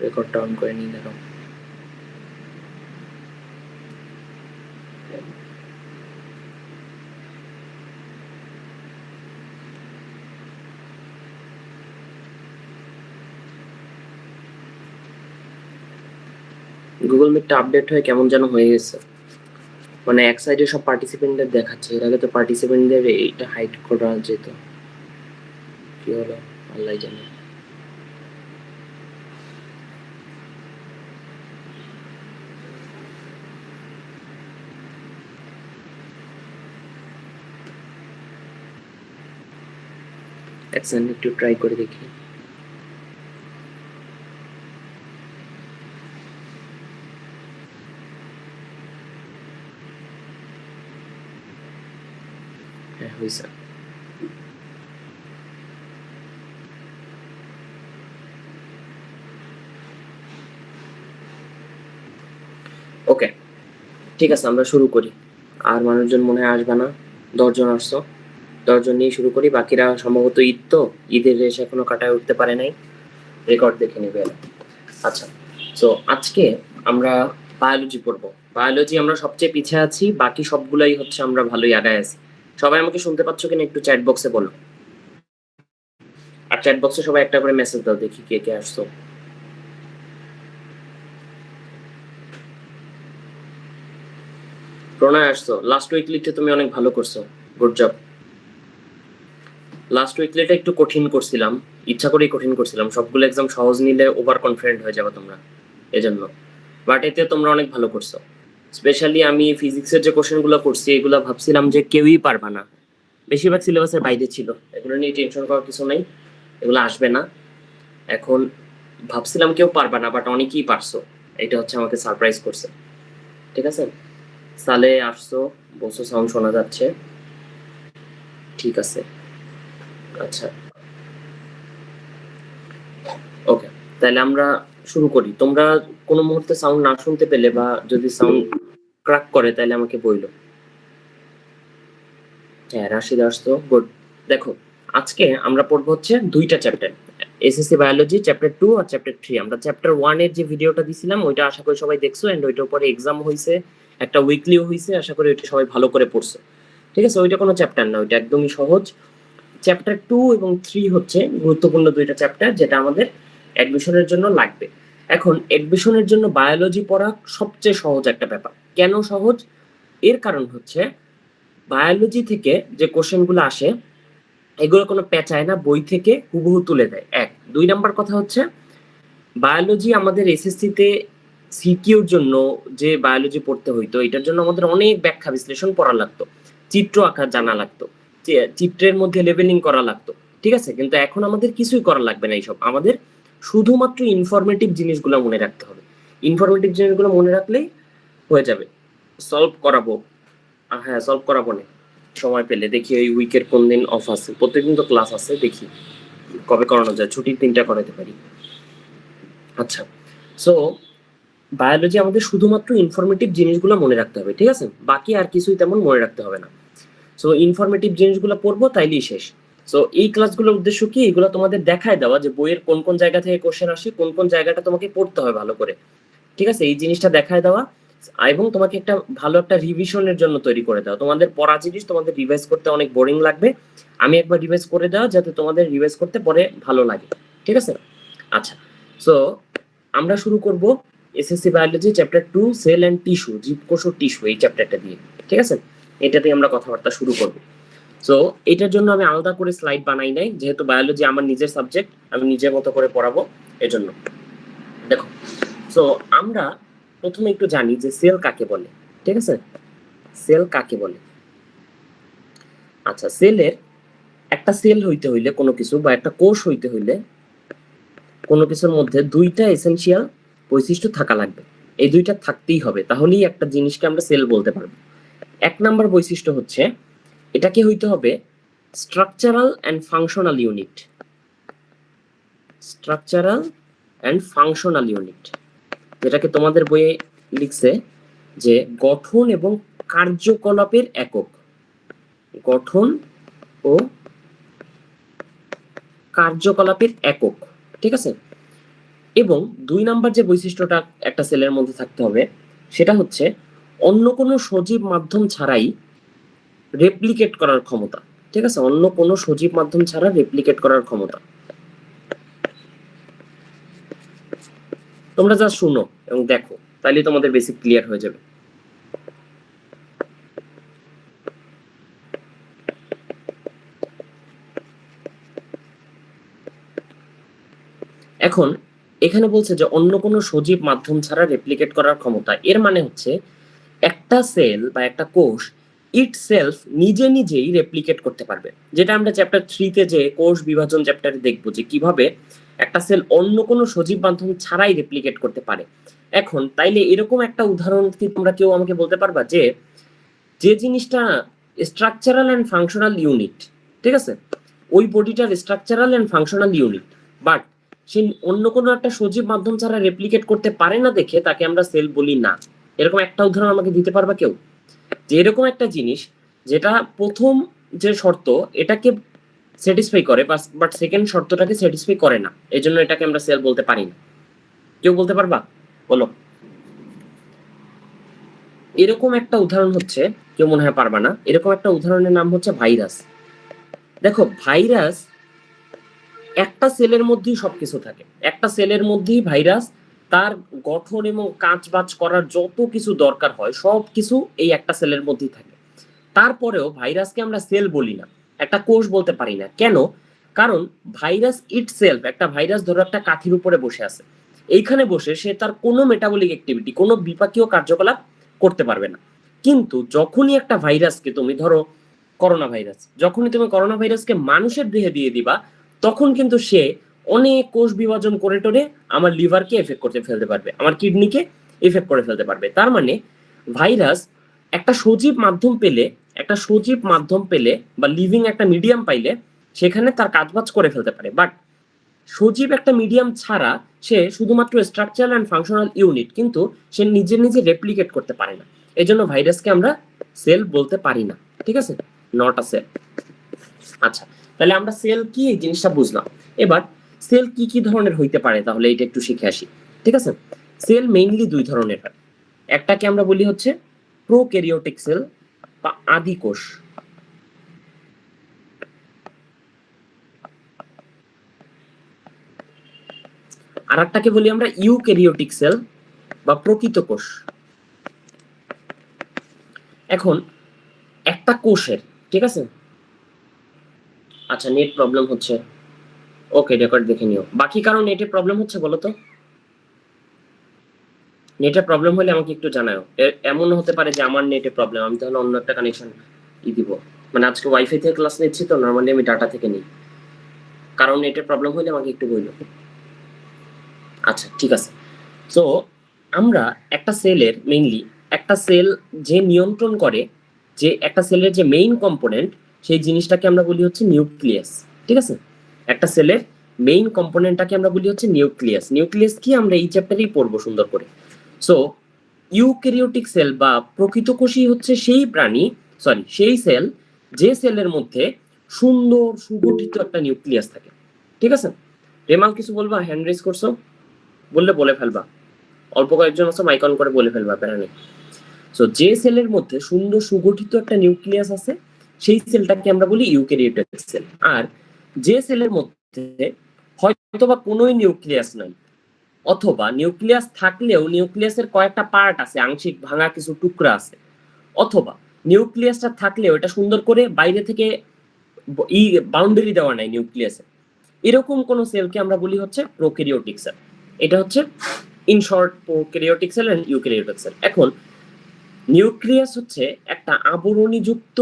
রেকর্ডটা অন করে নিয়ে দেখো। গুগল মিটটা আপডেট হয়ে কেমন যেন হয়ে গেছে, মানে এক সাইডে সব পার্টিসিপেন্টদের দেখাচ্ছে, এর আগে তো পার্টিসিপেন্টদের এইটা হাইড করা যেত, কি হলো আল্লাহ জানে। এক সেকেন্ড একটু ট্রাই করে দেখি। হ্যাঁ হয়েছে। ওকে ঠিক আছে, আমরা শুরু করি। আর মানুষজন মনে হয় আসবে না, 10 জন আসছো, 10 জন নিয়ে শুরু করি। বাকিরা সম্ভবত ঈদ, তো ঈদের রেশ এখনো কাটায় উঠতে পারে নাই, রেকর্ড দেখে নেবে। আচ্ছা, তো আজকে আমরা বায়োলজি পড়বো। বায়োলজি আমরা সবচেয়ে পিছিয়ে আছি, বাকি সবগুলাই হচ্ছে আমরা ভালোই আগায় আছি। সবাই আমাকে শুনতে পাচ্ছ কিনা একটু চ্যাট বক্সে বলো, আর চ্যাট বক্সে সবাই একটা করে মেসেজ দাও, দেখি কে কে আসছো। প্রণয় আসছো, লাস্ট উইকলিতে তুমি অনেক ভালো করছো, গুড জব। লাস্ট উইকলিটা একটু কঠিন করছিলাম, ইচ্ছা করেই কঠিন করছিলাম, সবগুলো এক্সাম সহজ নিলে ওভার কনফিডেন্ট হয়ে যাবে তোমরা, এজন্য। বাট এতে তোমরা অনেক ভালো করছো। স্পেশালি আমি ফিজিক্সের যে কোশ্চেনগুলো করছি এগুলো ভাবছিলাম যে কেউই পারবা না, বেশিরভাগ সিলেবাসের বাইরে ছিল, এগুলো নিয়ে টেনশন করার কিছু নাই, এগুলো আসবে না। এখন ভাবছিলাম কেউ পারবা না, বাট অনেকেই পারছো, এটা হচ্ছে আমাকে সারপ্রাইজ করছে। ঠিক আছে, সালে আসছো, বসো, সাউন্ড শোনা যাচ্ছে, ঠিক আছে। আচ্ছা ওকে, তাহলে আমরা শুরু করি। তোমরা কোনো মুহূর্তে সাউন্ড না শুনতে পেলে বা যদি সাউন্ড ক্র্যাক করে তাহলে আমাকে বইলো। হ্যাঁ রাশিদ আসতো, গুড। দেখো আজকে আমরা পড়বো হচ্ছে দুইটা চ্যাপ্টার, এসএসসি বায়োলজি চ্যাপ্টার 2 আর চ্যাপ্টার 3। আমরা চ্যাপ্টার 1 এর যে ভিডিওটা দিছিলাম ওইটা আশা করি সবাই দেখছো, এন্ড ওইটার উপরে এক্সাম হইছে, একটা উইকলিও হইছে, আশা করি ওইটা সবাই ভালো করে পড়ছো। ঠিক আছে, ওইটা কোনো চ্যাপ্টার না, ওইটা একদমই সহজ। চ্যাপ্টার 2 এবং 3 হচ্ছে গুরুত্বপূর্ণ দুইটা চ্যাপ্টার, যেটা আমাদের অ্যাডমিশনের জন্য লাগবে। এখন অ্যাডমিশনের জন্য বায়োলজি পড়া সবচেয়ে সহজ একটা ব্যাপার। কেন সহজ? এর কারণ হচ্ছে বায়োলজি থেকে যে কোশ্চেনগুলো আসে এগুলো কোনো পেঁচায় না, বই থেকে হুবহু তুলে দেয়। এক, 2 নাম্বার কথা হচ্ছে বায়োলজি আমাদের এসএসসি তে সিকিউর জন্য যে বায়োলজি পড়তে হইতো, এটার জন্য আমাদের অনেক ব্যাখ্যা বিশ্লেষণ পড়া লাগতো, চিত্র আঁকা জানা লাগতো, চিত্রের মধ্যে লেভেলিং করা লাগতো। ঠিক আছে, কিন্তু এখন আমাদের কিছুই করা লাগবে না এইসব, আমাদের শুধুমাত্র ইনফরমেটিভ জিনিসগুলো মনে রাখতে হবে। ইনফরমেটিভ জিনিসগুলো মনে রাখলেই হয়ে যাবে। সলভ করাবো, হ্যাঁ সলভ করাবো না, সময় পেলে দেখি ওই উইকের কোন দিন অফ আছে, প্রত্যেকদিন তো ক্লাস আছে, দেখি কবে করানো যায়, ছুটির দিনটা করাতে পারি। আচ্ছা, সো বায়োলজি আমাদের শুধুমাত্র ইনফরমেটিভ জিনিসগুলো মনে রাখতে হবে, ঠিক আছে, বাকি আর কিছুই তেমন মনে রাখতে হবে না। সো ইনফরমেটিভ জিনিসগুলো পড়বো তাইলেই শেষ। সো এই ক্লাসগুলোর উদ্দেশ্য কি, এগুলো তোমাদের দেখায় দেওয়া যে বইয়ের কোন কোন জায়গা থেকে কোশ্চেন আসে, কোন কোন জায়গাটা তোমাকে পড়তে হয় ভালো করে। ঠিক আছে, এই জিনিসটা দেখায় দেওয়া এবং তোমাকে একটা ভালো একটা রিভিশনের জন্য তৈরি করে দেওয়া। তোমাদের পড়া জিনিস তোমাদের রিভাইজ করতে অনেক বোরিং লাগবে, আমি একবার রিভাইজ করে দেওয়া যাতে তোমাদের রিভাইজ করতে পরে ভালো লাগে। ঠিক আছে, আচ্ছা, সো আমরা শুরু করব SSC biology chapter 2 cell and tissue, জীবকোষ ও টিস্যু, এই চ্যাপ্টারটা দিয়ে। ঠিক আছে, এটাতে আমরা কথাবার্তা শুরু করব। সো এটার জন্য আমি আলাদা করে স্লাইড বানাই নাই, যেহেতু বায়োলজি আমার নিজের সাবজেক্ট, আমি নিজের মতো করে পড়াবো, এজন্য। দেখো, সো আমরা প্রথমে একটু জানি যে সেল কাকে বলে। ঠিক আছে, সেল কাকে বলে? আচ্ছা, সেলের একটা সেল হইতে হইলে কোনো কিছু বা একটা কোষ হইতে হইলে কোনো কিছুর মধ্যে দুইটা এসেনশিয়াল বৈশিষ্ট্য থাকা লাগবে, এই দুইটা থাকতেই হবে, তাহলেই একটা জিনিসকে আমরা সেল বলতে পারবো। 1 নাম্বার বৈশিষ্ট্য হচ্ছে এটাকে হইতে হবে structural and functional unit, structural and functional unit, যেটাকে তোমাদের বইয়ে লিখছে যে গঠন এবং কার্যকলাপের একক, গঠন ও কার্যকলাপের একক। ঠিক আছে, এবং 2 নাম্বার যে বৈশিষ্ট্যটা একটা সেলের মধ্যে থাকতে হবে সেটা হচ্ছে অন্য কোনো সজীব মাধ্যম ছাড়াই রেপ্লিকেট করার ক্ষমতা। ঠিক আছে, অন্য কোনো সজীব মাধ্যম ছাড়া রেপ্লিকেট করার ক্ষমতা। তোমরা যা শুনো এবং দেখো তাহলে তোমাদের বেসিক ক্লিয়ার হয়ে যাবে। এখন এখানে বলছে যে অন্য কোনো সজীব মাধ্যম ছাড়া রেপ্লিকেট করার ক্ষমতা, এর মানে হচ্ছে একটা সেল বা একটা কোষ ইটসেলফ নিজে নিজেই রেপ্লিকেট করতে পারবে, যেটা আমরা চ্যাপ্টার 3 তে যে কোষ বিভাজন চ্যাপ্টারে দেখবো যে কিভাবে একটা সেল অন্য কোনো সজীব মাধ্যম ছাড়াই রেপ্লিকেট করতে পারে। এখন তাইলে এরকম একটা উদাহরণ কি তোমরা কেউ আমাকে বলতে পারবা যে যে জিনিসটা স্ট্রাকচারাল অ্যান্ড ফাংশনাল ইউনিট, ঠিক আছে, ওই বডিটার structural and functional unit, but সে অন্য কোনো একটা সজীব মাধ্যম ছাড়া রেপ্লিকেট করতে পারে না দেখে তাকে আমরা সেল বলি না। এরকম একটা উদাহরণ আমাকে দিতে পারবা কেউ? যে এরকম একটা জিনিস যেটা প্রথম যে শর্ত এটাকে স্যাটিসফাই করে বাট সেকেন্ড শর্তটাকে স্যাটিসফাই করে না, এই জন্য এটাকে আমরা সেল বলতে পারি না। কেউ বলতে পারবা? বলো। এরকম একটা উদাহরণ হচ্ছে, কেউ মনে হয় পারবা না, এরকম একটা উদাহরণের নাম হচ্ছে ভাইরাস। দেখো ভাইরাস একটা সেলের মধ্যেই সবকিছু থাকে, একটা সেলের মধ্যেই ভাইরাস তার গঠন এবং কাজবাজ করার যত কিছু দরকার হয় সব কিছু এই একটা সেলের মধ্যেই থাকে। তারপরেও ভাইরাসকে আমরা সেল বলি না, একটা কোষ বলতে পারি না। কেন? কারণ ভাইরাস ইটসেলফ, একটা ভাইরাস ধরো একটা কাঠির উপরে বসে আছে, এইখানে বসে সে তার কোনো মেটাবলিক অ্যাক্টিভিটি, কোনো বিপাকীয় কার্যকলাপ করতে পারবে না। কিন্তু যখনই একটা ভাইরাসকে তুমি ধরো করোনা ভাইরাস, যখনই তুমি করোনা ভাইরাসকে মানুষের দেহে দিয়ে দিবা তখন কিন্তু সে অনেক কোষ বিভাজন করে টোরে আমার লিভারকে এফেক্ট করতে ফেলতে পারবে, আমার কিডনিকে এফেক্ট করে ফেলতে পারবে। তার মানে ভাইরাস একটা সজীব মাধ্যম পেলে, একটা সজীব মাধ্যম পেলে বা লিভিং একটা মিডিয়াম পাইলে সেখানে তার কাজবাজ করে ফেলতে পারে, বাট সজীব একটা মিডিয়াম ছাড়া সে শুধুমাত্র স্ট্রাকচারাল অ্যান্ড ফাংশনাল ইউনিট, কিন্তু সে নিজে নিজে রেপ্লিকেট করতে পারে না। এই জন্য ভাইরাসকে আমরা সেল বলতে পারি না, ঠিক আছে, নট আ সেল। আচ্ছা, তাহলে আমরা সেল কি এই জিনিসটা বুঝলাম। এবার সেল কি কি ধরনের হইতে পারে তাহলে এটা একটু শিখে আসি, ঠিক আছে। সেল মেইনলি 2 ধরনের হয়, একটাকে আমরা বলি হচ্ছে প্রোক্যারিওটিক সেল বা আদি কোষ, আর একটাকে বলি আমরা ইউক্যারিওটিক সেল বা প্রকৃত কোষ। এখন একটা কোষের, ঠিক আছে, আচ্ছা নেট প্রবলেম হচ্ছে, ওকে রেকর্ড দেখে নিও। বাকি কারণ নেটে প্রবলেম হচ্ছে বলো তো, নেটে প্রবলেম হলে আমাকে একটু জানাও। এমন হতে পারে যে আমার নেটে প্রবলেম, আমি তাহলে অন্য একটা কানেকশন দিব, মানে আজকে ওয়াইফাই থেকে ক্লাস নিচ্ছি তো, নরমালি আমি ডাটা থেকে নিই। কারণ নেটে প্রবলেম হলে আমাকে একটু বললো। আচ্ছা ঠিক আছে। সো আমরা একটা সেলের মেইনলি, একটা সেল যে নিয়ন্ত্রণ করে, যে একটা সেলের যে মেইন কম্পোনেন্ট, সেই জিনিসটাকে আমরা বলি হচ্ছে নিউক্লিয়াস, ঠিক আছে। একটা সেলের মেইন কম্পোনেন্টটাকে আমরা বলি হচ্ছে নিউক্লিয়াস। নিউক্লিয়াস কি আমরা এই চ্যাপ্টারেই পড়বো সুন্দর করে। সো ইউক্যারিওটিক সেল বা প্রকৃত কোষই হচ্ছে সেই প্রাণী, সরি সেই সেল, যে সেলের মধ্যে সুন্দর সুগঠিত একটা নিউক্লিয়াস থাকে, ঠিক আছে। রেমাল কিছু বলবা? হ্যান্ড রেজ করছো, বললে বলে ফেলবা, অল্প কয়েকজন আছে মাইক অন করে বলে ফেলবা, প্যারা নেই। সো যে সেলের মধ্যে সুন্দর সুগঠিত একটা নিউক্লিয়াস আছে সেই সেলটাকে আমরা বলি ইউক্যারিওটিক সেল। আর যে সেলের মধ্যে হয়তোবা কোনোই নিউক্লিয়াস নাই, অথবা নিউক্লিয়াস থাকলেও নিউক্লিয়াসের কয়েকটা পার্ট আছে, আংশিক ভাঙা কিছু টুকরা আছে, অথবা নিউক্লিয়াসটা থাকলেও এটা সুন্দর করে বাইরে থেকে বাউন্ডারি দেওয়া নাই নিউক্লিয়াসে, এরকম কোন সেলকে আমরা বলি হচ্ছে প্রোক্যারিওটিক সেল। এটা হচ্ছে in short prokaryotic cell and eukaryotic cell. এখন নিউক্লিয়াস হচ্ছে একটা আবরণীযুক্ত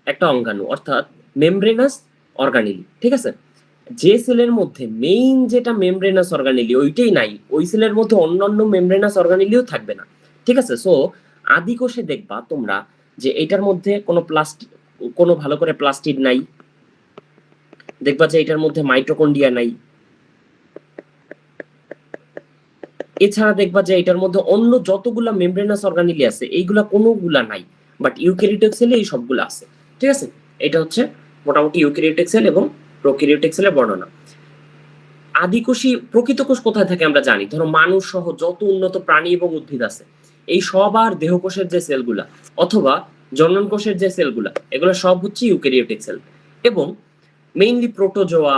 একটা অঙ্গাণু, অর্থাৎ মেমব্রেনাস অর্গানেলি, ঠিক আছে। যে সেলের মধ্যে মেইন যেটা মেমব্রেনাস অর্গানেলি ওইটাই নাই, ওই সেলের মধ্যে অন্যান্য মেমব্রেনাস অর্গানেলিও থাকবে না, ঠিক আছে। সো আদি কোষে দেখবা তোমরা যে এটার মধ্যে কোনো প্লাস্টিক, কোনো ভালো করে প্লাস্টিড নাই, দেখবা যে এটার মধ্যে মাইটোকন্ড্রিয়া নাই, এছাড়া দেখবা যে এটার মধ্যে অন্য যতগুলা মেমব্রেনাস অর্গানেলি আছে এইগুলা কোনোগুলা নাই, বাট ইউক্যারিওটিক সেলে এই সবগুলো আছে, ঠিক আছে। এটা হচ্ছে মোটামুটি ইউক্যারিওটিক সেল এবং প্রোক্যারিওটিক সেলের বর্ণনা। আদিকোষী প্রকৃত কোষ কোথায় থাকে আমরা জানি, ধরো মানুষ সহ যত উন্নত প্রাণী এবং উদ্ভিদ আছে এই সব আর দেহকোষের যে সেলগুলা অথবা জনন কোষের যে সেলগুলা এগুলো সব হচ্ছে ইউক্যারিওটিক সেল, এবং মেইনলি প্রোটোজোয়া,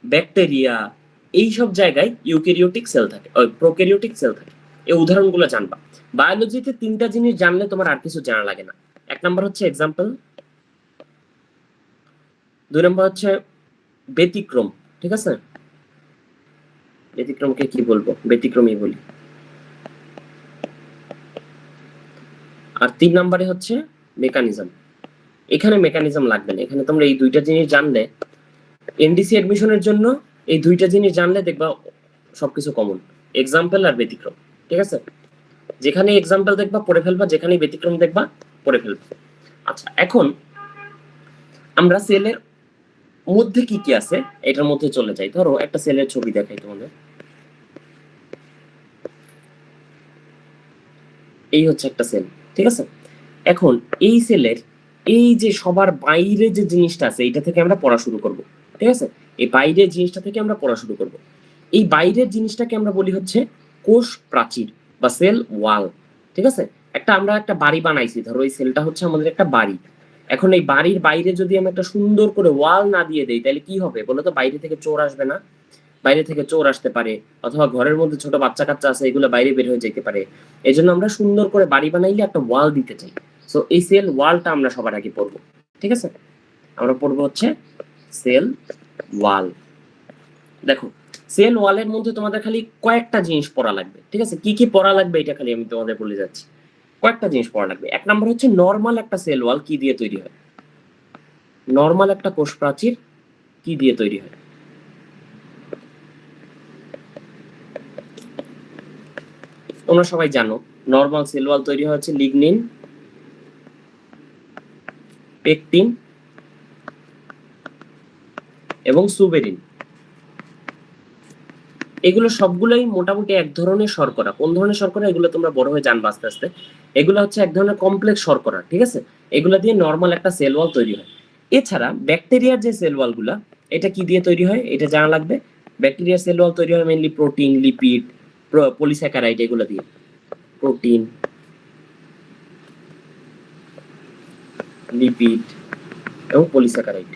ব্যাকটেরিয়া এইসব জায়গায় ইউক্যারিওটিক সেল থাকে, প্রোক্যারিওটিক সেল থাকে। এই উদাহরণগুলো জানবা। বায়োলজিতে তিনটা জিনিস জানলে তোমার আর কিছু জানা লাগে না। এক নম্বর হচ্ছে এক্সাম্পল, দুই নম্বর হচ্ছে ব্যতিক্রম, ঠিক আছে, ব্যতিক্রমকে কি বলবো, ব্যতিক্রমই বলি, আর তিন নম্বরে হচ্ছে মেকানিজম। এখানে মেকানিজম লাগবে না, এখানে তোমরা এই দুইটা জিনিস জানলে এনডিসি এডমিশনের জন্য এই দুইটা জিনিস জানলে দেখবা সবকিছু কমন, এক্সাম্পল আর ব্যতিক্রম, ঠিক আছে। যেখানে এক্সাম্পল দেখবা পড়ে ফেলবা, যেখানে ব্যতিক্রম দেখবা পড়ে ফেলবা। আচ্ছা, এখন আমরা সেলের মধ্যে কি কি আছে এটার মধ্যে চলে যাই। ধরো একটা সেলের ছবি দেখাই তোমাদের, এই হচ্ছে একটা সেল, ঠিক আছে। এখন এই সেলের এই যে সবার বাইরে যে জিনিসটা আছে এটা থেকে আমরা পড়া শুরু করব, ঠিক আছে। এই বাইরের জিনিসটা থেকে আমরা পড়া শুরু করব। এই বাইরের জিনিসটাকে আমরা বলি হচ্ছে কোষ প্রাচীর বা সেল ওয়াল, ঠিক আছে। আমরা একটা বাড়ি বানাইছি, ধরো এই সেলটা হচ্ছে আমাদের একটা বাড়ি। এখন এই বাড়ির বাইরে যদি আমি একটা সুন্দর করে ওয়াল না দিয়ে দেই তাহলে কি হবে বলো তো? বাইরে থেকে চোর আসবে না? বাইরে থেকে চোর আসতে পারে, অথবা ঘরের মধ্যে ছোট বাচ্চা কাচ্চা আছে এগুলো বাইরে বের হয়ে যেতে পারে। এই জন্য আমরা সুন্দর করে বাড়ি বানাইলে একটা ওয়াল দিতে চাই। সো এই সেল ওয়ালটা আমরা সবার আগে পড়বো, ঠিক আছে। আমরা পড়বো হচ্ছে সেল ওয়াল। দেখো সেল ওয়ালের মধ্যে তোমাদের খালি কয়েকটা জিনিস পড়া লাগবে, ঠিক আছে। কি কি পড়া লাগবে এটা খালি আমি তোমাদের বলে যাচ্ছি। কয়েকটা জিনিস পড়া লাগবে। এক নম্বর হচ্ছে নর্মাল একটা সেল ওয়াল কি দিয়ে তৈরি হয়, নর্মাল একটা কোষ প্রাচীর কি দিয়ে তৈরি হয়। তোমরা সবাই জানো নর্মাল সেল ওয়াল তৈরি হচ্ছে লিগনিন, পেকটিন এবং সুবেরিন। এগুলো সবগুলোই মোটামুটি এক ধরনের শর্করা। কোন ধরনের শর্করা এগুলো তোমরা বড় হয়ে জানবা আস্তে আস্তে। এগুলো হচ্ছে এক ধরনের কমপ্লেক্স শর্করা, ঠিক আছে। এগুলো দিয়ে নর্মাল একটা সেল ওয়াল তৈরি হয়। এছাড়া ব্যাকটেরিয়ার যে সেল ওয়াল গুলা এটা কি দিয়ে তৈরি হয় এটা জানা লাগবে। ব্যাকটেরিয়ার সেল ওয়াল তৈরি হয় মেইনলি প্রোটিন, লিপিড, পলিস্যাকারাইড এগুলো দিয়ে। প্রোটিন, লিপিড এবং পলিস্যাকারাইড।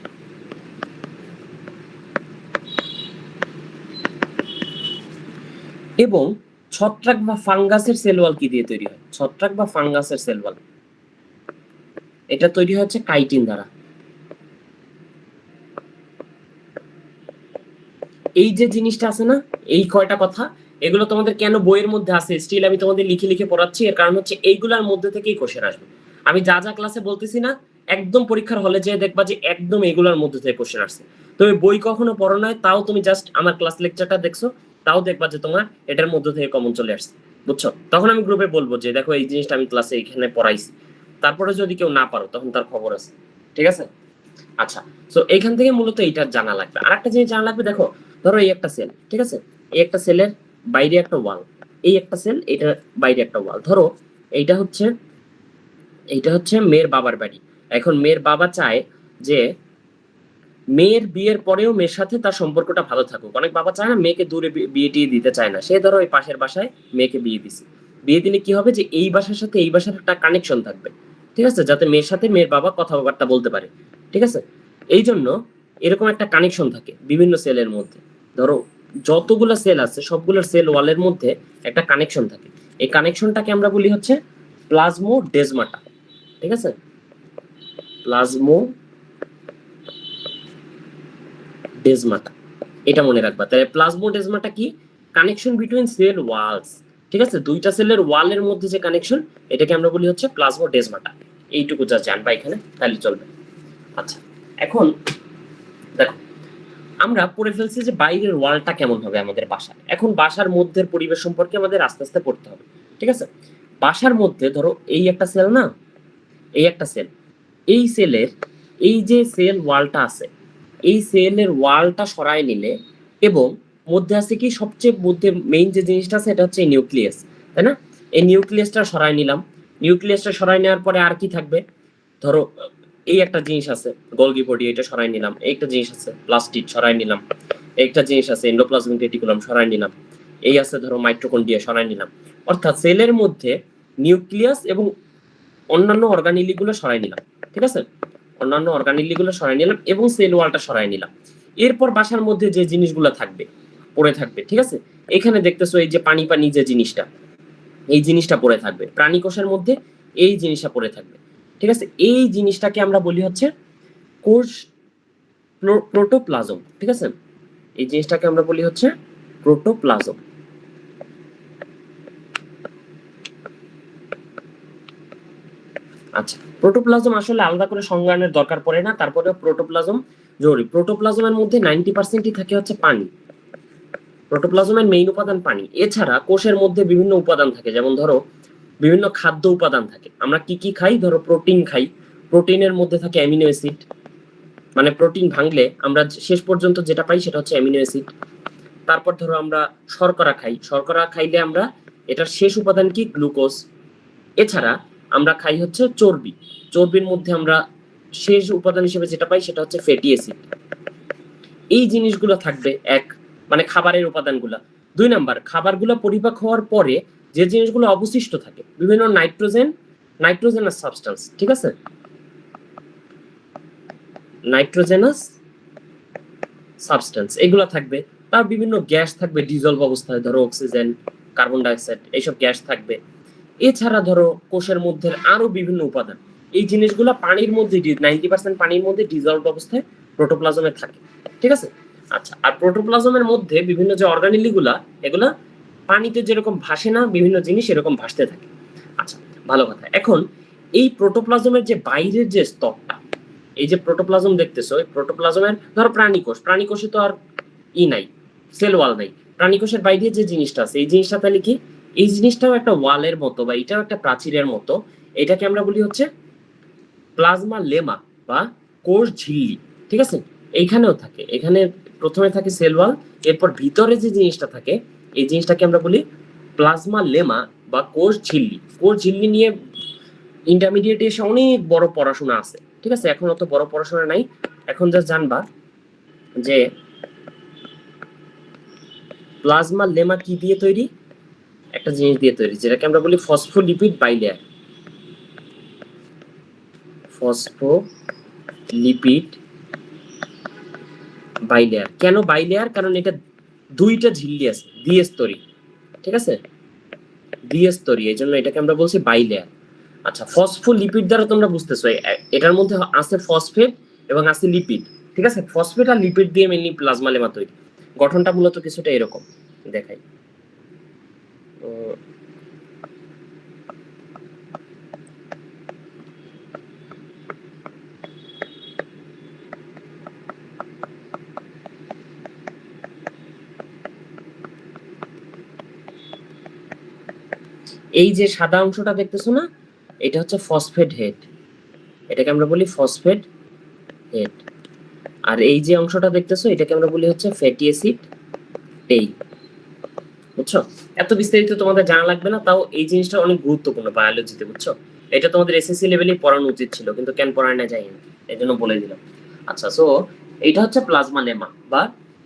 এবং ছত্রাক বা ফাঙ্গাসের সেল ওয়াল কি দিয়ে তৈরি হয়? ছত্রাক বা ফাঙ্গাসের সেল ওয়াল এটা তৈরি হচ্ছে কাইটিন দ্বারা। এই যে জিনিসটা আছে না, এই কয়টা কথা এগুলো তোমাদের কেন বইয়ের মধ্যে আছে স্টিল আমি তোমাদের লিখে লিখে পড়াচ্ছি, এর কারণ হচ্ছে এইগুলোর মধ্যে থেকেই কোশ্চেন আসবে। আমি যা যা ক্লাসে বলতেছি না একদম পরীক্ষার হলে যেয়ে দেখবা যে একদম এগুলোর মধ্যে থেকে কোশ্চেন আসছে। তুমি বই কখনো পড়ো নাই, তাও তুমি জাস্ট আমার ক্লাস লেকচারটা দেখছো, তাও দেখবা যে তোমার এটার মধ্যে থেকে কমন চলে আসছে, বুঝছো। তখন আমি গ্রুপে বলবো যে দেখো এই জিনিসটা আমি ক্লাসে এখানে পড়াইছি। তারপরে যদি কেউ না পারো তখন তার খবর আছে, ঠিক আছে। আচ্ছা, সো এইখান থেকে মূলত এইটা জানা লাগবে। আর একটা জিনিস জানা লাগবে, দেখো ধরো এই একটা সেল, ঠিক আছে। এই একটা সেলের বাইরে একটা ওয়াল, এই একটা সেল, এটার বাইরে একটা ওয়াল। ধরো এইটা হচ্ছে মেয়ের বাবার বাড়ি। এখন মেয়ের বাবা চায় যে মেয়ের বিয়ের পরেও মেয়ের সাথে তার সম্পর্কটা ভালো থাকুক। অনেক বাবা চায় না মেয়েকে দূরে বিয়ে টিয়ে দিতে চায় না, সে ধরো এই পাশের বাসায় মেয়েকে বিয়ে দিছে। বিয়ে দিলে কি হবে যে এই বাসার সাথে এই বাসার একটা কানেকশন থাকবে, ঠিক আছে, যাতে মেয়ের সাথে মেয়ের বাবা কথাবার্তা বলতে পারে, ঠিক আছে। এই জন্য এরকম একটা কানেকশন থাকে বিভিন্ন সেলের মধ্যে। ধরো যতগুলো সেল আছে সবগুলোর সেল ওয়ালের মধ্যে একটা কানেকশন থাকে। এই কানেকশনটাকে আমরা বলি হচ্ছে প্লাজমোডেজমাটা, ঠিক আছে। প্লাজমোডেজমাটা, এটা মনে রাখবা। তাহলে প্লাজমোডেজমাটা কি? কানেকশন বিটুইন সেল ওয়ালস, ঠিক আছে। দুইটা সেলের ওয়ালের মধ্যে যে কানেকশন এটাকে আমরা বলি হচ্ছে প্লাজমোডেজমাটা। এইটুকু যা জানবা এখানে তাহলে চলবে। আচ্ছা, এখন দেখো আমরা পড়ে ফেলছি যে বাইরের ওয়ালটা কেমন হবে আমাদের বাসার। এখন বাসার মধ্যের পরিবেশ সম্পর্কে আমাদের আস্তে আস্তে পড়তে হবে, ঠিক আছে। বাসার মধ্যে ধরো এই একটা সেল না, এই একটা সেল, এই সেলের এই যে সেল ওয়ালটা আছে এই সেলের ওয়ালটা সরাই নিলে এবং মধ্যে আছে কি সবচেয়ে মধ্যে মেইন যে জিনিসটা আছে এটা হচ্ছে নিউক্লিয়াস, তাই না। এই নিউক্লিয়াসটা সরাই নিলাম। নিউক্লিয়াসটা সরাই নেওয়ার পরে আর কি থাকবে? ধরো এই একটা জিনিস আছে গলগি বডি, এটা সরাই নিলাম। এই একটা জিনিস আছে প্লাস্টিড, সরাই নিলাম। একটা জিনিস আছে এন্ডোপ্লাজমিক রেটিকুলাম, সরাই নিলাম। এই আছে ধরো মাইটোকন্ড্রিয়া, সরাই নিলাম। অর্থাৎ সেলের মধ্যে নিউক্লিয়াস এবং অন্যান্য অর্গানিলিগুলো সরাই নিলাম, ঠিক আছে? অন্যান্য অর্গানিলিগুলো সরাই নিলাম এবং সেল ওয়ালটা সরাই নিলাম। এরপর বাসার মধ্যে যে জিনিসগুলো থাকবে, পড়ে থাকবে, ঠিক আছে? এখানে দেখতেছো এই যে পানি পানি যে জিনিসটা, এই জিনিসটা পড়ে থাকবে। প্রাণী কোষের মধ্যে এই জিনিসটা পড়ে থাকবে, ঠিক আছে? এই জিনিসটাকে আমরা বলি হচ্ছে কোষ প্রোটোপ্লাজম, ঠিক আছে? এই জিনিসটাকে আমরা বলি হচ্ছে প্রোটোপ্লাজম। আচ্ছা, প্রোটোপ্লাজম আসলে আলাদা করে সংজ্ঞানের দরকার পড়ে না, তারপরেও প্রোটোপ্লাজম জরুরি। প্রোটোপ্লাজমের মধ্যে 90%ই থাকে হচ্ছে পানি। প্রোটোপ্লাজমের মেইন উপাদান পানি। এছাড়া কোষের মধ্যে বিভিন্ন উপাদান থাকে, যেমন ধরো বিভিন্ন খাদ্য উপাদান থাকে। আমরা কি কি খাই? ধরো প্রোটিন খাই, প্রোটিনের মধ্যে থাকে অ্যামিনো অ্যাসিড, মানে প্রোটিন ভাঙলে আমরা শেষ পর্যন্ত যেটা পাই সেটা হচ্ছে অ্যামিনো অ্যাসিড। তারপর ধরো আমরা শর্করা খাই, শর্করা খাইলে আমরা এটার শেষ উপাদান কি? গ্লুকোজ। এছাড়া আমরা খাই হচ্ছে চর্বি, চর্বির মধ্যে আমরা শেষ উপাদান হিসেবে যেটা পাই সেটা হচ্ছে ফ্যাটি অ্যাসিড। এই জিনিসগুলো থাকবে এক, মানে খাবারের উপাদানগুলো। 2 নাম্বার, খাবারগুলো পরিপাক হওয়ার পরে যে জিনিসগুলো অবশিষ্ট থাকে, বিভিন্ন নাইট্রোজেনাস সাবস্টেন্স, ঠিক আছে? নাইট্রোজেনাস সাবস্টেন্স এগুলো থাকবে। তার বিভিন্ন গ্যাস থাকবে ডিজলভ অবস্থায়, ধরো অক্সিজেন, কার্বন ডাইঅক্সাইড, এইসব গ্যাস থাকবে। এছাড়া ধরো কোষের মধ্যে আরো বিভিন্ন উপাদান, এই জিনিসগুলো পানির মধ্যে 90% পানির মধ্যে ডিজলভ অবস্থায় প্রোটোপ্লাজমে থাকে, ঠিক আছে? আচ্ছা, আর প্রোটোপ্লাজমের মধ্যে বিভিন্ন যে অর্গানিলিগুলা, এগুলা পানিতে যেরকম ভাসে না বিভিন্ন জিনিস, এরকম ভাসতে থাকে। আচ্ছা, ভালো কথা। এখন এই প্রোটোপ্লাজমের যে বাইরের যে স্তরটা, এই যে প্রোটোপ্লাজম দেখতেছো, এই প্রোটোপ্লাজমের ধরো প্রাণী কোষে তো আর নাই, সেল ওয়াল নাই। প্রাণী কোষের বাইরে যে জিনিসটা আছে, এই জিনিসটা তাহলে কি? এই জিনিসটাও একটা ওয়ালের মতো বা এটাও একটা প্রাচীরের মতো। এটাকে আমরা বলি হচ্ছে প্লাজমা লেমা বা কোষ ঝিল্লি, ঠিক আছে? এইখানেও থাকে, এখানে প্রথমে থাকে সেল ওয়াল, এরপর ভিতরে যে জিনিসটা থাকে এই জিনিসটাকে আমরা বলি প্লাজমা লেমা বা কোষ ঝিল্লি। কোষ ঝিল্লি নিয়ে ইন্টারমিডিয়েটে এসে অনেক বড় পড়াশোনা আছে, ঠিক আছে? এখন অত বড় পড়াশোনা নাই, এখন যা জানবা যে প্লাজমা লেমা কি দিয়ে তৈরি? একটা জিনিস দিয়ে তৈরি যেটাকে আমরা বলি ফসফোলিপিড বাইলেয়ার। Phospholipid bilayer. কেন বাইলেয়ার? কারণ এটা 2টা ঝিল্লি আছে, দ্বিস্তরী, ঠিক আছে? দ্বিস্তরী, এই জন্য এটাকে আমরা বলছি বাইলেয়ার। আচ্ছা, ফসফোলিপিড দ্বারা তোমরা বুঝতেছো এটার মধ্যে আছে ফসফেট এবং আছে লিপিড, ঠিক আছে? ফসফেট আর লিপিড দিয়ে মেইনলি প্লাজমা লেমা তৈরি। গঠনটা মূলত কিছুটা এরকম দেখাই। এই যে সাদা অংশটা দেখতেছো না, এটা হচ্ছে ফসফেট হেড, এটাকে আমরা বলি ফসফেট হেড। আর এই যে অংশটা দেখতেছো এটাকে আমরা বলি হচ্ছে ফ্যাটি অ্যাসিড টেইল। বুঝছো? এত বিস্তারিত তোমাদের জানা লাগবে না, তাও এই জিনিসটা অনেক গুরুত্বপূর্ণ বায়োলজিতে, বুঝছো? এটা তোমাদের এসএসসি লেভেলে পড়ানো উচিত ছিল, কিন্তু কেন পড়ায় না যাই না, এই জন্য বলে দিলাম। আচ্ছা, সো এইটা হচ্ছে প্লাজমা লেমা বা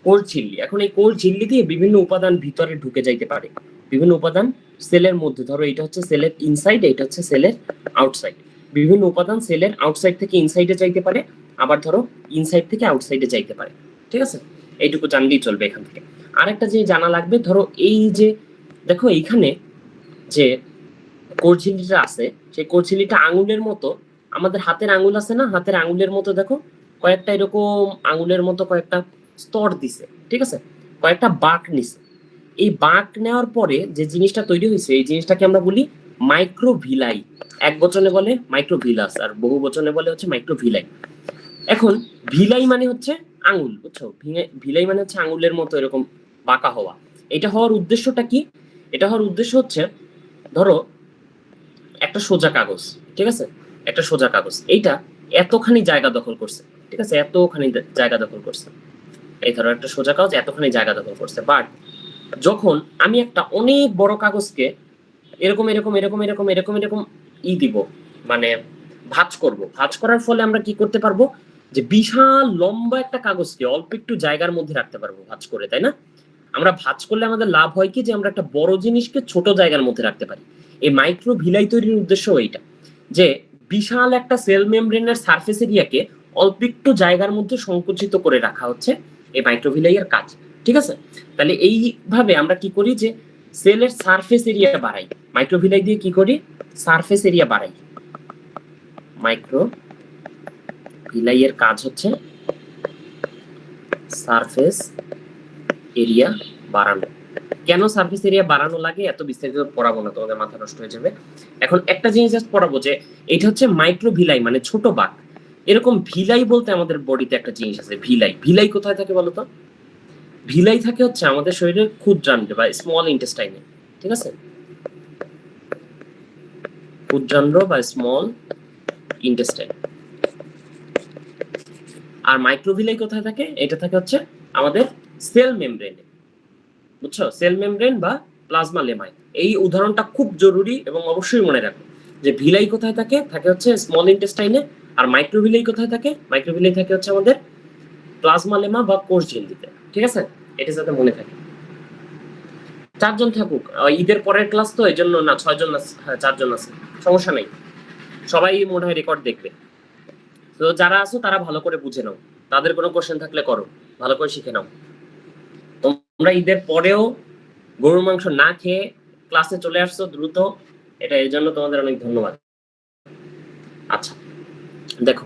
কোষ ঝিল্লি। এখন এই কোষ ঝিল্লি দিয়ে বিভিন্ন উপাদান ভিতরে ঢুকে যাইতে পারে, বিভিন্ন উপাদান সেলের মধ্যে। ধরো এটা হচ্ছে সেলের ইনসাইড, এটা হচ্ছে সেলের আউটসাইড। বিভিন্ন উপাদান সেলের আউটসাইড থেকে ইনসাইডে যাইতে পারে, আবার ধরো ইনসাইড থেকে আউটসাইডে যাইতে পারে, ঠিক আছে? এইটুকু জানলেই চলবে এখান থেকে। আরেকটা যে জানা লাগবে, ধরো এই যে দেখো এইখানে যে কোষ ঝিল্লিটা আছে, সেই কোষ ঝিল্লিটা আঙুলের মতো, আমাদের হাতের আঙুল আছে না, হাতের আঙুলের মতো দেখো কয়েকটা এরকম আঙুলের মতো কয়েকটা স্তর দিছে, ঠিক আছে? কয়েকটা বাঁক নিছে। এই বাঁক নেওয়ার পরে যে জিনিসটা তৈরি হয়েছে এই জিনিসটাকে আমরা বলি মাইক্রোভিলাই। এক বচনে বলে মাইক্রোভিলাস আর বহু বচনে বলে হচ্ছে মাইক্রোভিলাই। এখন ভিলাই মানে হচ্ছে আঙুল, বুঝছো? ভিলাই মানে হচ্ছে আঙুলের মতো এরকম বাঁকা হওয়া। এটা হওয়ার উদ্দেশ্যটা কি? এটা হওয়ার উদ্দেশ্য হচ্ছে, ধরো একটা সোজা কাগজ, ঠিক আছে? একটা সোজা কাগজ, এইটা এতখানি জায়গা দখল করছে, ঠিক আছে? এতখানি জায়গা দখল করছে। এই ধরো একটা সোজা কাগজ এতখানি জায়গা দখল করছে, বাট যখন আমি একটা অনেক বড় কাগজকে এরকম এরকম এরকম এরকম এরকম এরকম দিব, মানে ভাঁজ করব, ভাঁজ করার ফলে আমরা কি করতে পারবো? যে বিশাল লম্বা একটা কাগজকে অল্প একটু জায়গার মধ্যে রাখতে পারবো ভাঁজ করে, তাই না? আমরা ভাঁজ করলে আমাদের লাভ হয় কি, যে আমরা একটা বড় জিনিসকে ছোট জায়গার মধ্যে রাখতে পারি। এই মাইক্রো ভিলাই তৈরির উদ্দেশ্য এইটা, যে বিশাল একটা সেল মেমব্রেনের সারফেস এরিয়াকে অল্প একটু জায়গার মধ্যে সংকুচিত করে রাখা হচ্ছে এই মাইক্রোভিলাইয়ের কাজ। ঠিক আছে, তাহলে এইভাবে আমরা কি করি, যে সেলের সারফেস এরিয়া বাড়াই। মাইক্রোভিলাই দিয়ে কি করি, সারফেস এরিয়া বাড়াই। মাইক্রো ভিলাইয়ের কাজ হচ্ছে সারফেস এরিয়া বাড়ানো। কেন সারফেস এরিয়া বাড়ানো লাগে এত বিস্তারিত পড়াবো না, তোমাদের মাথা নষ্ট হয়ে যাবে। এখন একটা জিনিস জাস্ট পড়াবো, যে এটা হচ্ছে মাইক্রো ভিলাই মানে ছোট বাক। এরকম ভিলাই বলতে আমাদের বডিতে একটা জিনিস আছে, ভিলাই। ভিলাই কোথায় থাকে বলতো? ভিলাই থাকে হচ্ছে আমাদের শরীরের ক্ষুদ্রান্ত্রে বা স্মল ইন্টেস্টাইনে। ঠিক আছে, ক্ষুদ্রান্ত্র বা স্মল ইন্টেস্টাইন। আর মাইক্রোভিলাই কোথায় থাকে? এটা থাকে হচ্ছে আমাদের সেল মেমব্রেনে। বুঝছো, সেল মেমব্রেন বা প্লাজমা লেমায়। এই উদাহরণটা খুব জরুরি এবং অবশ্যই মনে রাখো, যে ভিলাই কোথায় থাকে? থাকে হচ্ছে স্মল ইন্টেস্টাইনে। আর মাইক্রোভিলাই কোথায় থাকে? মাইক্রোভিলাই থাকে হচ্ছে আমাদের প্লাজমা লেমা বা কোষ ঝিল্লিতে। ঠিক আছে, এটা যাতে মনে থাকে। 4 জন থাকুক, ঈদের পরের ক্লাস তো, এই জন্য না 6 জন আছে, হ্যাঁ 4 জন আছে, সমস্যা নাই। সবাই মনে হয় রেকর্ড দেখবে। তো যারা আছো তারা ভালো করে বুঝে নাও, তাদের কোনো কোশ্চেন থাকলে করো, ভালো করে শিখে নাও। তোমরা ঈদের পরেও গরুর মাংস না খেয়ে ক্লাসে চলে আসছো দ্রুত, এটা এর জন্য তোমাদের অনেক ধন্যবাদ। আচ্ছা দেখো,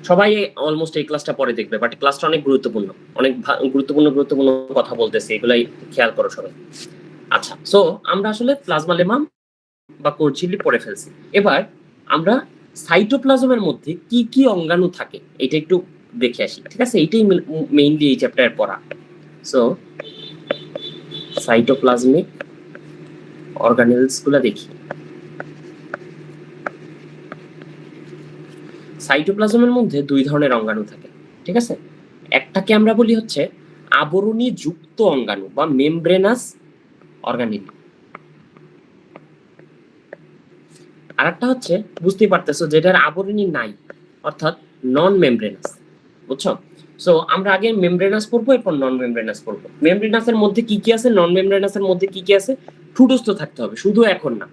সবাই অলমোস্ট এই ক্লাসটা পরে দেখবে, বাট ক্লাসটা অনেক গুরুত্বপূর্ণ, অনেক গুরুত্বপূর্ণ কথা বলতেছি, এগুলাই খেয়াল করো সবাই। আচ্ছা, সো আমরা আসলে প্লাজমা লেমাম বা কোষ ঝিল্লি পড়ে ফেলছি। এবার আমরা সাইটোপ্লাজমের মধ্যে কি কি অঙ্গাণু থাকে এটা একটু দেখে আসি। ঠিক আছে, এইটাই মেইনলি এই চ্যাপ্টারের পড়া। সো সাইটোপ্লাজমিক অর্গানেলস গুলা দেখি। সাইটোপ্লাজমের মধ্যে 2 ধরনের অঙ্গাণু থাকে। ঠিক আছে, একটাকে আমরা বলি হচ্ছে আবরণী যুক্ত অঙ্গাণু বা মেমব্রেনাস অর্গানিল। আর একটা হচ্ছে, বুঝতেই পারতেছো, যেটার আবরণী নাই, অর্থাৎ নন মেমব্রেনাস। বুঝছো? সো আমরা আগে মেমব্রেনাস পড়বো, এরপর নন মেমব্রেনাস পড়বো। মেমব্রেনাসের মধ্যে কি কি আছে, নন মেমব্রেনাসের মধ্যে কি কি আছে, ঠুটস্থ থাকতে হবে, শুধু এখন না,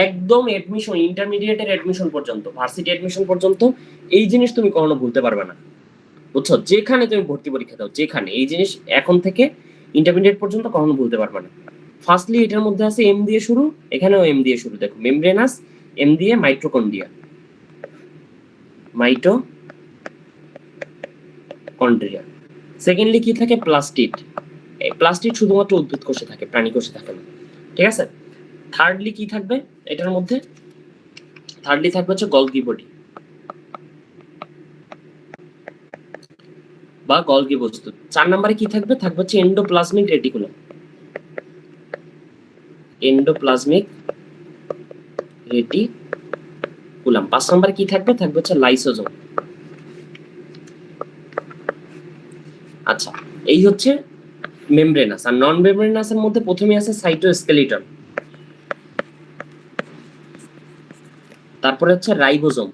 একদম এডমিশন, ইন্টারমিডিয়েটের এডমিশন পর্যন্ত, ভার্সিটি এডমিশন পর্যন্ত এই জিনিস তুমি কখনো ভুলতে পারবে না। বুঝছো, যেখানে তুমি ভর্তি পরীক্ষা দাও, যেখানে এই জিনিস এখন থেকে ইন্টারমিডিয়েট পর্যন্ত কখনো ভুলতে পারবে না। ফার্স্টলি এটার মধ্যে আছে এম দিয়ে শুরু, এখানেও এম দিয়ে শুরু। দেখো, মেমব্রেনাস, এম দিয়ে মাইটোকন্ড্রিয়া, মাইটোকন্ড্রিয়া। সেকেন্ডলি কি থাকে? প্লাস্টিড। এই প্লাস্টিড শুধুমাত্র উদ্ভিদ কোষে থাকে, প্রাণী কোষে থাকে না। ঠিক আছে, থার্ডলি কি থাকবে এটার মধ্যে? থার্ডলি থাকবে হচ্ছে গলগি বডি বা গলগি বস্তু। 4 নম্বরে কি থাকবে? থাকবে হচ্ছে এন্ডোপ্লাজমিক রেটিকুলাম, এন্ডোপ্লাজমিক রেটিকুলাম। 5 নম্বরে কি থাকবে? থাকবে হচ্ছে লাইসোজোম। আচ্ছা, এই হচ্ছে মেমব্রেনাস। আর নন মেমব্রেনাসের মধ্যে প্রথমে আছে সাইটোস্কেলিটন, তারপরে হচ্ছে রাইবোজোম,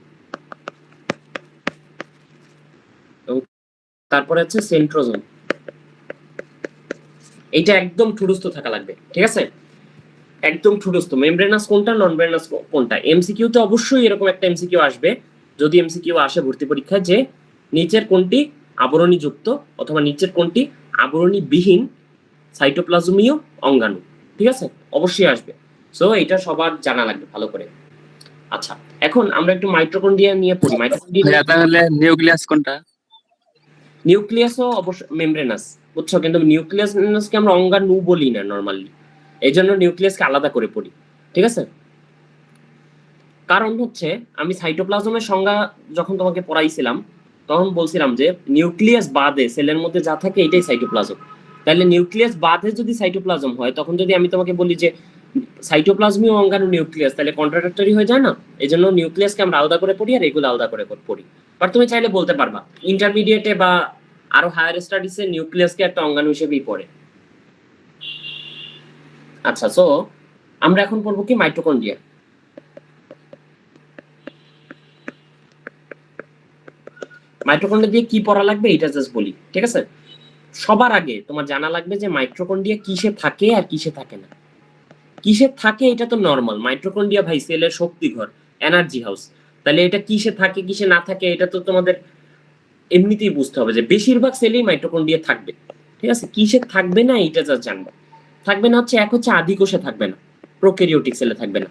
এবং তারপরে হচ্ছে সেন্ট্রোজোম। এইটা একদম ঠুটস্থ থাকা লাগবে। ঠিক আছে, একদম ঠুটস্থ। মেমব্রেনাস কোনটা, নন মেমব্রেনাস কোনটা। এমসিকিউ তে অবশ্যই এরকম একটা এমসিকিউ আসবে, যদি এমসিকিউ আসে ভর্তি পরীক্ষায়, যে নিচের কোনটি আবরণী যুক্ত অথবা নিচের কোনটি আবরণী বিহীন সাইটোপ্লাজমীয় অঙ্গাণু। ঠিক আছে, অবশ্যই আসবে। সো এটা সবার জানা লাগবে ভালো করে। আচ্ছা, এখন আমরা একটু মাইটোকন্ড্রিয়া নিয়ে পড়ি। মাইটোকন্ড্রিয়া তাহলে নিউক্লিয়াস কোনটা? নিউক্লিয়াসও অবশ্য মেমব্রেনাস, বুঝছো, কিন্তু নিউক্লিয়াসকে আমরা অঙ্গাণু বলি না নরমালি, এই জন্য নিউক্লিয়াসকে আলাদা করে পড়ি। ঠিক আছে, কারণ হচ্ছে আমি সাইটোপ্লাজমের সংজ্ঞা যখন তোমাকে পড়াইছিলাম তখন বলছিলাম যে নিউক্লিয়াস বাদে সেলের মধ্যে যা থাকে এটাই সাইটোপ্লাজম। তাহলে নিউক্লিয়াস বাদে যদি সাইটোপ্লাজম হয়, তখন যদি আমি তোমাকে বলি যে সাইটোপ্লাজমীয় অঙ্গাণু নিউক্লিয়াস, তাহলে কন্ট্রাডিক্টরি হয়ে যায় না? এই জন্য নিউক্লিয়াসকে আমরা আলাদা করে পড়ি আর এগুলো আলাদা করে পড়ি। বাট তুমি চাইলে বলতে পারবা ইন্টারমিডিয়েটে বা আরো হায়ার স্টাডিজে নিউক্লিয়াসকে একটা অঙ্গাণু হিসেবেই পড়ে। আচ্ছা, সো আমরা এখন পড়বো কি মাইটোকন্ড্রিয়া। মাইটোকন্ড্রিয়া দিয়ে কি পড়া লাগবে এটা জাস্ট বলি, ঠিক আছে? সবার আগে তোমার জানা লাগবে যে মাইটোকন্ড্রিয়া কিসে থাকে আর কিসে থাকে না। কিসে থাকে এটা তো নর্মাল, মাইটোকন্ড্রিয়া ভাই সেলের শক্তি ঘর, এনার্জি হাউস। তাহলে এটা কিসে থাকে কিসে না থাকে এটা তো তোমাদের এমনিতেই বুঝতে হবে যে বেশিরভাগ সেলেই মাইটোকন্ড্রিয়া থাকবে, ঠিক আছে? কিসে থাকবে না এটা জাস্ট জানবো। থাকবে না হচ্ছে, এক হচ্ছে আদিকোষে থাকবে না, প্রোক্যারিওটিক সেলে থাকবে না।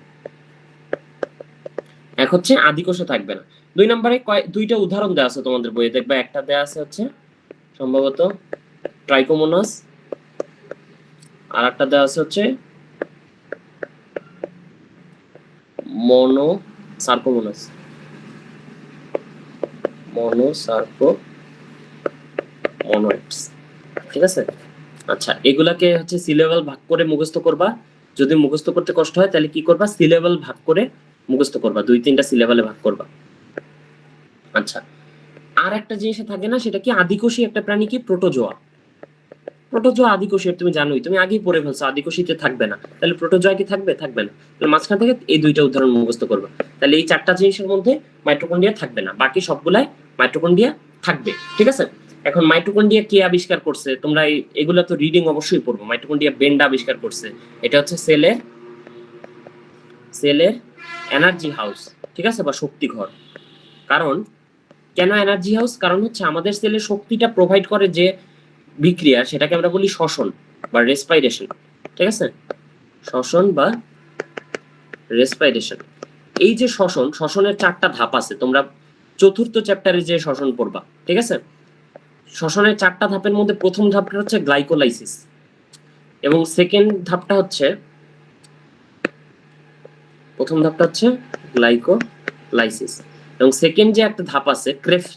এক হচ্ছে আদিকোষে থাকবে না। 2 নম্বরে দুইটা উদাহরণ দেওয়া আছে তোমাদের বইয়ে, দেখবা একটা দেওয়া আছে হচ্ছে সম্ভবত ট্রাইকোমোনাস, আর একটা দেওয়া আছে হচ্ছে মনোসার্কোমোনাস, মনোসার্কোমোনয়েডস, ঠিক আছে? আচ্ছা, এগুলাকে হচ্ছে সি লেভেল ভাগ করে মুখস্থ করবা। যদি মুখস্থ করতে কষ্ট হয় তাহলে কি করবা, সি লেভেল ভাগ করে মুখস্থ করবা, 2-3টা সি লেভেলে ভাগ করবা। আচ্ছা, আর একটা জিনিস থাকে না, সেটা কি আদিকোষী একটা প্রাণী, কি প্রোটোজোয়া। প্রোটোজোয়া আদিকোষী তুমি জানোই, তুমি আগেই পড়ে ফেলছো, আদিকোষীতে থাকবে না, তাহলে প্রোটোজোয়া কি থাকবে? থাকবে না। তাহলে মাঝখান থেকে এই দুইটা উদাহরণ মুখস্থ করবা। তাহলে এই 4টা জিনিসের মধ্যে মাইটোকন্ড্রিয়া থাকবে না, বাকি সবগুলাই মাইটোকন্ড্রিয়া থাকবে, ঠিক আছে? এখন মাইটোকন্ড্রিয়া কে আবিষ্কার করছে, তোমরা এগুলা তো রিডিং অবশ্যই পড়বো। মাইটোকন্ড্রিয়া বেন্ডা আবিষ্কার করছে। এটা হচ্ছে সেলের এনার্জি হাউস, ঠিক আছে, বা শক্তি ঘর। কারণ কেন এনার্জি হাউস? কারণ হচ্ছে আমাদের সেলের শক্তিটা প্রোভাইড করে যে বিক্রিয়া, সেটাকে আমরা বলি শ্বসন বা রেসপাইরেশন, ঠিক আছে? শ্বসন বা রেসপাইরেশন। এই যে শ্বসনের 4টা ধাপ আছে, তোমরা 4র্থ চ্যাপ্টারে যে শ্বসন পড়বা, ঠিক আছে? শ্বসনের 4টা ধাপের মধ্যে প্রথম ধাপটা হচ্ছে গ্লাইকোলাইসিস, এবং সেকেন্ড ধাপটা হচ্ছে গ্লাইকোলাইসিস, এবং সেকেন্ড যে একটা ধাপ আছে ক্রেবস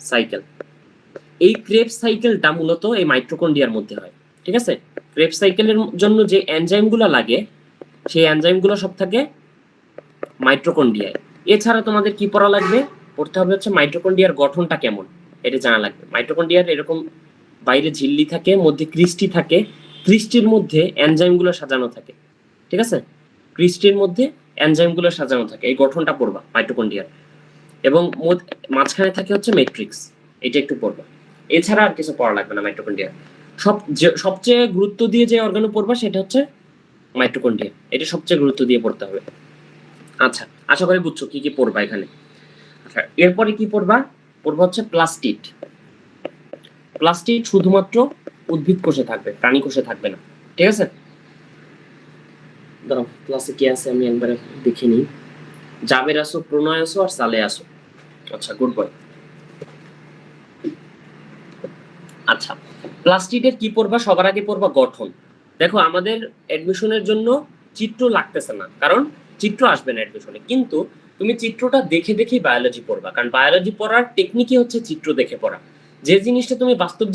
সাইকেল। এই ক্রেবস সাইকেলটা মূলত এই মাইটোকন্ড্রিয়ার মধ্যে হয়, ঠিক আছে? ক্রেবস সাইকেলের জন্য যে এনজাইমগুলো লাগে, সেই এনজাইমগুলো সব থাকে মাইটোকন্ড্রিয়ায়। এছাড়া তোমাদের কি পড়া লাগবে, পড়তে হবে হচ্ছে মাইটোকন্ড্রিয়ার গঠনটা কেমন, এটা জানা লাগবে। মাইটোকন্ড্রিয়ার এরকম বাইরে ঝিল্লি থাকে, মধ্যে ক্রিস্টি থাকে, ক্রিস্টির মধ্যে এনজাইমগুলো সাজানো থাকে, ঠিক আছে? ক্রিস্টির মধ্যে এনজাইমগুলো সাজানো থাকে, এই গঠনটা পড়বা মাইটোকন্ড্রিয়ার। এবং মাঝখানে থাকে হচ্ছে ম্যাট্রিক্স, এটা একটু পড়বা। এছাড়া আর কিছু পড়া লাগবে না মাইটোকন্ড্রিয়া। সবচেয়ে গুরুত্ব দিয়ে যে অর্গানু পড়বা সেটা হচ্ছে মাইটোকন্ড্রিয়া, এটা সবচেয়ে গুরুত্ব দিয়ে পড়তে হবে। আচ্ছা, আশা করি বুঝছো কি কি পড়বা এখানে। আচ্ছা, এরপরে কি পড়বা হচ্ছে প্লাস্টিড। শুধুমাত্র উদ্ভিদ কোষে থাকবে, প্রাণী কোষে থাকবে না, ঠিক আছে? দাঁড়াও, ক্লাসে কি আছে আমি একবার দেখে নিই। জাবের আসো, প্রণয় আসো, আর সালে আসো। আচ্ছা, গুড বয়। আচ্ছা, প্লাস্টিডের কি পড়বা, সবার আগে পড়বা গঠন। দেখো, আমাদের অ্যাডমিশনের জন্য চিত্র লাগতেছে না, কারণ চিত্র আসবে না অ্যাডমিশনে, কিন্তু তুমি চিত্রটা দেখে দেখেই বায়োলজি পড়বা, কারণ বায়োলজি পড়ার টেকনিকই হচ্ছে চিত্র দেখে পড়া। যে জিনিসটা তুমি বাস্তব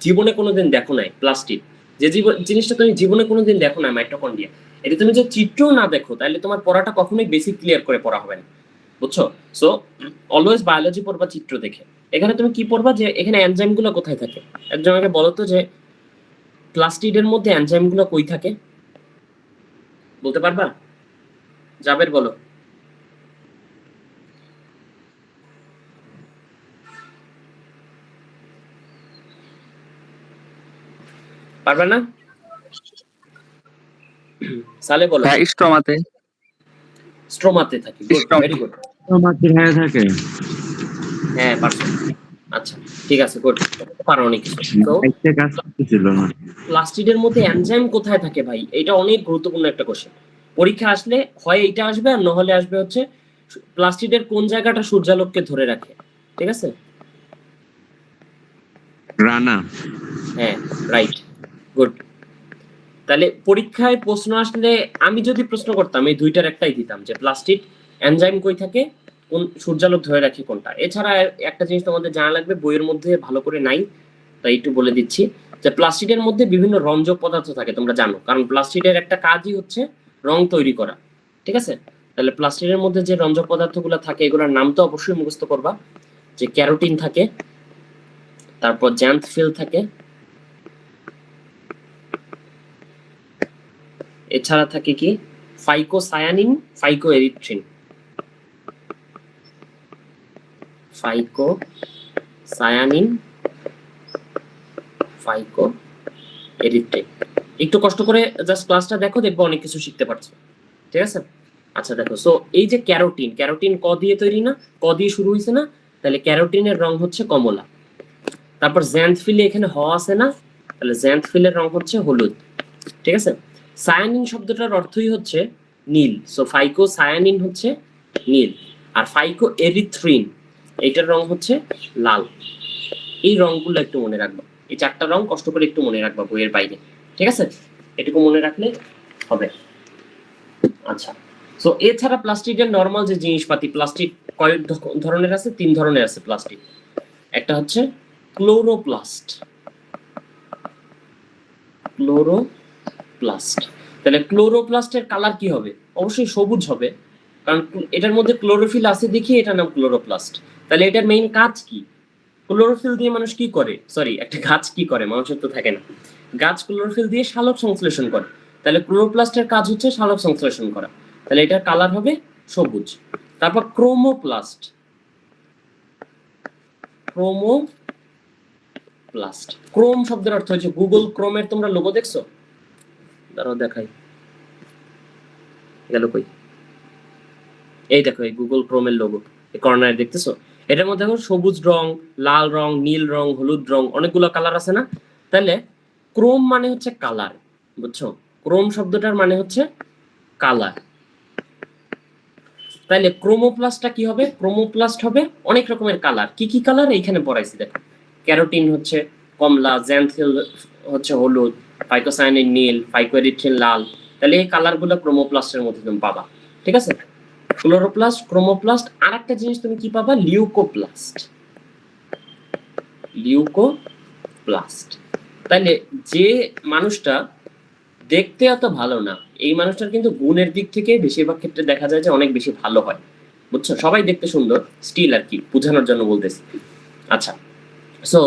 জীবনে কোনোদিন দেখো নাই, প্লাস্টিড, যে জিনিসটা তুমি জীবনে কোনোদিন দেখো না, মাইটোকন্ড্রিয়া, এটা তুমি যে চিত্রও না দেখো, তাহলে তোমার পড়াটা কখনোই বেসিক ক্লিয়ার করে পড়া হবে না, বুঝছো? সো অলওয়েজ বায়োলজি পড়বা চিত্র দেখে। এখানে তুমি কি পড়বা, যে এখানে এনজাইম গুলো কোথায় থাকে, একজন আমাকে বলো তো, যে প্লাস্টিডের মধ্যে এনজাইম গুলো কই থাকে, বলতে পারবা? জাবের বলো। পারবা না? সালে বলো। হ্যাঁ, স্ট্রমাতে থাকে। Good, very good. স্ট্রমাতে থাকে। হ্যাঁ, পারছো। আচ্ছা, ঠিক আছে, গুড। পারো অনেক কিছু। তো একটা কাজ করতেছিল না। প্লাস্টিডের মধ্যে এনজাইম কোথায় থাকে ভাই, এটা অনেক গুরুত্বপূর্ণ একটা কোশ্চেন। পরীক্ষা আসলে হয় এইটা আসবে, আর নহলে আসবে হচ্ছে প্লাস্টিডের কোন জায়গাটা সূর্যালোককে ধরে রাখে, ঠিক আছে? রানা। হ্যাঁ, রাইট, গুড। তাহলে পরীক্ষায় প্রশ্ন আসলে আমি যদি প্রশ্ন করতাম, এই দুইটার একটাই দিতাম, যে প্লাস্টিড এনজাইম কই থাকে, কোন সূর্যালোক ধরে রাখে কোনটা। এছাড়া একটা জিনিস তোমাদের জানা লাগবে, বইয়ের মধ্যে ভালো করে নাই, তাই একটু বলে দিচ্ছি, যে প্লাস্টিডের মধ্যে বিভিন্ন রঞ্জক পদার্থ থাকে, তোমরা জানো, কারণ প্লাস্টিডের একটা কাজই হচ্ছে রং তৈরি করা, ঠিক আছে? তাহলে প্লাস্টিডের মধ্যে যে রঞ্জক পদার্থগুলো থাকে, এগুলোর নাম তো অবশ্যই মুখস্থ করবা, যে ক্যারোটিন থাকে, তারপর জ্যান্থফিল থাকে, এছাড়া থাকে কি ফাইকোসায়ানিন, ফাইকোএরিথ্রিন, ফাইকো সায়ানিন, ফাইকো এরিথ্রিন। একটু কষ্ট করে জাস্ট ক্লাসটা দেখো, দেখবো অনেক কিছু শিখতে পারছো। ঠিক আছে? আচ্ছা দেখো, সো এই যে ক্যারোটিন, ক্যারোটিন ক দিয়ে তৈরি না, ক দিয়ে শুরু হয়েছে না, তাহলে ক্যারোটিনের রং হচ্ছে কমলা। তারপর জ্যান্থফিলে এখানে হ আছে না, তাহলে জ্যান্থফিলের রং হচ্ছে হলুদ। ঠিক আছে? সায়ানিন শব্দটার অর্থই হচ্ছে নীল, সো ফাইকো সায়ানিন হচ্ছে নীল। আর ফাইকো এরিথ্রিন এইটার রং হচ্ছে লাল। এই রংগুলো একটু মনে রাখবা, এই চারটা রং কষ্ট করে একটু মনে রাখবা বইয়ের বাইরে। ঠিক আছে? এটুকু মনে রাখলে হবে। আচ্ছা, সো এছাড়া প্লাস্টিকের নরমাল যে জিনিসপাতি, প্লাস্টিক কয়েক ধরনের আছে, 3 ধরনের আছে প্লাস্টিক। একটা হচ্ছে ক্লোরোপ্লাস্ট, ক্লোরোপ্লাস্ট। তাহলে ক্লোরোপ্লাস্টের কালার কি হবে? অবশ্যই সবুজ হবে, কারণ এটার মধ্যে ক্লোরোফিল আছে দেখি এটার নাম ক্লোরোপ্লাস্ট। তাহলে এটার মেইন কাজ কি? ক্লোরোফিল দিয়ে মানুষ কি করে, সরি একটা গাছ কি করে, মানুষের তো থাকে না, গাছ ক্লোরোফিল দিয়ে সালোক সংশ্লেষণ করে। তাহলে ক্লোরোপ্লাস্টের কাজ হচ্ছে সালোক সংশ্লেষণ করা, তাহলে এটার কালার হবে সবুজ। তারপর ক্রোমোপ্লাস্ট, ক্রোমোপ্লাস্ট, ক্রোম শব্দের অর্থ হচ্ছে গুগল ক্রোমের তোমরা লোগো দেখছো? দাঁড়াও দেখাই, গেল কই, এই দেখো এই গুগল ক্রোমের লোগো, এই কর্নারে দেখতেছো? এটার মধ্যে দেখো সবুজ রং, লাল রং, নীল রং, হলুদ রং, অনেকগুলো কালার আছে না? তাহলে ক্রোম মানে হচ্ছে কালার, বুঝছো? ক্রোম শব্দটার মানে হচ্ছে কালার। তাহলে ক্রোমোপ্লাস্টটা কি হবে? ক্রোমোপ্লাস্ট হবে অনেক রকমের কালার। কি কি কালার এইখানে পড়াইছি দেখো। ক্যারোটিন হচ্ছে কমলা, জ্যান্থিল হচ্ছে হলুদ, ফাইকোসায়ানিন নীল, ফাইকোএরিথ্রিন লাল। তাহলে এই কালারগুলো ক্রোমোপ্লাস্টের মধ্যে তুমি পাবা। ঠিক আছে? ক্লোরোপ্লাস্ট, ক্রোমোপ্লাস্ট, আর একটা জিনিস তুমি কি পাবা? Leucoplast, leucoplast. তাহলে যে মানুষটা দেখতে এত ভালো না, এই মানুষটার কিন্তু গুণের দিক থেকে বেশিরভাগ ক্ষেত্রে দেখা যায় যে অনেক বেশি ভালো হয়, বুঝছো? সবাই দেখতে সুন্দর, স্টিল আর কি বোঝানোর জন্য বলতেছি। আচ্ছা, সো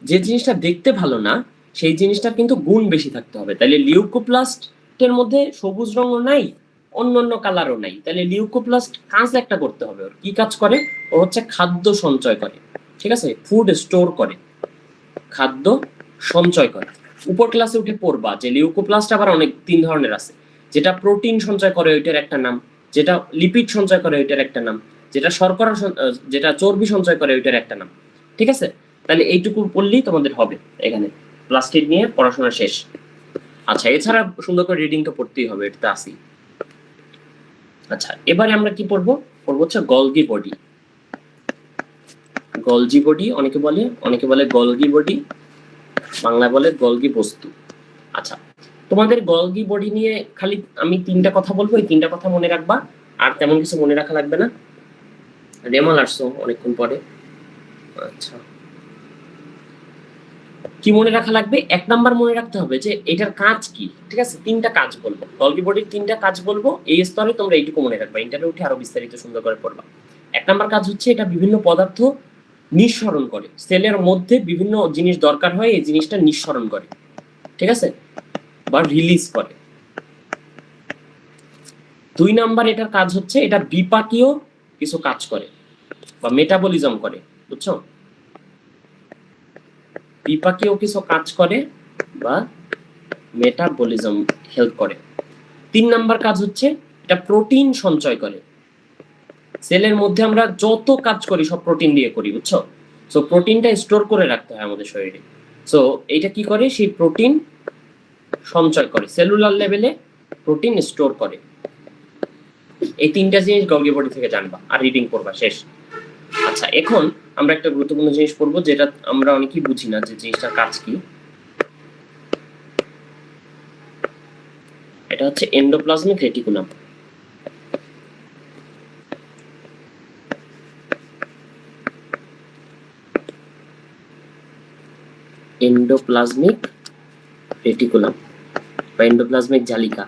যে জিনিসটা দেখতে ভালো না সেই জিনিসটার কিন্তু গুণ বেশি থাকতে হবে। তাহলে লিউকোপ্লাস্টের মধ্যে সবুজ রঙও নাই, অন্য কালারও নাই। তাহলে লিউকোপ্লাস্ট কাজ একটা করতে হবে। ওর কি কাজ করে? ও হচ্ছে খাদ্য সঞ্চয় করে। ঠিক আছে? ফুড স্টোর করে, খাদ্য সঞ্চয় করে। উপর ক্লাসে উঠে পড়বা যে লিউকোপ্লাস্ট আবার অনেক 3 ধরনের আছে। যেটা প্রোটিন সঞ্চয় করে ওইটার একটা নাম, যেটা লিপিড সঞ্চয় করে ওইটার একটা নাম, যেটা শর্করা যেটা চর্বি সঞ্চয় করে ওইটার একটা নাম। ঠিক আছে? তাহলে এইটুকু পড়লেই তোমাদের হবে এখানে প্লাস্টিক নিয়ে পড়াশোনা শেষ। আচ্ছা, এছাড়া সুন্দর করে রিডিং তো পড়তেই হবে, এটা আসি। আচ্ছা, এবারে আমরা কি পড়বো? পড়বো হচ্ছে গলগি বডি। গলজি বডি অনেকে বলে গলগি বডি, বাংলা বলে গলগি বস্তু। আচ্ছা, তোমাদের গলগি বডি নিয়ে খালি আমি 3টা কথা বলবো, এই 3টা কথা মনে রাখবা, আর তেমন কিছু মনে রাখা লাগবে না। রেমাল আসছো অনেকক্ষণ পরে। আচ্ছা, কি মনে রাখা লাগবে? 1 নাম্বার মনে রাখতে হবে যে এটার কাজ কি। ঠিক আছে? 3টা কাজ বলবো, গলগি বডির 3টা কাজ বলবো, এই স্তরে তোমরা এইটুকু মনে রাখবা, ইন্টারভিউ উঠে আরো বিস্তারিত সুন্দর করে পড়বা। 1 নাম্বার কাজ হচ্ছে এটা বিভিন্ন পদার্থ নিঃসরণ করে, সেলের মধ্যে বিভিন্ন জিনিস দরকার হয় এই জিনিসটা নিঃসরণ করে। ঠিক আছে? বা রিলিজ করে। 2 নাম্বার এটার কাজ হচ্ছে এটা বিপাকীয় কিছু কাজ করে বা মেটাবলিজম করে, বুঝছো? বিপাকীয় কিছু কাজ করে বা মেটাবলিজম হেল্প করে। 3 নাম্বার কাজ হচ্ছে এটা প্রোটিন সঞ্চয় করে। সেলের মধ্যে আমরা যত কাজ করি সব প্রোটিন দিয়ে করি, বুঝছো? সো প্রোটিনটা স্টোর করে রাখতে হয় আমাদের শরীরে। সো এইটা কি করে? সেই প্রোটিন সঞ্চয় করে, সেলুলার লেভেলে প্রোটিন স্টোর করে। এই 3টা জিনিস গলগি বডি থেকে জানবা আর রিডিং করবা, শেষ। আচ্ছা, এখন আমরা একটা গুরুত্বপূর্ণ জিনিস পড়বো যেটা আমরা অনেকেই বুঝি না, যে জিনিসটার কাজ কি। এটা হচ্ছে এন্ডোপ্লাজমিক রেটিকুলাম। এন্ডোপ্লাজমিক রেটিকুলাম বা এন্ডোপ্লাজমিক জালিকা।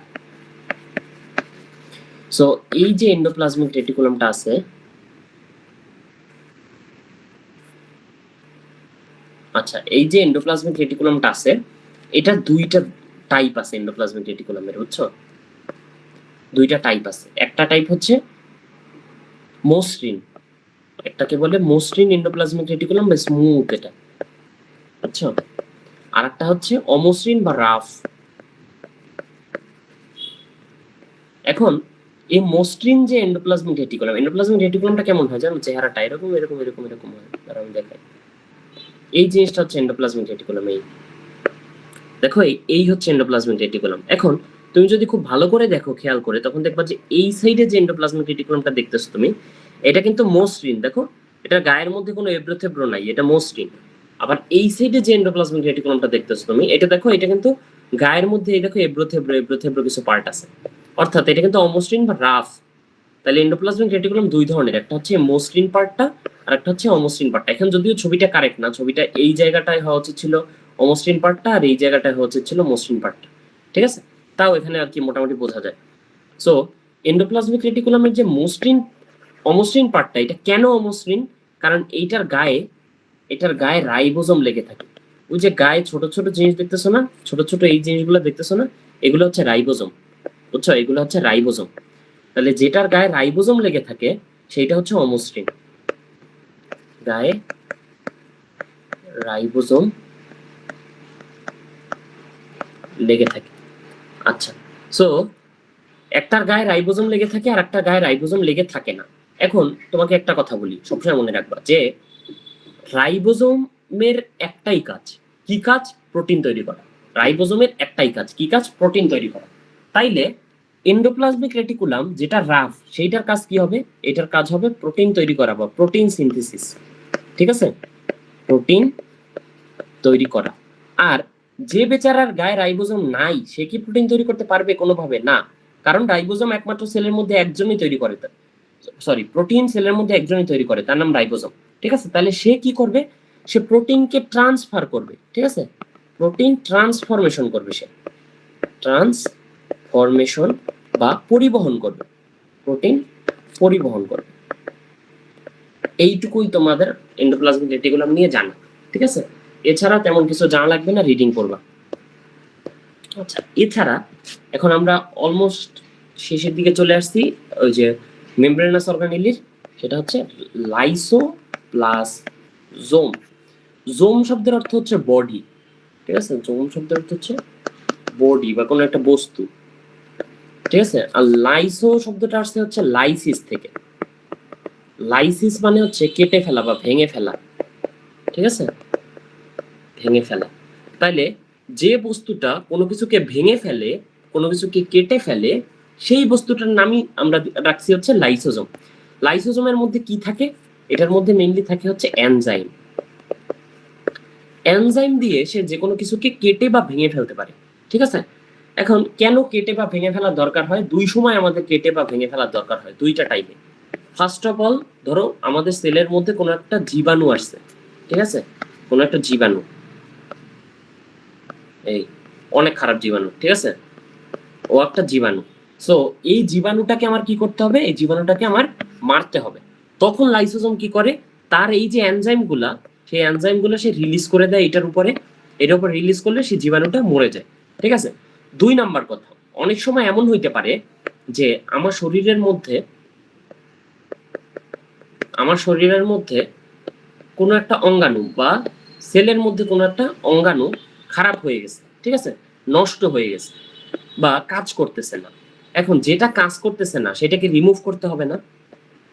সো এই যে এন্ডোপ্লাজমিক রেটিকুলামটা আছে, আচ্ছা এই যে এন্ডোপ্লাজমিক রেটিকুলামটা আছে, এটা 2টা টাইপ আছে এন্ডোপ্লাজমিক রেটিকুলামের, বুঝছো? 2টা টাইপ আছে। একটা টাইপ হচ্ছে মসৃণ, একটাকে বলে মসৃণ এন্ডোপ্লাজমিক রেটিকুলাম বা স্মুথ, এটা। আচ্ছা, আর একটা হচ্ছে অমসৃণ বা রাফ। এখন এই মসৃণ যে এন্ডোপ্লাজমিক রেটিকুলামটা কেমন হয় জানো? চেহারাটা এরকম এরকম এরকম এরকম হয়। তার আমি দেখাই। এই জিনিসটা হচ্ছে এন্ডোপ্লাজমিক রেটিকুলাম। এই দেখো, এই হচ্ছে এন্ডোপ্লাজমিক রেটিকুলাম। এখন তুমি যদি খুব ভালো করে দেখো, খেয়াল করে, তখন দেখবা যে এই সাইডে যে এন্ডোপ্লাজমিক রেটিকুলামটা দেখতেছো তুমি, এটা কিন্তু মসৃণ। দেখো, এটা গায়ের মধ্যে কোনো এবড়ো নাই, এটা মসৃণ। আবার এই সাইডে যে এন্ডোপ্লাজমিক রেটিকুলামটা দেখতেছো তুমি, এটা দেখো, এটা কিন্তু গায়ের মধ্যে এই দেখো এবড়ো থেবড়ো কিছু পার্ট আছে, অর্থাৎ এটা কিন্তু অমসৃণ বা রাফ। তাহলে এন্ডোপ্লাজমিক রেটিকুলাম দুই ধরনের, একটা হচ্ছে মসৃণ পার্টটা আর একটা হচ্ছে অমসৃণ পার্টটা। এখন যদিও ছবিটা কারেক্ট না, ছবিটা এই জায়গাটায় হওয়া উচিত ছিল অমসৃণ পার্টটা, আর এই জায়গাটায় হওয়া উচিত ছিল মসৃণ পার্টটা, ঠিক আছে? তাও এখানে আর কি মোটামুটি বোঝা যায়। সো এন্ডোপ্লাজমিক রেটিকুলামের যে অমসৃণ পার্টটা, এটা কেন অমসৃণ? কারণ এটার গায়ে রাইবোজোম লেগে থাকে। ওই যে গায়ে ছোট ছোট জিনিস দেখতেছো না, ছোট ছোট এই জিনিসগুলো দেখতেছো না, এগুলো হচ্ছে রাইবোজোম, বুঝছো? এগুলো হচ্ছে রাইবোজোম। তাহলে যেটার গায়ে রাইবোজোম লেগে থাকে সেইটা হচ্ছে অমসৃণ। গায়ে রাইবোজোম লেগে থাকে। আচ্ছা, সো একটার গায়ে রাইবোজোম লেগে থাকে আর একটা গায়ে রাইবোজোম লেগে থাকে না। এখন তোমাকে একটা কথা বলি, সবসময় মনে রাখবা যে রাইবোজোমের একটাই কাজ। কি কাজ? প্রোটিন তৈরি করা। রাইবোজোমের একটাই কাজ। কি কাজ? প্রোটিন তৈরি করা। তাইলে এন্ডোপ্লাজমিক রেটিকুলাম যেটা রাফ, সেইটার কাজ কি হবে? এটার কাজ হবে প্রোটিন তৈরি করা বা প্রোটিন সিনথেসিস, ঠিক আছে? প্রোটিন তৈরি করা। আর যে বেচারার গায়ে রাইবোজোম নাই, সে কি প্রোটিন তৈরি করতে পারবে? কোনোভাবে না। কারণ রাইবোজোম একমাত্র সেলের মধ্যে একজনই তৈরি করে, প্রোটিন সেলের মধ্যে একজনই তৈরি করে, তার নাম রাইবোজোম, ঠিক আছে? তাহলে সে কি করবে? সে প্রোটিনকে ট্রান্সফার করবে, ঠিক আছে? প্রোটিন ট্রান্সফরমেশন করবে, সে ট্রান্সফরমেশন বা পরিবহন করবে, প্রোটিন পরিবহন করবে। এইটুকুই তোমাদের এন্ডোপ্লাজমিক রেটিকুলাম নিয়ে জানা, ঠিক আছে? এছাড়া তেমন কিছু জানা লাগবে না, রিডিং করবা। আচ্ছা, এছাড়া এখন আমরা অলমোস্ট শেষের দিকে চলে আসছি। ওই যে মেমব্রেনাস অর্গানেলির, সেটা হচ্ছে লাইসো প্লাস জোম। জোম শব্দের অর্থ হচ্ছে বডি, ঠিক আছে? জোম শব্দের অর্থ হচ্ছে বডি বা কোনো একটা বস্তু, ঠিক আছে? আর লাইসো শব্দটা আসছে হচ্ছে লাইসিস থেকে। লাইসিস মানে হচ্ছে কেটে ফেলা বা ভেঙে ফেলা, ঠিক আছে? ভেঙে ফেলা। তাইলে যে বস্তুটা কোনো কিছুকে ভেঙে ফেলে, কোনো কিছুকে কেটে ফেলে, সেই বস্তুটার নামই আমরা রাখছি হচ্ছে লাইসোজোম। লাইসোজোমের মধ্যে কি থাকে? এটার মধ্যে মেইনলি থাকে হচ্ছে এনজাইম। এনজাইম দিয়ে সে যে কোনো কিছুকে কেটে বা ভেঙে ফেলতে পারে, ঠিক আছে? এখন কেন কেটে বা ভেঙে ফেলার দরকার হয়? দুই সময় আমাদের কেটে বা ভেঙে ফেলার দরকার হয়, দুইটা টাইপে। ফার্স্ট অফ অল, ধরো আমাদের সেলের মধ্যে কোনো একটা জীবাণু আসছে, ঠিক আছে? কোনো একটা জীবাণু, এই অনেক খারাপ জীবাণু, ঠিক আছে? ও একটা জীবাণু। সো এই জীবাণুটাকে আমার কি করতে হবে? এই জীবাণুটাকে আমার মারতে হবে। তখন লাইসোজোম কি করে? তার এই যে এনজাইমগুলা, সেই এনজাইমগুলো সে রিলিজ করে দেয় এটার উপরে। এটার উপর রিলিজ করলে সেই জীবাণুটা মরে যায়, ঠিক আছে? দুই নাম্বার কথা, অনেক সময় এমন হইতে পারে যে আমার শরীরের মধ্যে কোনো একটা অঙ্গাণু বা সেলের মধ্যে কোনো একটা অঙ্গাণু খারাপ হয়ে গেছে, ঠিক আছে? নষ্ট হয়ে গেছে বা কাজ করতেছে না। এখন যেটা কাজ করতেছে না সেটাকে রিমুভ করতে হবে না?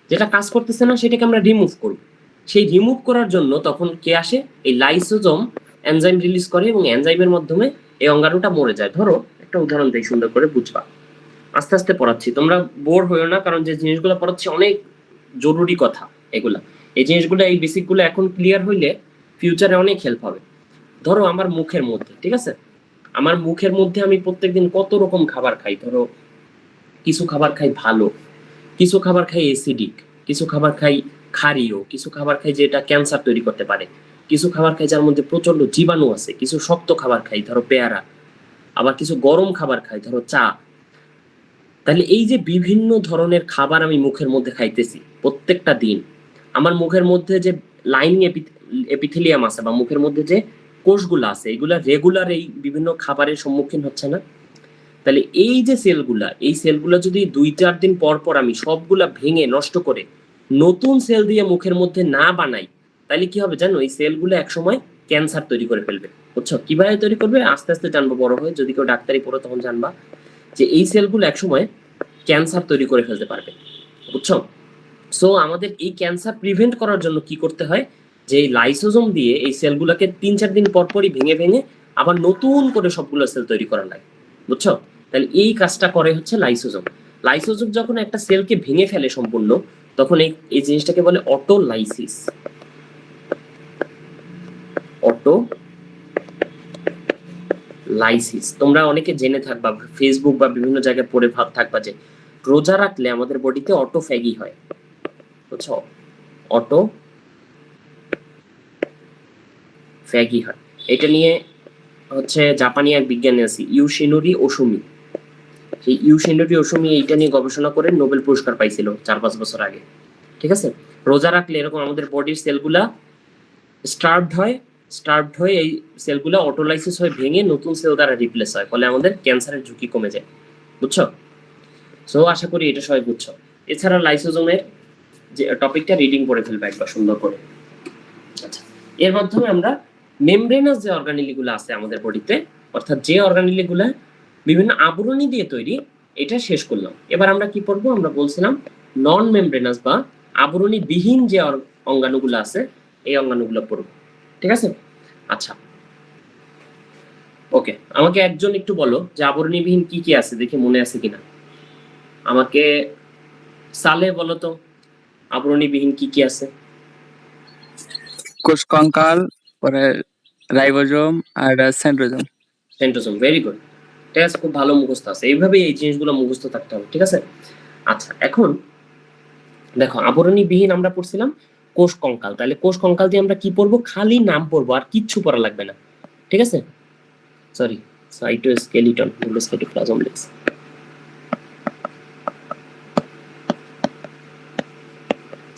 যেটা কাজ করতেছে না সেটাকে আমরা রিমুভ করব। সেই রিমুভ করার জন্য তখন কে আসে? এই লাইসোজোম এনজাইম রিলিজ করে এবং এনজাইমের মাধ্যমে এই অঙ্গাণুটা মরে যায়। ধরো একটা উদাহরণ দেই, সুন্দর করে বুঝবা। আস্তে আস্তে পড়াচ্ছি, তোমরা বোর হইও না, কারণ যে জিনিসগুলো পড়াচ্ছি অনেক জরুরি কথা এগুলা। এই জিনিসগুলো, এই বেসিকগুলো এখন ক্লিয়ার হইলে ফিউচারে অনেক হেল্প হবে। ধরো আমার মুখের মধ্যে, ঠিক আছে? আমার মুখের মধ্যে আমি প্রত্যেকদিন কত রকম খাবার খাই। ধরো কিছু খাবার খাই ভালো, কিছু খাবার খাই অ্যাসিডিক, কিছু খাবার খাই ক্ষারীয়, কিছু খাবার খাই যেটা ক্যান্সার তৈরি করতে পারে, কিছু খাবার খাই যার মধ্যে প্রচন্ড জীবাণু আছে, কিছু শক্ত খাবার খাই, ধরো পেয়ারা, আবার কিছু গরম খাবার খাই, ধরো চা। তাহলে এই যে বিভিন্ন ধরনের খাবার আমি মুখের মধ্যে খাইতেছি প্রত্যেকটা দিন, আমার মুখের মধ্যে যে লাইনিং এপিথেলিয়াম আছে বা মুখের মধ্যে যে কোষগুলো আছে, এগুলা রেগুলার এই বিভিন্ন খাবারের সম্মুখীন হচ্ছে না? তাহলে এই যে সেলগুলা, এই সেলগুলা যদি 2-4 দিন পর পর আমি সবগুলা ভেঙে নষ্ট করে নতুন সেল দিয়ে মুখের মধ্যে না বানাই, তাহলে কি হবে জানো? এই সেলগুলো একসময় ক্যান্সার তৈরি করে ফেলবে। বুঝছো? কিভাবে তৈরি করবে আস্তে আস্তে জানবো বড় হয়ে, যদি কেউ ডাক্তারি পড়ো তখন জানবা যে এই সেলগুলো একসময় ক্যান্সার তৈরি করে ফেলতে পারবে। বুঝছো? সো আমাদের এই ক্যান্সার প্রিভেন্ট করার জন্য কি করতে হয়, যে এই লাইসোজোম দিয়ে এই সেলগুলোকে 3-4 দিন পর পরই ভেঙে ভেঙে আবার নতুন করে সবগুলো সেল তৈরি করা লাগে। বুঝছো? তাহলে এই কাজটা করে হচ্ছে লাইসোজোম। লাইসোজোম যখন একটা সেলকে ভেঙে ফেলে সম্পূর্ণ, তখন এই জিনিসটাকে বলে অটোলাইসিস। অটোলাইসিস তোমরা অনেকে জেনে থাকবা, ফেসবুক বা বিভিন্ন জায়গায় পড়ে থাকবা যে রোজা রাখলে আমাদের বডিতে অটোফ্যাগি হয়। বুঝছো? অটো ফ্যাগি হয়। এটা নিয়ে হচ্ছে জাপানি এক বিজ্ঞানী আছে ইউশিনোরি ওসুমি। সেই ইউশিনোরি ওসুমি এইটা নিয়ে গবেষণা করে নোবেল পুরস্কার পাইছিল 4-5 বছর আগে। ঠিক আছে? রোজা রাখলে এরকম আমাদের বডির সেলগুলা স্টার্ভড হয়ে এই সেলগুলা অটোলাইসিস হয়ে ভেঙে নতুন সেল দ্বারা রিপ্লেস হয়, ফলে আমাদের ক্যান্সারের ঝুঁকি কমে যায়। বুঝছো? সো আশা করি এটা সবাই বুঝছো। এছাড়া লাইসোজোমের যে টপিকটা রিডিং করে ফেলবে একবার সুন্দর করে। আচ্ছা, এর মাধ্যমে আমরা মেমব্রেনাস যে অর্গানেলিগুলো আছে আমাদের বডিতে, অর্থাৎ যে অর্গানেলিগুলো বিভিন্ন আবরণী দিয়ে তৈরি, এটা শেষ করলাম। এবার আমরা কি পড়বো? আমরা বলছিলাম নন মেমব্রেনাস বা আবরণী বিহীন যে অঙ্গাণুগুলো আছে, এই অঙ্গাণুগুলো পড়বো। ঠিক আছে? আচ্ছা, ওকে, আমাকে একজন একটু বলো যে আবরণী বিহীন কি কি আছে, দেখি মনে আছে কিনা। আমাকে সালে বলো তো আবরণী বিহীন কি কি আছে। কোষ কঙ্কাল, পরে রাইবোজোম আর সেন্ট্রোজোম। Centrosome, very good. ঠিক আছে, খুব ভালো মুখস্থ আছে। এইভাবে এই জিনিসগুলো মুখস্থ থাকতে হবে। ঠিক আছে? আচ্ছা, এখন দেখো আবরণী বিহীন আমরা পড়ছিলাম কোষ কঙ্কাল। তাহলে কোষ কঙ্কাল দিয়ে আমরা কি পড়বো? খালি নাম পড়বো, আর কিচ্ছু পড়া লাগবে না। ঠিক আছে? সরি, সাইটোস্কেলিটন, সাইটোপ্লাজম লিখছি।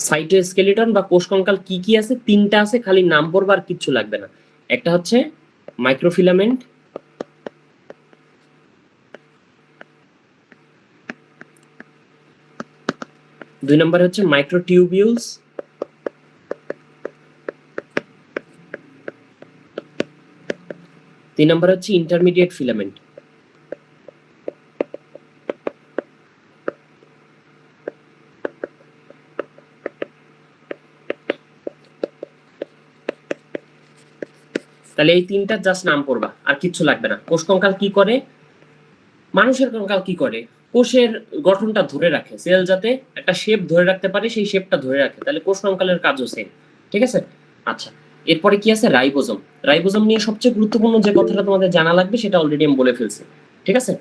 সাইটোস্কেলিটন বা কোষ কঙ্কাল কি কি আছে? 3টা আছে, খালি নাম পড়বো আর কিচ্ছু লাগবে না। একটা হচ্ছে মাইক্রোফিলামেন্ট, দুই নম্বরে হচ্ছে মাইক্রোটিউবিউলস, তিন নম্বরে হচ্ছে ইন্টারমিডিয়েট ফিলামেন্ট। তাহলে এই 3টা জাস্ট নাম পড়বা, আর কিচ্ছু লাগবে না। কোষ কঙ্কাল কি করে? মানুষের কঙ্কাল কি করে? কোষের গঠনটা ধরে রাখে, সেল যাতে একটা শেপ ধরে রাখতে পারে সেই শেপটা ধরে রাখে। তাহলে কোষ কঙ্কালের কাজও সেম। ঠিক আছে? আচ্ছা, এরপরে কি আছে? রাইবোজোম। রাইবোজোম নিয়ে সবচেয়ে গুরুত্বপূর্ণ যে কথাটা তোমাদের জানা লাগবে সেটা অলরেডি আমি বলে ফেলছি। ঠিক আছে?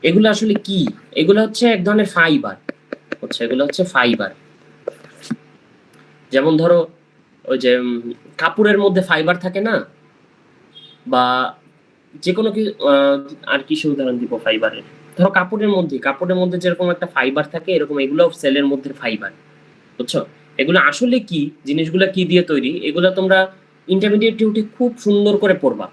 এগুলো আসলে কি? এগুলো হচ্ছে এক ধরনের ফাইবার। এগুলো হচ্ছে ফাইবার। যেমন ধরো ওই যে কাপড়ের মধ্যে ফাইবার থাকে না, বা যে কোনো কি আর কি উদাহরণ দিব ফাইবারের? ধরো কাপড়ের মধ্যে যেরকম একটা ফাইবার থাকে, এরকম এগুলো সেলের মধ্যে ফাইবার। বুঝছো? এগুলো আসলে কি জিনিসগুলো, কি দিয়ে তৈরি, এগুলো তোমরা ইন্টারমিডিয়েট টিউটে খুব সুন্দর করে পড়বা।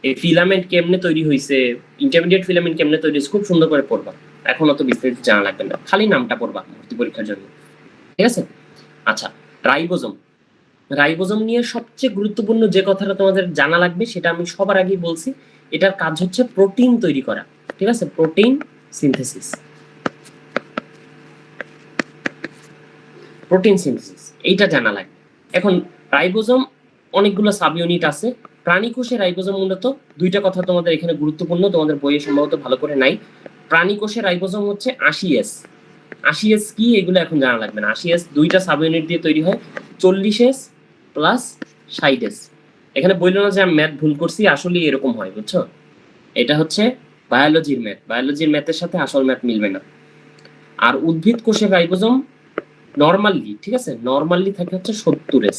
এই ফিলামেন্ট কেমনে তৈরি হয়েছে, ইন্টারমিডিয়েট ফিলামেন্ট কেমনে তৈরি হয়েছে, খুব সুন্দর করে পড়বা। এখন অত বিস্তারিত জানা লাগবে না, খালি নামটা পড়বা ভর্তি পরীক্ষার জন্য। ঠিক আছে? আচ্ছা, রাইবোজোম। রাইবোজোম নিয়ে সবচেয়ে গুরুত্বপূর্ণ যে কথাটা তোমাদের জানা লাগবে সেটা আমি সবার আগেই বলছি। এটার কাজ হচ্ছে প্রোটিন তৈরি করা। ঠিক আছে? Protein synthesis. এইটা জানা লাগবে। এখন রাইবোজোম অনেকগুলো সাব ইউনিট আছে। প্রাণী কোষে রাইবোজোম মূলত 2টা কথা তোমাদের এখানে গুরুত্বপূর্ণ, তোমাদের বইয়ে সম্ভবত ভালো করে নাই। প্রাণী কোষে রাইবোজোম হচ্ছে 80S। 80S কি এগুলো এখন জানা লাগবে না। 80S 2টা সাব ইউনিট দিয়ে তৈরি হয়, 40S প্লাস 60S। এখানে বললো না যে আমি ম্যাথ ভুল করছি, আসলে এরকম হয়। বুঝছো? এটা হচ্ছে বায়োলজির ম্যাথ, বায়োলজির ম্যাথের সাথে আসল ম্যাথ মিলবে না। আর উদ্ভিদ কোষের রাইবোজোম নরমালি, ঠিক আছে, নরমালি থাকে হচ্ছে 70S।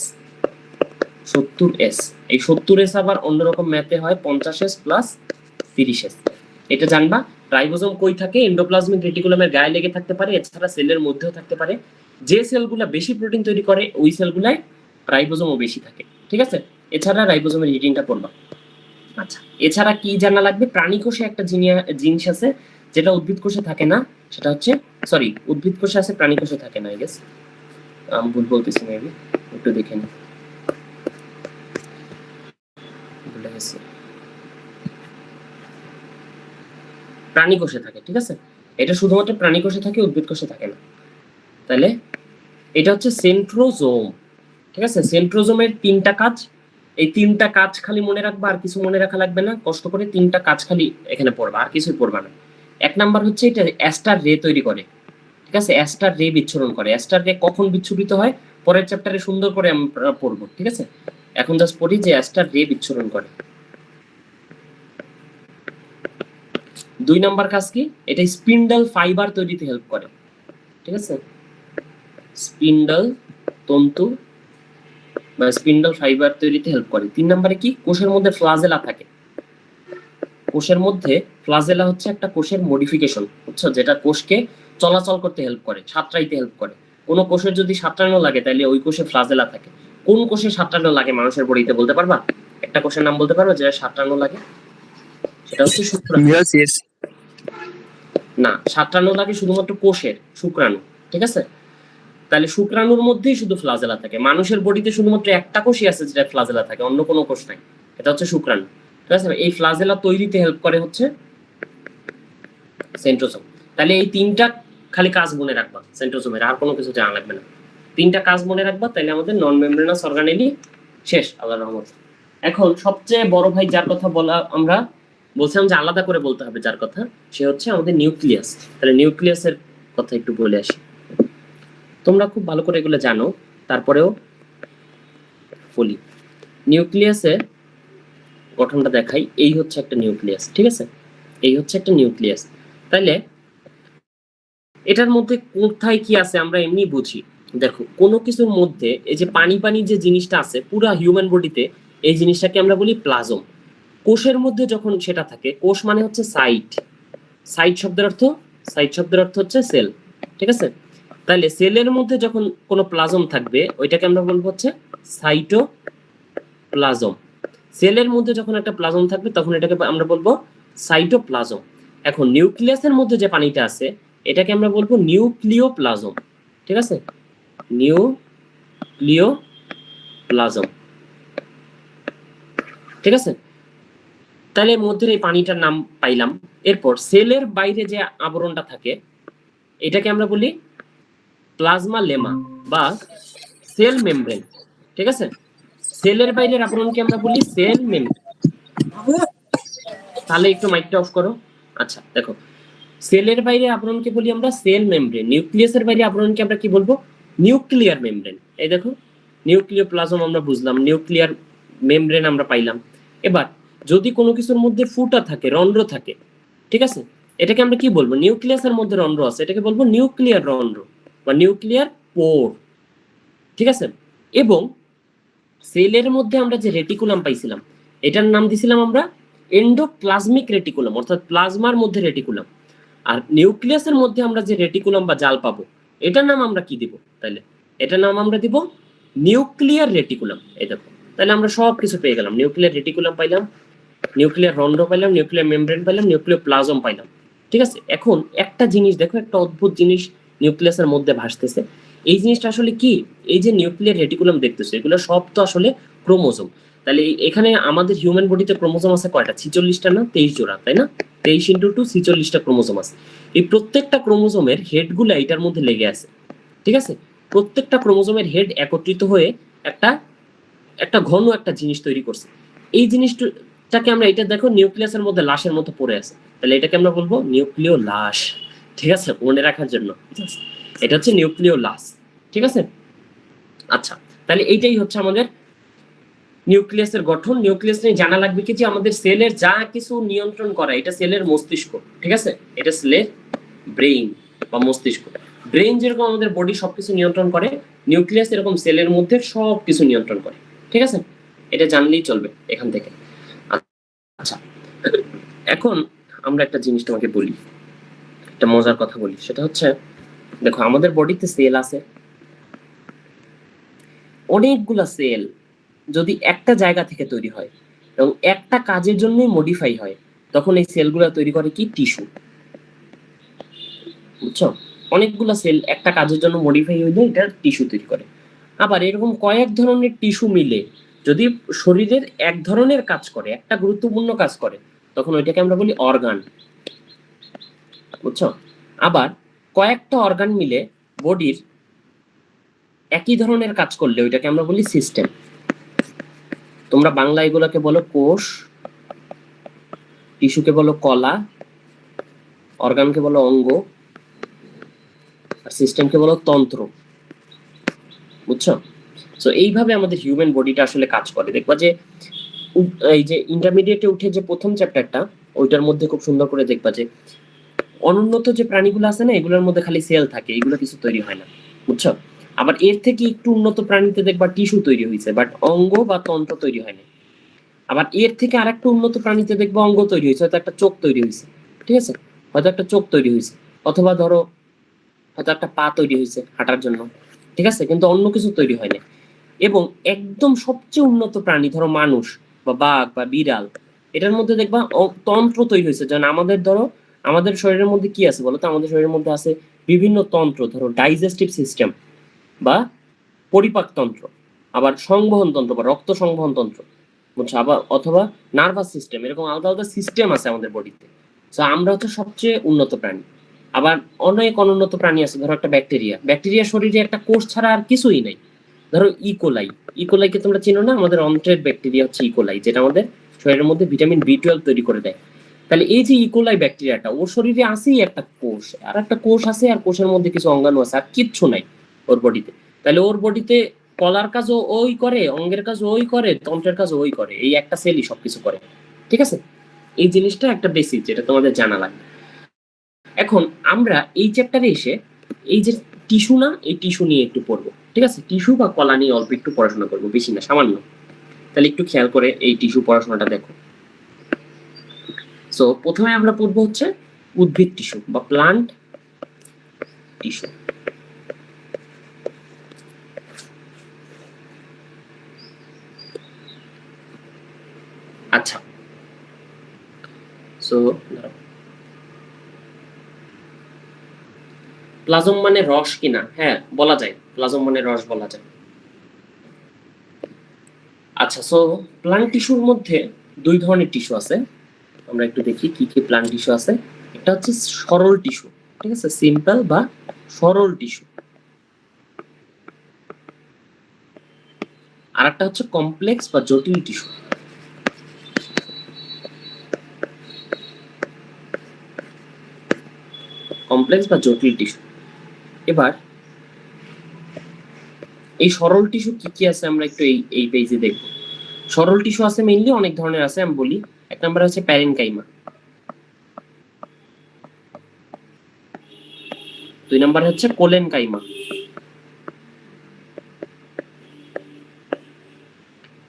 এই 70S আবার অন্যরকম ম্যাথে হয় 50S প্লাস 30S। এটা জানবা। রাইবোজোম কই থাকে? এন্ডোপ্লাজমিক রেটিকুলামের গায়ে লেগে থাকতে পারে, এছাড়া সেলের মধ্যেও থাকতে পারে। যে সেলগুলো বেশি প্রোটিন তৈরি করে ওই সেলগুলায় রাইবোজোমও বেশি থাকে। ঠিক আছে? এছাড়া রাইবোজোমের রিডিংটা পড়বা। আচ্ছা, এছাড়া কি জানা লাগবে? প্রাণী কোষে একটা জিনিস আছে যেটা উদ্ভিদ কোষে থাকে না, সেটা হচ্ছে সরি, উদ্ভিদ কোষে আছে, প্রাণী কোষে থাকে না, আই গেস ভুল বলতেছি, মেবি একটু দেখে নি, ভুলে গেছি, প্রাণী কোষে থাকে, ঠিক আছে। এটা শুধুমাত্র প্রাণী কোষে থাকে, উদ্ভিদ কোষে থাকে না। তাহলে এটা হচ্ছে সেন্ট্রোজোম, ঠিক আছে। সেন্ট্রোজোমের 3টা কাজ, এই 3টা কাজ খালি মনে রাখবা, আর কিছু মনে রাখা লাগবে না, কষ্ট করে 3টা কাজ খালি এখানে পড়বা, আর কিছুই পড়বা না। 1 নাম্বার হচ্ছে এটা অ্যাস্টার রে তৈরি করে, ঠিক আছে। অ্যাস্টার রে বিচ্ছুরণ করে। অ্যাস্টার রে কখন বিচ্ছুরিত হয় পরের চ্যাপ্টারে সুন্দর করে আমরা পড়বো, ঠিক আছে। এখন জাস্ট পড়ি যে অ্যাস্টার রে বিচ্ছুরণ করে। 2 নাম্বার কাজ কি, এটা স্পিন্ডল ফাইবার তৈরিতে হেল্প করে, ঠিক আছে। স্পিন্ডল তন্তু বা স্পিন্ডল ফাইবার তৈরিতে হেল্প করে। 3 নম্বরে কি, কোষের মধ্যে ফ্লাজেলা থাকে। কোষের মধ্যে ফ্লাজেলা হচ্ছে একটা কোষের মডিফিকেশন, বুঝছো, যেটা কোষকে চলাচল করতে হেল্প করে, সাঁতরাইতে হেল্প করে। কোনো কোষের যদি সাঁতরানো লাগে তাহলে ওই কোষে ফ্লাজেলা থাকে। কোন কোষে সাঁতরানো লাগে মানুষের বডিতে বলতে পারবা? একটা কোষের নাম বলতে পারবা যেটা সাঁতরানো লাগে? সেটা হচ্ছে শুক্রাণু। মিয়োসিস। না, সাঁতরানো লাগে শুধুমাত্র কোষের, শুক্রাণু, ঠিক আছে। তাহলে শুক্রাণুর মধ্যেই শুধু ফ্লাজেলা থাকে। মানুষের বডিতে শুধুমাত্র একটা কোষই আছে যেটা ফ্লাজেলা থাকে, অন্য কোনো কোষ নাই, এটা হচ্ছে শুক্রাণু, ঠিক আছে। এই ফ্লাজেলা তৈরিতে হেল্প করে হচ্ছে সেন্ট্রোজোম। তাহলে এই 3টা খালি কাজ মনে রাখবা সেন্ট্রোজোমের, আর কোনো কিছু জানা লাগবে না। 3টা কাজ মনে রাখবা, তাহলে আমাদের নন মেমব্রেনাস অর্গানেলি শেষ, আল্লাহর রহমত। এখন সবচেয়ে বড় ভাই যার কথা বলা আমরা বলছিলাম যে আলাদা করে বলতে হবে যার কথা, সে হচ্ছে আমাদের নিউক্লিয়াস। তাহলে নিউক্লিয়াসের কথা একটু বলে আসি। তোমরা খুব ভালো করে এগুলো জানো, তারপরেও বলি। নিউক্লিয়াসের গঠনটা দেখাই, এই হচ্ছে একটা নিউক্লিয়াস, ঠিক আছে। এই হচ্ছে একটা নিউক্লিয়াস। তাইলে এটার মধ্যে কোথায় কি আছে আমরা এমনি বুঝি। দেখো, কোনো কিছুর মধ্যে এই যে পানি পানি যে জিনিসটা আছে পুরা হিউম্যান বডিতে, এই জিনিসটাকে আমরা বলি প্লাজম। কোষের মধ্যে যখন সেটা থাকে, কোষ মানে হচ্ছে সাইট। সাইট শব্দের অর্থ, সাইট শব্দের অর্থ হচ্ছে সেল, ঠিক আছে। তাহলে সেলের মধ্যে যখন কোনো প্লাজম থাকবে ওইটাকে আমরা বলবো হচ্ছে সাইটোপ্লাজম। সেলের মধ্যে যখন একটা প্লাজম থাকবে তখন এটাকে আমরা বলবো সাইটোপ্লাজম। এখন নিউক্লিয়াসের মধ্যে যে পানিটা আছে এটাকে আমরা বলবো নিউক্লিওপ্লাজম, ঠিক আছে। নিউক্লিওপ্লাজম, ঠিক আছে। তাহলে এর মধ্যে এই পানিটার নাম পাইলাম। এরপর সেলের বাইরে যে আবরণটা থাকে এটাকে আমরা বলি প্লাজমা লেমা বা সেল মেমব্রেন, ঠিক আছে। সেলের বাইরের আবরণকে আমরা বলি সেল মেমব্রেন। তাহলে একটু মাইকটা অফ করো। আচ্ছা দেখো, সেলের বাইরে আবরণকে বলি আমরা সেল মেমব্রেন, নিউক্লিয়াসের বাইরে আবরণকে আমরা কি বলবো? Nuclear membrane. এই দেখো, নিউক্লিওপ্লাজম আমরা বুঝলাম, নিউক্লিয়ার মেমব্রেন আমরা পাইলাম। এবার যদি কোনো কিছুর মধ্যে ফুটা থাকে, রন্ধ্র থাকে, ঠিক আছে, এটাকে আমরা কি বলবো? নিউক্লিয়াসের মধ্যে রন্ধ্র আছে, এটাকে বলবো নিউক্লিয়ার রন্ধ্র বা নিউক্লিয়ার পোর, ঠিক আছে। এবং সেলের মধ্যে আমরা যে রেটিকুলাম পাইছিলাম এটার নাম দিছিলাম আমরা এন্ডোপ্লাজমিক রেটিকুলাম, অর্থাৎ প্লাজমার মধ্যে রেটিকুলাম। আর নিউক্লিয়াসের মধ্যে আমরা যে রেটিকুলাম বা জাল পাবো এটার নাম আমরা কি দিব? তাহলে এটার নাম আমরা দিব নিউক্লিয়ার রেটিকুলাম। এই দেখো, তাহলে আমরা সব কিছু পেয়ে গেলাম, নিউক্লিয়ার রেটিকুলাম পাইলাম, নিউক্লিয়ার রন্ধ্র পাইলাম, নিউক্লিয়ার মেমব্রেন পাইলাম, নিউক্লিয়ার প্লাজম পাইলাম, ঠিক আছে। এখন একটা জিনিস দেখো, একটা অদ্ভুত জিনিস নিউক্লিয়াসের মধ্যে ভাসতেছে। এই জিনিসটা আসলে কি? এই যে নিউক্লিয়ার রেটিকুলাম দেখতেছো এগুলো সব তো আসলে ক্রোমোজোম। তাহলে এখানে আমাদের হিউম্যান বডিতে ক্রোমোজোম আছে কয়টা? 46টা না 23 জোড়া, তাই না? 23 × 2 46টা ক্রোমোজোম আছে। এই প্রত্যেকটা ক্রোমোজোমের হেডগুলো এটার মধ্যে লেগে আছে, ঠিক আছে। প্রত্যেকটা ক্রোমোজোমের হেড একত্রিত হয়ে একটা ঘন একটা জিনিস তৈরি করছে। এই জিনিসটাকে আমরা, এটা দেখো নিউক্লিয়াসের মধ্যে লাশের মতো পড়ে আছে, তাহলে এটাকে আমরা বলবো নিউক্লিয় লাশ, ঠিক আছে, মনে রাখার জন্য। এটা হচ্ছে নিউক্লিয় লাশ, ঠিক আছে। আচ্ছা, তাহলে এইটাই হচ্ছে আমাদের নিউক্লিয়াসের গঠন। নিউক্লিয়াস নিয়ে জানা লাগবে কি যে আমাদের সেলের যা কিছু নিয়ন্ত্রণ করা, এটা সেলের মস্তিষ্ক, ঠিক আছে। এটা সেলের ব্রেইন বা মস্তিষ্ক। ব্রেইন যেরকম আমাদের বডি সবকিছু নিয়ন্ত্রণ করে, নিউক্লিয়াস এরকম সেলের মধ্যে সবকিছু নিয়ন্ত্রণ করে, ঠিক আছে। এটা জানলেই চলবে এখান থেকে। আচ্ছা, এখন আমরা একটা জিনিস তোমাকে বলি, একটা মজার কথা বলি, সেটা হচ্ছে দেখো আমাদের বডিতে সেল আছে, অনেকগুলা সেল যদি একটা জায়গা থেকে তৈরি হয় এবং একটা কাজের জন্যই মডিফাই হয়, তখন এই সেলগুলো তৈরি করে কি? টিস্যু, বুঝছো? অনেকগুলা সেল একটা কাজের জন্য মডিফাই হইলে এটা টিস্যু তৈরি করে। আবার এরকম কয়েক ধরনের টিস্যু মিলে যদি শরীরের এক ধরনের কাজ করে, একটা গুরুত্বপূর্ণ কাজ করে, তখন ওইটাকে আমরা বলি অর্গান, বুঝছো? আবার কয়েকটা অর্গান মিলে বডির একই ধরনের কাজ করলে ওইটাকে আমরা বলি সিস্টেম। তোমরা বাংলা এগুলোকে বলো কোষ, টিস্যুকে বলো কলা, অর্গানকে বলো অঙ্গ, আর সিস্টেমকে বলো তন্ত্র, বুঝছো? সো এইভাবে আমাদের হিউম্যান বডিটা আসলে কাজ করে। দেখবা যে এই যে ইন্টারমিডিয়েটে উঠে যে প্রথম চ্যাপ্টারটা, ওইটার মধ্যে খুব সুন্দর করে দেখবা যে অনুন্নত যে প্রাণীগুলো আছে না, এগুলোর মধ্যে খালি সেল থাকে, এগুলো কিছু তৈরি হয় না, বুঝছো? আবার এর থেকে একটু উন্নত প্রাণীতে দেখবা টিস্যু তৈরি হয়েছে, বাট অঙ্গ বা তন্ত্র তৈরি হয় না। আবার এর থেকে আরেকটা উন্নত প্রাণীতে দেখবা অঙ্গ তৈরি হয়েছে, হয়তো একটা চোখ তৈরি হয়েছে, ঠিক আছে? হয়তো একটা চোখ তৈরি হয়েছে, অথবা ধরো হয়তো একটা পা তৈরি হয়েছে হাঁটার জন্য, ঠিক আছে? কিন্তু অন্য কিছু তৈরি হয় না। এবং একদম সবচেয়ে উন্নত প্রাণী ধরো মানুষ বা বাঘ বা বিড়াল, এটার মধ্যে দেখবা তন্ত্র তৈরি হয়েছে। যেমন আমাদের ধরো আমাদের শরীরের মধ্যে কি আছে বলতো? আমাদের শরীরের মধ্যে আছে বিভিন্ন তন্ত্র, ধরো ডাইজেস্টিভ সিস্টেম বা পরিপাক তন্ত্র, আবার সংবহন তন্ত্র বা রক্ত সংবহন তন্ত্র, বুঝছো? আবার অথবা নার্ভাস সিস্টেম, এরকম আলাদা আলাদা সিস্টেম আছে আমাদের বডিতে। তো আমরা হচ্ছে সবচেয়ে উন্নত প্রাণী। আবার অনেক অনুন্নত প্রাণী আছে, ধরো একটা ব্যাকটেরিয়া শরীরে একটা কোষ ছাড়া আর কিছুই নাই। ধরো ইকোলাইকে তোমরা চিনো না? আমাদের অন্ত্রের ব্যাকটেরিয়া হচ্ছে ইকোলাই, যেটা আমাদের শরীরের মধ্যে ভিটামিন বি12 তৈরি করে দেয়। তাহলে এই যে ইকোলাই ব্যাকটেরিয়াটা, ওর শরীরে আছেই একটা কোষ, আর একটা কোষ আছে, আর কোষের মধ্যে কিছু অঙ্গাণু আছে, আর কিচ্ছু নাই ওর বডিতে। তাহলে ওর বডিতে কলার কাজও ওই করে, অঙ্গের কাজও ওই করে, তন্ত্রের কাজও ওই করে, এই একটা সেলই সবকিছু করে, ঠিক আছে? এই জিনিসটা একটা বেসিক, যেটা তোমাদের জানা লাগবে। এখন আমরা এই চ্যাপ্টারে এসে এই যে টিস্যু না, এই টিস্যু নিয়ে একটু পড়বো, ঠিক আছে? টিস্যু বা কলা নিয়ে অল্প একটু পড়াশোনা করবো, বেশি না, সামান্য। তাহলে একটু খেয়াল করে এই টিস্যু পড়াশোনাটা দেখো। সো প্রথমে আমরা পড়বো হচ্ছে উদ্ভিদ টিস্যু বা প্লান্ট টিস্যু। আচ্ছা, সো প্লাজম মানে রস কিনা? হ্যাঁ, বলা যায়, প্লাজম মানে রস বলা যায়। আচ্ছা, সো প্লান্ট টিস্যুর মধ্যে দুই ধরনের টিস্যু আছে। আমরা একটু দেখি কি কি প্লান্ট টিস্যু আছে। এটা হচ্ছে সরল টিস্যু, ঠিক আছে? সিম্পল বা সরল টিস্যু। আর একটা হচ্ছে কমপ্লেক্স বা জটিল টিস্যু। কমপ্লেক্স বা জটিল টিস্যু। এবার এই সরল টিস্যু কি কি আছে আমরা একটু এই পেজে দেখব। সরল টিস্যু আছে মেইনলি অনেক ধরনের আছে, আমি বলি। এক নম্বরে হচ্ছে প্যারেনকাইমা, দুই নম্বরে হচ্ছে কোলেনকাইমা,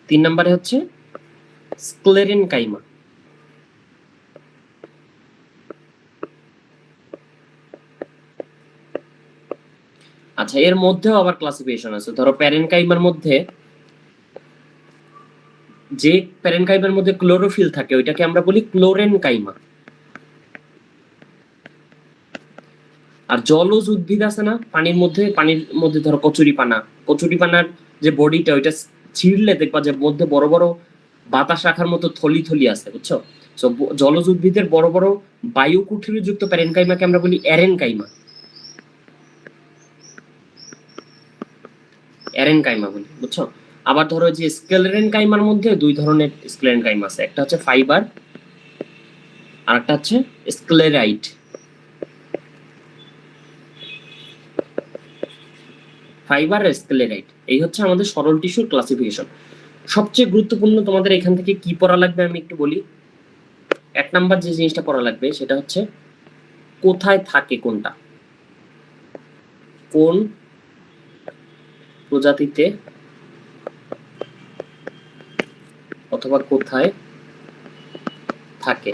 তিন নম্বরে হচ্ছে স্ক্লেরেনকাইমা। আচ্ছা, এর মধ্যেও আবার ক্লাসিফিকেশন আছে। ধরো প্যারেনকাইমার মধ্যে যে প্যারেনকাইমার মধ্যে ক্লোরোফিল থাকে ওইটাকে আমরা বলি ক্লোরেনকাইমা। আর জলজ উদ্ভিদ আছে না পানির মধ্যে ধরো কচুরিপানার যে বডিটা, ওইটা ছিঁড়লে দেখবা যে মধ্যে বড় বড় বাতাস রাখার মতো থলি থলি আছে, বুঝছো? সো জলজ উদ্ভিদের বড় বড় বায়ু কুঠিরযুক্ত প্যারেনকাইমাকে আমরা বলি এরেনকাইমা। এরেনকাইমা বলি, বুঝছো? আবার ধরো যে স্ক্লেরেনকাইমার মধ্যে দুই ধরনের স্ক্লেরেনকাইমা আছে, একটা হচ্ছে ফাইবার আর একটা হচ্ছে স্ক্লেরাইট। ফাইবার আর স্ক্লেরাইট, এই হচ্ছে আমাদের সরল টিস্যুর ক্লাসিফিকেশন। সবচেয়ে গুরুত্বপূর্ণ তোমাদের এখান থেকে কি পড়া লাগবে আমি একটু বলি। এক নাম্বার যে জিনিসটা পড়া লাগবে সেটা হচ্ছে কোথায় থাকে কোনটা, কোন প্রজাতিতে অথবা কোথায় থাকে।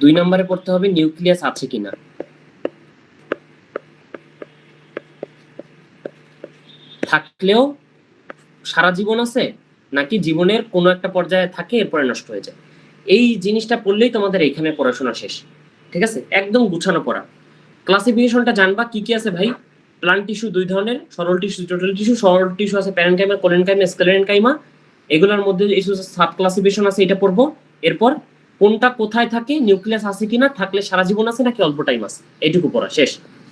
দুই নম্বরে পড়তে হবে নিউক্লিয়াস আছে কিনা। থাকলেও সারা জীবন আছে, নাকি জীবনের কোনো একটা পর্যায়ে থাকে এরপরে নষ্ট হয়ে যায়। এই জিনিসটা পড়লেই তোমাদের এখানে পড়াশোনা শেষ, ঠিক আছে? একদম গুছানো পড়া। ক্লাসিফিকেশনটা জানবা কি কি আছে ভাই। প্লান্ট টিস্যু দুই ধরনের, সরল টিস্যু, জটিল টিস্যু। সরল টিস্যু আছে প্যারেনকাইমা, কোলেনকাইমা, স্ক্লেরেনকাইমা। এগুলোর মধ্যে কিছু সাব ক্লাসিফিকেশন আছে, এটা পড়বো। এরপর কোনটা কোথায় থাকে, নিউক্লিয়াস আছে কিনা, থাকলে সারা জীবন আছে নাকি অল্প টাইম আছে, এইটুকু পড়া শেষ।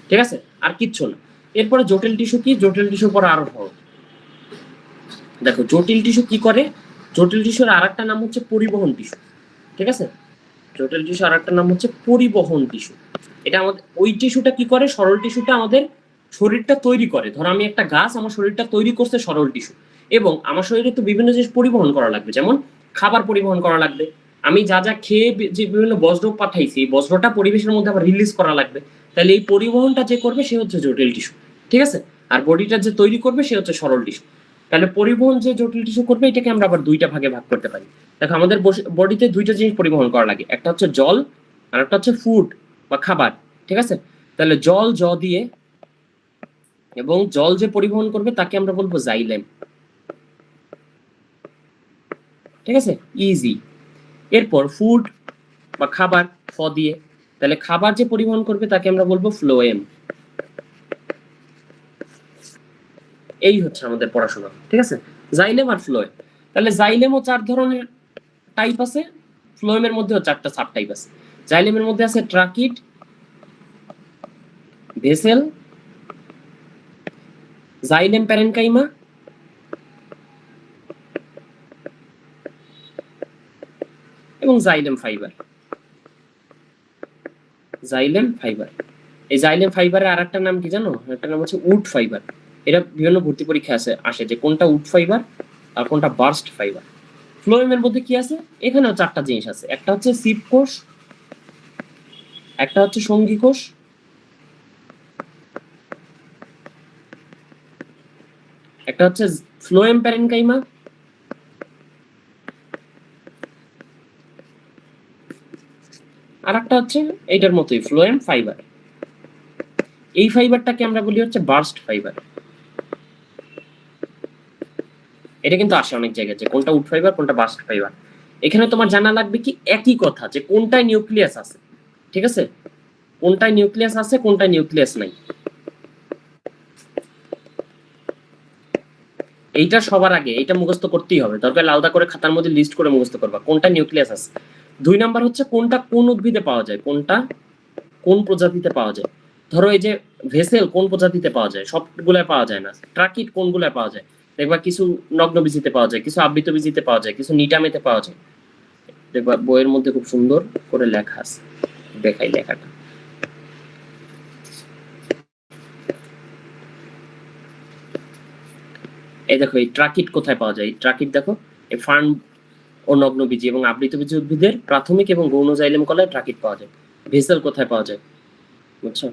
ঠিক আছে, আর কিচ্ছু না। এরপরে জটিল টিস্যু কি, জটিল টিস্যু পড়া আরো সহজ। দেখো জটিল টিস্যু কি করে, জটিল টিস্যুর আর একটা নাম হচ্ছে পরিবহন টিস্যু। ঠিক আছে, জটিল টিস্যু আর একটা নাম হচ্ছে পরিবহন টিস্যু। এটা আমাদের ওই টিস্যুটা কি করে, সরল টিস্যুটা আমাদের শরীরটা তৈরি করে। ধরো আমি একটা গাছ, আমার শরীরটা তৈরি করছে সরল টিস্যু, এবং আমার শরীরে তো বিভিন্ন জিনিস পরিবহন করা লাগবে, যেমন খাবার পরিবহন করা লাগবে, আমি যা যা খেয়ে যে বিভিন্ন বজ্র পাঠাইছি এই বজ্রটা পরিবেশের মধ্যে আবার রিলিজ করা লাগবে। তাহলে এই পরিবহনটা যে করবে সে হচ্ছে জটিল টিস্যু। ঠিক আছে, আর বডিটা যে তৈরি করবে সে হচ্ছে সরল টিস্যু। তাহলে পরিবহন যে জটিল টিস্যু করবে এটাকে আমরা আবার দুইটা ভাগে ভাগ করতে পারি। দেখো আমাদের বডিতে দুইটা জিনিস পরিবহন করা লাগে, একটা হচ্ছে জল আর একটা হচ্ছে ফুড বা খাবার। ঠিক আছে, তাহলে জল জ দিয়ে, এবং জল যে পরিবহন করবে তাকে আমরা বলবো জাইলেম। ঠিক আছে, ইজি। এরপর ফুড বা খাবার ফ দিয়ে, তাহলে খাবার যে পরিবহন করবে তাকে আমরা বলবো ফ্লোয়েম। এই হচ্ছে আমাদের পড়াশোনা। ঠিক আছে, জাইলেম আর ফ্লোয়েম। তাহলে জাইলেমও 4 ধরনের টাইপ আছে, ফ্লোয়েমের মধ্যেও 4টা সাব টাইপ আছে। জাইলেমের মধ্যে আছে ট্রাকিড, ভেসেল, জাইলেম প্যারেনকাইমা, এবং জাইলেম ফাইবার। জাইলেম ফাইবার, এই জাইলেম ফাইবারের আর একটা নাম কি জানো, একটা নাম হচ্ছে উড ফাইবার। এটা বিভিন্ন ভর্তি পরীক্ষা আসে যে কোনটা উড ফাইবার আর কোনটা বার্স্ট ফাইবার। ফ্লোয়েমের মধ্যে কি আছে, এখানেও 4টা জিনিস আছে, একটা হচ্ছে সিপ কোষ, একটা হচ্ছে সঙ্গী কোষ, একটা হচ্ছে ফ্লোয়েম প্যারেনকাইমা, আর একটা হচ্ছে এইটার মতোই ফ্লোয়েম ফাইবার। এই ফাইবারটাকে আমরা বলি হচ্ছে বার্স্ট ফাইবার। এটা কিন্তু আসে অনেক জায়গায় যে কোনটা উড ফাইবার কোনটা বার্স্ট ফাইবার। এখানে তোমার জানা লাগবে কি একই কথা, যে কোনটায় নিউক্লিয়াস আছে। ঠিক আছে, কোনটায় নিউক্লিয়াস আছে কোনটায় নিউক্লিয়াস নাই, এইটা সবার আগে এইটা মুখস্থ করতেই হবে। দরকার আলাদা করে খাতার মধ্যে লিস্ট করে মুখস্থ করবা কোনটা নিউক্লিয়াস আছে। 2 নাম্বার হচ্ছে কোনটা কোন উদ্ভিদে পাওয়া যায়, কোনটা কোন প্রজাতিতে পাওয়া যায়। ধরো এই যে ভেসেল কোন প্রজাতিতে পাওয়া যায়, সবগুলায় পাওয়া যায় না। ট্রাকিড কোনগুলায় পাওয়া যায়, দেখবা কিছু নগ্নবীজিতে পাওয়া যায়, কিছু আবৃতবীজিতে পাওয়া যায়, কিছু নিটামেতে পাওয়া যায়। দেখবা বইয়ের মধ্যে খুব সুন্দর করে লেখা আছে, দেখাই লেখাটা। এই দেখো এই ট্রাকিড কোথায় পাওয়া যায়, এই ট্রাকিড দেখো এই ফার্ন ও নগ্নবীজি এবং আবৃতবীজি উদ্ভিদের প্রাথমিক এবং গৌণ জাইলেম কলায় ট্রাকিড পাওয়া যায়। ভেসেল কোথায় পাওয়া যায় বুঝছো,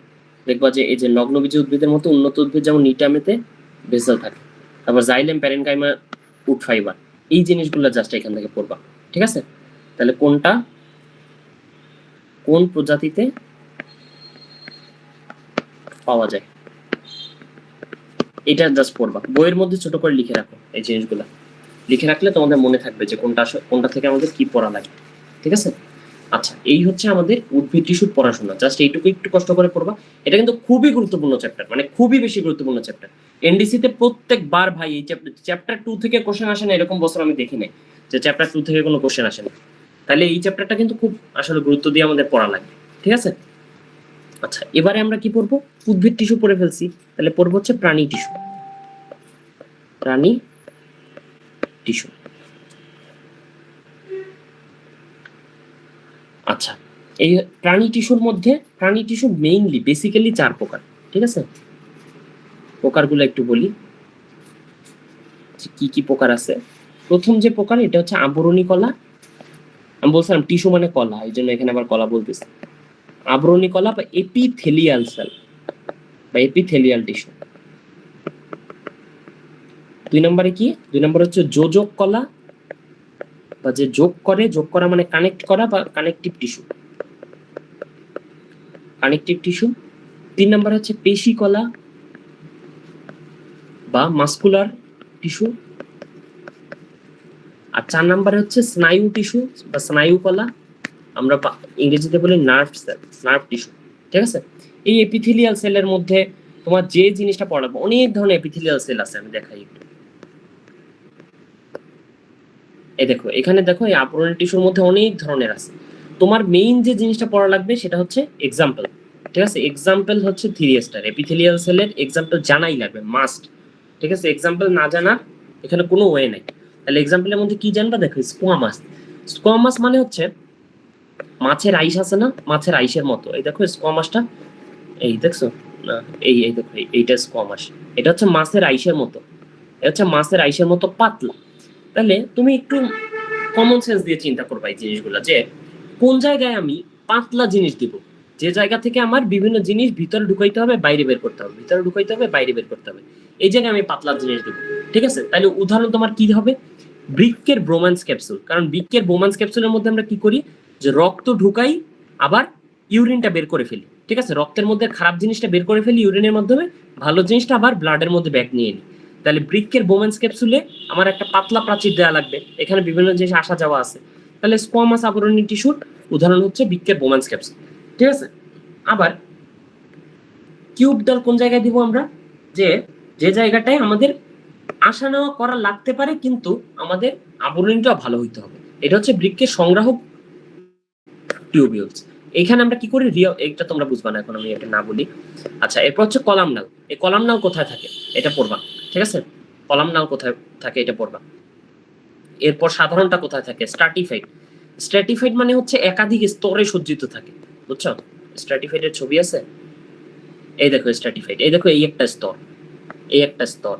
দেখবা যে এই যে নগ্নবীজি উদ্ভিদের মতো উন্নত উদ্ভিদ যেমন নিটামেতে ভেসেল থাকে। তারপর জাইলেম প্যারেনকাইমা উড ফাইবার, এই জিনিসগুলো জাস্ট এখান থেকে পড়বা। ঠিক আছে, তাহলে কোনটা কোন প্রজাতিতে পাওয়া যায় এটা জাস্ট পড়বা, বইয়ের মধ্যে ছোট করে লিখে রাখো। এই জিনিসগুলো লিখে রাখলে তোমাদের মনে থাকবে যে কোনটা থেকে আমাদের কি পড়া লাগে। ঠিক আছে, আচ্ছা এই হচ্ছে আমাদের উদ্ভিদ টিস্যুর পড়াশোনা। জাস্ট এইটুকু একটু কষ্ট করে পড়বা। এটা কিন্তু খুবই গুরুত্বপূর্ণ চ্যাপ্টার, মানে খুবই বেশি গুরুত্বপূর্ণ চ্যাপ্টার। এনডিসি তে প্রত্যেকবার ভাই এই চ্যাপ্টার 2 থেকে কোশ্চেন আসে না, এরকম বছর আমি দেখি নাই যে চ্যাপ্টার 2 থেকে কোনো কোশ্চেন আসে না। তাহলে এই চ্যাপ্টারটা কিন্তু খুব আসলে গুরুত্ব দিয়ে আমাদের পড়া লাগে। ঠিক আছে, আচ্ছা এবারে আমরা কি পড়বো, উদ্ভিদ টিস্যু পড়ে ফেলছি, তাহলে পড়বো হচ্ছে প্রাণী টিস্যু। প্রাণী টিস্যু, আচ্ছা এই প্রাণী টিস্যুর মধ্যে প্রাণী টিস্যু মেইনলি বেসিক্যালি 4 প্রকার। ঠিক আছে, প্রকারগুলো একটু বলি কি কি প্রকার আছে। প্রথম যে প্রকার এটা হচ্ছে আবরণী কলা। আমি বলছিলাম টিস্যু মানে কলা, এই জন্য এখানে আবার কলা বলতেছি। আবরণী কলা বা এপিথেলিয়াল সেল বা এপিথেলিয়াল টিস্যু। 2 নম্বরে কি, 2 নম্বর হচ্ছে যোজক কলা বা যে যোগ করা মানে কানেক্ট করা বা কানেকটিভ টিস্যু, কানেকটিভ টিস্যু। 3 নম্বর হচ্ছে পেশি কলা বা মাসকুলার টিস্যু। আর 4 নম্বরে হচ্ছে স্নায়ু টিস্যু বা স্নায়ু কলা, আমরা ইংরেজিতে বলি নার্ভ সেল, নার্ভ টিস্যু। ঠিক আছে, এই এপিথেলিয়াল সেলের মধ্যে তোমার যে জিনিসটা পড়াবো, অনেক ধরনের এপিথেলিয়াল সেল আছে, আমি দেখাই একটু। এই দেখো, এখানে দেখো এই আবরণী টিস্যুর মধ্যে অনেক ধরনের আছে। তোমার মেইন যে জিনিসটা পড়া লাগবে সেটা হচ্ছে এক্সাম্পল, ঠিক আছে? এক্সাম্পল হচ্ছে 3 স্টার এপিথেলিয়াল সেলের এক্সাম্পল জানাই লাগবে, মাস্ট, ঠিক আছে? এক্সাম্পল না জানার এখানে কোনো ওয়ে নাই। তাহলে এক্সাম্পলের মধ্যে কি জানবা? দেখো, স্কোয়ামাস। স্কোয়ামাস মানে হচ্ছে মাছের আইস আছে না, মাছের আইসের মতো। এই দেখো স্কোয়ামাসটা, এই দেখছো না, এই এই দেখো এইটা স্কোয়ামাস। এটা হচ্ছে মাছের আইসের মতো, এটা হচ্ছে মাছের আইসের মতো পাতলা। তাহলে তুমি একটু কমন সেন্স দিয়ে চিন্তা করবা এই জিনিসগুলো, যে কোন জায়গায় আমি পাতলা জিনিস দিব, যে জায়গা থেকে আমার বিভিন্ন জিনিস ভিতরে ঢুকাইতে হবে বাইরে বের করতে হবে, ভিতরে ঢুকাইতে হবে বাইরে বের করতে হবে, এই জায়গায় আমি পাতলা জিনিস দিব, ঠিক আছে? তাহলে উদাহরণ তোমার কি হবে? বৃক্কের ব্রোমান্স ক্যাপসুল। কারণ বৃক্কের ব্রোমান্স ক্যাপসুলের মধ্যে আমরা কি করি, যে রক্ত ঢুকাই আবার ইউরিনটা বের করে ফেলি, ঠিক আছে? রক্তের মধ্যে খারাপ জিনিসটা বের করে ফেলি ইউরিনের মাধ্যমে, ভালো জিনিসটা আবার ব্লাডের মধ্যে ব্যাক নিয়ে নিই। তাহলে বৃক্কের বোমেন্স ক্যাপসুলে আমার একটা পাতলা প্রাচীর দেওয়া লাগবে, এখানে বিভিন্ন জিনিস আসা যাওয়া আছে। তাহলে স্কোয়ামাস আবরণী টিস্যুর উদাহরণ হচ্ছে বৃক্কের বোমেন্স ক্যাপসুল, ঠিক আছে? আবার কিউব ডাল কোন জায়গায় দিব আমরা, যে যে জায়গাটায় আমাদের আসা নেওয়া করা লাগতে পারে কিন্তু আমাদের আবরণীটা ভালো হইতে হবে, এটা হচ্ছে বৃক্কের সংগ্রাহক টিউবিউলস। এখানে আমরা কি করি, এটা তোমরা বুঝবা না এখন আমি এটা না বলি। আচ্ছা, এরপর হচ্ছে কলামনাল। এই কলামনাল কোথায় থাকে এটা পড়বা, ঠিক আছে? কলামনাল কোথায় থাকে এটা পড়বা। এরপর সাধারণটা কোথায় থাকে, স্ট্রাটিফাইড। স্ট্রাটিফাইড মানে হচ্ছে একাধিক স্তরে সজ্জিত থাকে, বুঝছো? স্ট্রাটিফাইডের ছবি আছে, এই দেখো স্ট্রাটিফাইড, এই দেখো এই একটা স্তর, এই একটা স্তর,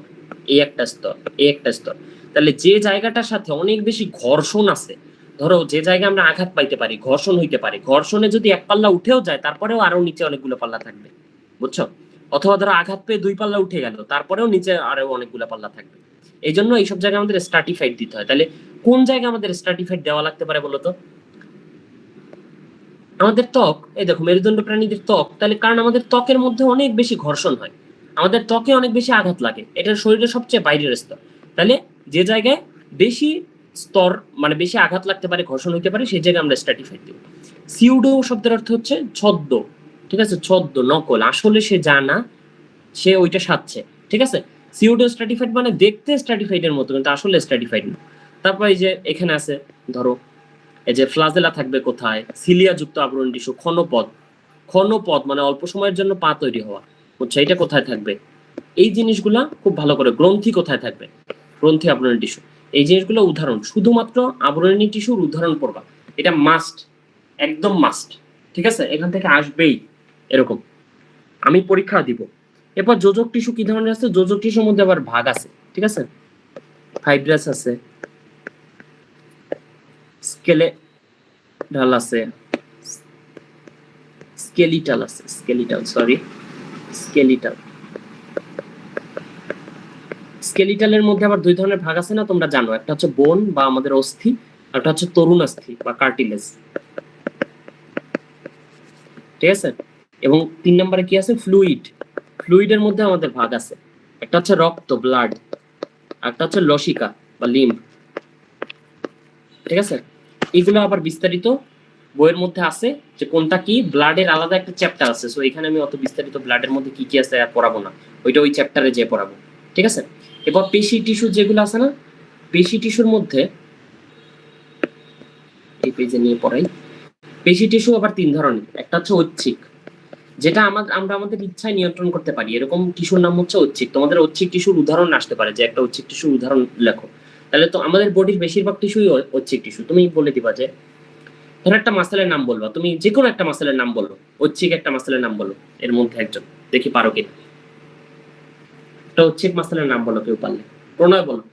এই একটা স্তর, এই একটা স্তর। তাহলে যে জায়গাটার সাথে অনেক বেশি ঘর্ষণ আছে, ধরো যে জায়গায় আমরা আঘাত পাইতে পারি, ঘর্ষণ হইতে পারে, ঘর্ষণে যদি এক পাল্লা উঠেও যায় তারপরেও আরো নিচে অনেকগুলো পাল্লা থাকবে, বুঝছো? অথবা ধরো আঘাত পেয়ে 2 পাল্লা উঠে গেল, তারপরেও নিচে আরো অনেকগুলো পাল্লা থাকবে। এই জন্য এইসব জায়গায় আমাদের স্ট্রাটিফাইড দিতে হয়। তাহলে কোন জায়গায় আমাদের স্ট্রাটিফাইড দেওয়া লাগতে পারে বলতো? আমাদের ত্বক, এই দেখো মেরুদণ্ড প্রাণীদের ত্বক। তাহলে কারণ আমাদের ত্বকের মধ্যে অনেক বেশি ঘর্ষণ হয়, আমাদের ত্বকে অনেক বেশি আঘাত লাগে, এটা শরীরের সবচেয়ে বাইরের স্তর। তাহলে যে জায়গায় বেশি স্তর মানে বেশি আঘাত লাগতে পারে, ঘর্ষণ হইতে পারে, সেই জায়গায় আমরা স্ট্রাটিফাইড দিব। সিউডো শব্দের অর্থ হচ্ছে ছদ্ম, ঠিক আছে? ছদ্ম, নকল, আসলে সে জানা, সে ওইটা সাজছে, ঠিক আছে? সিউডো স্ট্রাটিফাইড মানে দেখতে স্ট্রাটিফাইডের মতো কিন্তু আসলে স্ট্রাটিফাইড না। তারপর এই যে এখানে আছে ধরো, এই যে ফ্লাজেলা থাকবে কোথায়, সিলিয়া যুক্ত আবরণী টিস্যু, ক্ষণপদ। ক্ষণপদ মানে অল্প সময়ের জন্য পা তৈরি হওয়া, বুঝছো? এটা কোথায় থাকবে? এই জিনিসগুলা খুব ভালো করে। গ্রন্থি কোথায় থাকবে, গ্রন্থি আবরণী টিস্যু। এই জিনিসগুলো উদাহরণ, শুধুমাত্র আবরণী টিস্যুর উদাহরণ পড়বা, এটা মাস্ট, একদম মাস্ট, ঠিক আছে? এখান থেকে আসবেই এরকম, আমি পরীক্ষা দিব। এরপর যোজক টিস্যু কি ধরনের আছে? যোজক টিস্যুর মধ্যে আবার ভাগ আছে, ঠিক আছে? ফাইব্রাস আছে, স্কেলেটাল আছে, স্কেলিটাল আছে, স্কেলিটাল, সরি স্কেলিটাল। স্কেলিটালের মধ্যে আবার 2 ধরনের ভাগ আছে না, তোমরা জানো, একটা হচ্ছে বোন বা আমাদের অস্থি, আর একটা হচ্ছে তরুণাস্থি বা কার্টিলেজ, ঠিক আছে? এবং 3 নম্বরে কি আছে, ফ্লুইড। ফ্লুইডের মধ্যে আমাদের ভাগ আছে, একটা হচ্ছে রক্ত, ব্লাড, আর একটা হচ্ছে লসিকা বা লিম্ফ, ঠিক আছে? এগুলো আবার বিস্তারিত বইয়ের মধ্যে আছে, যে কোনটা কি। ব্লাডের আলাদা একটা চ্যাপ্টার আছে, সো এখানে আমি অত বিস্তারিত ব্লাডের মধ্যে কি কি আছে পড়াবো না, ওইটা ওই চ্যাপ্টারে যে পড়াবো, ঠিক আছে? এবার পেশি টিস্যু যেগুলো আছে না, পেশি টিস্যুর মধ্যে এই পেজে নিয়ে পড়াই। পেশি টিস্যু আবার 3 ধরনের, একটা হচ্ছে ঐচ্ছিক, যেটা আমরা আমাদের ইচ্ছায় নিয়ন্ত্রণ করতে পারি, এরকম টিস্যুর নাম হচ্ছে ঐচ্ছিক। তোমাদের ঐচ্ছিক টিস্যুর উদাহরণ আসতে পারে, যে একটা ঐচ্ছিক টিস্যুর উদাহরণ লেখো। তাহলে তো আমাদের বডির বেশিরভাগ টিস্যুই ঐচ্ছিক টিস্যু। তুমি বলে দিবা যে ধরো একটা মাসেলের নাম বলবা, তুমি যে কোনো একটা মাসেলের নাম বলো, ঐচ্ছিক একটা মাসেলের নাম বলো, এর মধ্যে একজন, দেখি পারো কিনা। একটা ঐচ্ছিক মাসেলের নাম বলো, কেউ পারলে। প্রণয় বলো।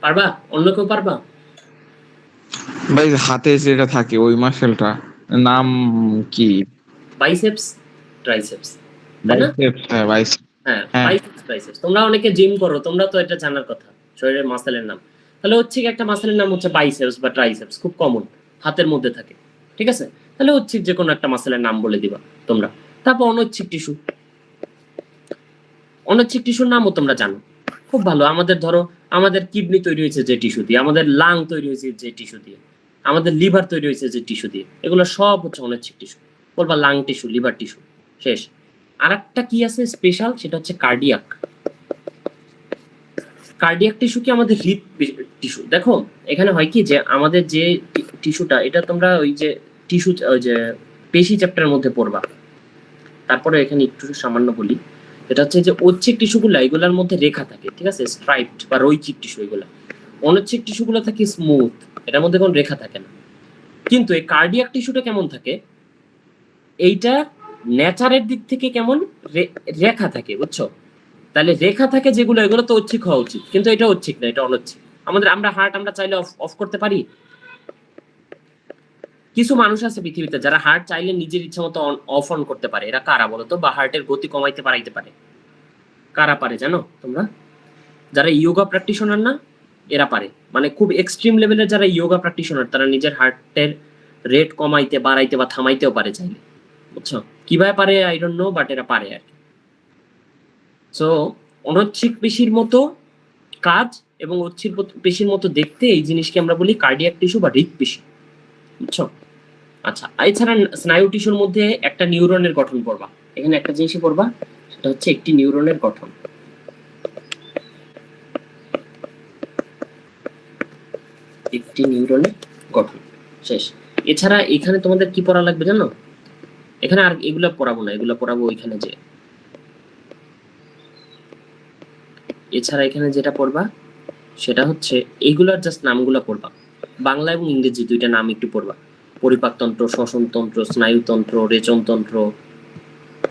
পারবা? অন্য কেউ পারবা? ভাই হাতে যেটা থাকে ওই মাসেলটা নাম কি? বাইসেপস, ট্রাইসেপস, তাই না? বাইসেপস, হ্যাঁ বাইসেপস। হ্যাঁ, হ্যাঁ। Biceps, triceps. তোমরা অনেকে জিম করো, তোমরা তো এটা জানার কথা, শরীরের মাসেলের নাম। তাহলে হচ্ছে একটা মাসেলের নাম হচ্ছে বাইসেপস বা ট্রাইসেপস, খুব কমন, হাতের মধ্যে থাকে, ঠিক আছে? তাহলে হচ্ছে যে কোনো একটা মাসেলের নাম বলে দিবা তোমরা। তারপর অনৈচ্ছিক টিস্যু, অনৈচ্ছিক টিস্যুর নামও তোমরা জানো, খুব ভালো। আমাদের ধরো আমাদের কিডনি তৈরি হয়েছে যে টিস্যু দিয়ে, আমাদের লাং তৈরি হয়েছে যে টিস্যু দিয়ে, আমাদের লিভার তৈরি হয়েছে যে টিস্যু দিয়ে, এগুলো সব হচ্ছে অনৈচ্ছিক টিস্যু। বলবা লাং টিস্যু, লিভার টিস্যু, শেষ। আর একটা কি আছে স্পেশাল, সেটা হচ্ছে কার্ডিয়াক। কার্ডিয়াক টিস্যু কি আমাদের হৃদ টিস্যু। দেখো এখানে হয় কি যে আমাদের যে টিস্যুটা, এটা তোমরা ওই যে টিস্যু, ওই যে পেশি চ্যাপ্টারের মধ্যে পড়বা। তারপরে এখানে একটু সামান্য বলি, এটা হচ্ছে যে ঐচ্ছিক টিস্যুগুলো, এগুলোর মধ্যে রেখা থাকে, ঠিক আছে, স্ট্রাইপড বা রৈচিক টিস্যু এগুলা। অনৈচ্ছিক টিস্যুগুলো থাকে স্মুথ, এটার মধ্যে কোনো রেখা থাকে না। কিন্তু এই কার্ডিয়াক টিস্যুটা কেমন থাকে, এইটা নেচারের দিক থেকে কেমন রেখা থাকে, বুঝছো? তাহলে রেখা থাকে যেগুলো, এগুলো তো ঐচ্ছিক হওয়া উচিত, কিন্তু এটা ঐচ্ছিক না, এটা অনৈচ্ছিক। আমরা হার্ট আমরা চাইলে অফ করতে পারি। কিছু মানুষ আছে পৃথিবীতে যারা হার্ট চাইলে নিজের ইচ্ছা মতো অফ অন করতে পারে। এরা কারা বলতো? বা হার্টের গতি কমাইতে বাড়াইতে পারে। কারা পারে জানো তোমরা? যারা ইয়োগা প্র্যাকটিশনার না, এরা পারে। মানে খুব এক্সট্রিম লেভেলের যারা ইয়োগা প্র্যাকটিশনার, তারা নিজের হার্টের রেট কমাইতে বাড়াইতে বা থামাইতেও পারে চাইলে, বুঝছো? কিভাবে পারে আই ডোন্ট নো, বাট এরা পারে আর কি। সো অনৈচ্ছিক পেশির মতো কাজ এবং ঐচ্ছিক পেশির মতো দেখতে এই জিনিসকে আমরা বলি কার্ডিয়াক টিস্যু বা হৃদপেশি, বুঝছো? আচ্ছা, এছাড়া স্নায়ু টিস্যুর মধ্যে একটা নিউরনের গঠন পড়বা। এখানে একটা জিনিসই পড়বা, সেটা হচ্ছে একটি নিউরনের গঠন। একটি নিউরনের গঠন, শেষ। এছাড়া এখানে তোমাদের কি পড়া লাগবে জানো? এখানে আর এগুলো পড়াবো না, এগুলো পড়াবো ওইখানে যে। এছাড়া এখানে যেটা পড়বা সেটা হচ্ছে এইগুলার জাস্ট নামগুলো পড়বা, বাংলা এবং ইংরেজি দুইটা নাম একটু পড়বা। পরিপাকতন্ত্র, শ্বসনতন্ত্র, স্নায়ুতন্ত্র, রেচনতন্ত্র,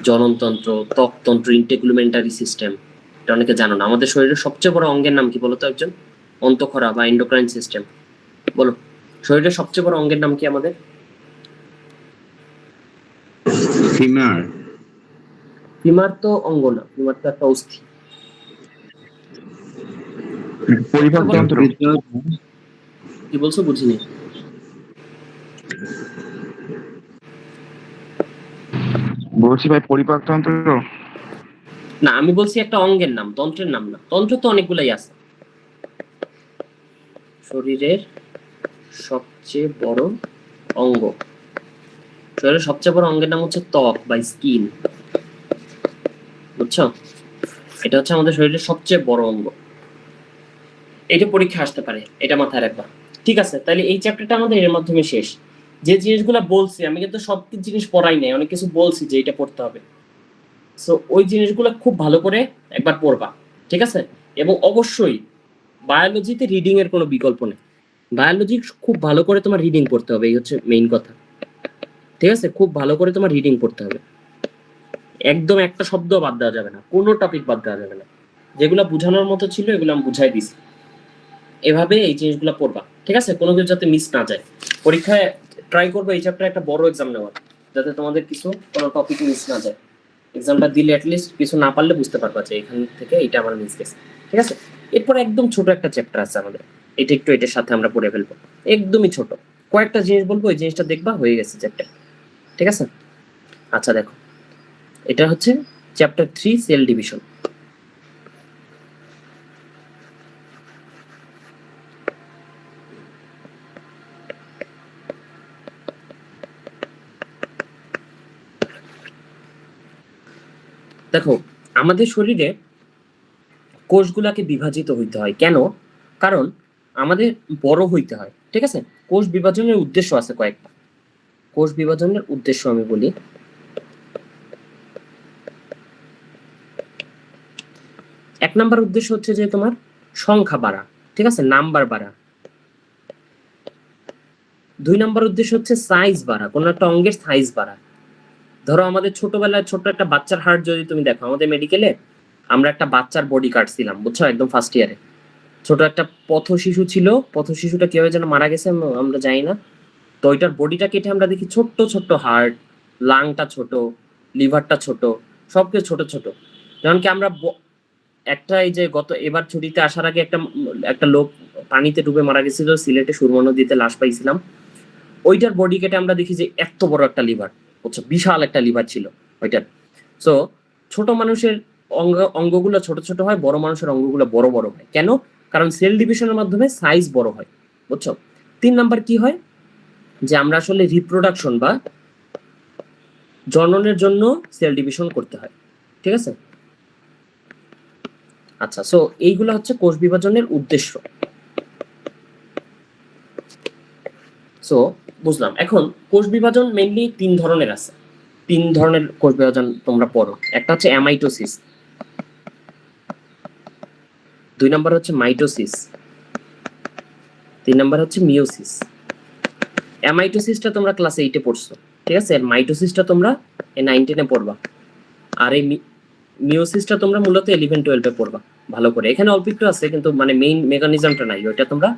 জননতন্ত্র, ত্বকতন্ত্র, ইন্টিগুমেন্টারি সিস্টেম। এটা অনেকে জানো না। আমাদের শরীরের সবচেয়ে বড় অঙ্গের নাম কি বলতো একজন? অন্তঃক্ষরা বা এন্ডোক্রাইন সিস্টেম। বলো, শরীরের সবচেয়ে বড় অঙ্গের নাম কি আমাদের? ফিমার। ফিমার তো অঙ্গ না, ফিমার তো একটা অস্থি। পরিপাকতন্ত্র। কি বলছো বুঝিনি। বলছি ভাই পরিপাকতন্ত্র। না, আমি বলছি একটা অঙ্গের নাম, তন্ত্রের নাম না। তন্ত্র তো অনেকগুলাই আছে। শরীরের সবচেয়ে বড় অঙ্গ, শরীরের সবচেয়ে বড় অঙ্গের নাম হচ্ছে ত্বক বা স্কিন, বুঝছো? এটা হচ্ছে আমাদের শরীরের সবচেয়ে বড় অঙ্গ। এটা পরীক্ষা আসতে পারে, এটা মাথায় রাখবা। ঠিক আছে, তাহলে এই চ্যাপ্টারটা আমাদের এর মাধ্যমে শেষ। যে জিনিসগুলো বলছি, আমি কিন্তু সব জিনিস পড়াই নাই, অনেক কিছু বলছি যে এটা পড়তে হবে। সো ওই জিনিসগুলো খুব ভালো করে একবার পড়বা, ঠিক আছে? এবং অবশ্যই বায়োলজিতে রিডিং এর কোনো বিকল্প নেই। বায়োলজি খুব ভালো করে তোমার রিডিং পড়তে হবে, এই হচ্ছে মেইন কথা। ঠিক আছে, খুব ভালো করে তোমার রিডিং পড়তে হবে। একদম একটা শব্দ বাদ দেওয়া যাবে না, কোনো টপিক বাদ দেওয়া যাবে না। যেগুলো বোঝানোর মতো ছিল এগুলো আমি বুঝাই দিছি। এভাবে এই জিনিসগুলো পড়বা, ঠিক আছে? কোনো কিছু যাতে মিস না যায়। পরীক্ষায় ট্রাই করবো এই চ্যাপ্টারে একটা বড় এক্সাম নেওয়ার, যাতে তোমাদের কিছু কোনো টপিক মিস না যায়। এক্সামটা দিলে অ্যাটলিস্ট কিছু না পারলে বুঝতে পারবা যে এখান থেকে এটা আমার মিস গেছে, ঠিক আছে? এরপর একদম ছোট একটা চ্যাপ্টার আছে আমাদের, এটা একটু এটার সাথে আমরা পড়ে ফেলবো। একদমই ছোট কয়েকটা জিনিস বলবো, ওই জিনিসটা দেখবা, হয়ে গেছে চ্যাপ্টার, ঠিক আছে? আচ্ছা দেখো, এটা হচ্ছে চ্যাপ্টার 3, সেল ডিভিশন। দেখো, আমাদের শরীরে কোষগুলাকে বিভাজিত হইতে হয় কেন? কারণ আমাদের বড় হইতে হয়, ঠিক আছে? কোষ বিভাজনের উদ্দেশ্য আছে কয়েকটা। কোষ বিভাজনের উদ্দেশ্য আমি বলি। এক নাম্বার উদ্দেশ্য হচ্ছে যে তোমার সংখ্যা বাড়া, ঠিক আছে, নাম্বার বাড়া। 2 নাম্বার উদ্দেশ্য হচ্ছে সাইজ বাড়া, কোনো একটা অঙ্গের সাইজ বাড়া। ধরো আমাদের ছোটবেলায় ছোট একটা বাচ্চার হার্ট যদি তুমি দেখো, আমাদের মেডিকেলে আমরা একটা বাচ্চার বডি কাটছিলাম, বুঝছো, একদম ফার্স্ট ইয়ারে। ছোট একটা পথ শিশু ছিল, পথ শিশুটা কিভাবে যেন মারা গেছে আমরা জানি না। তো ওইটার বডিটা কেটে আমরা দেখি ছোট্ট ছোট্ট হার্ট, লাংটা ছোট, লিভারটা ছোট, সবকিছু ছোট ছোট। যেমন কি আমরা একটা, এই যে গত এবার ছুটিতে আসার আগে একটা লোক পানিতে ডুবে মারা গেছিল সিলেটে, সুরমা নদীতে লাশ পাইছিলাম। ওইটার বডি কেটে আমরা দেখি যে এত বড় একটা লিভার, বুঝছো, বিশাল একটা লিভার ছিল ওইটার। সো ছোট মানুষের অঙ্গগুলো ছোট ছোট হয়, বড় মানুষের অঙ্গগুলো বড় বড় হয়। কেন? কারণ সেল ডিভিশনের মাধ্যমে সাইজ বড় হয়, বুঝছো? 3 নাম্বার কি হয়, যে আমরা আসলে রিপ্রোডাকশন বা জননের জন্য সেল ডিভিশন করতে হয়, ঠিক আছে? আচ্ছা, সো এইগুলো হচ্ছে কোষ বিভাজনের উদ্দেশ্য। সো বুঝলাম। এখন কোষ বিভাজন মেইনলি 3 ধরনের আছে। 3 ধরনের কোষ বিভাজন তোমরা পড়ো। একটা হচ্ছে অ্যামাইটোসিস, 2 নাম্বার হচ্ছে মাইটোসিস, 3 নাম্বার হচ্ছে মিওসিস। অ্যামাইটোসিসটা তোমরা ক্লাস 8 এ পড়ছো, ঠিক আছে? মাইটোসিসটা তোমরা 9 10 এ পড়বা, আর এই মিওসিসটা তোমরা মূলত 11 12 এ পড়বা ভালো করে। এখানে অল্প একটু আছে, কিন্তু মানে মেইন মেকানিজমটা নাই, ওইটা তোমরা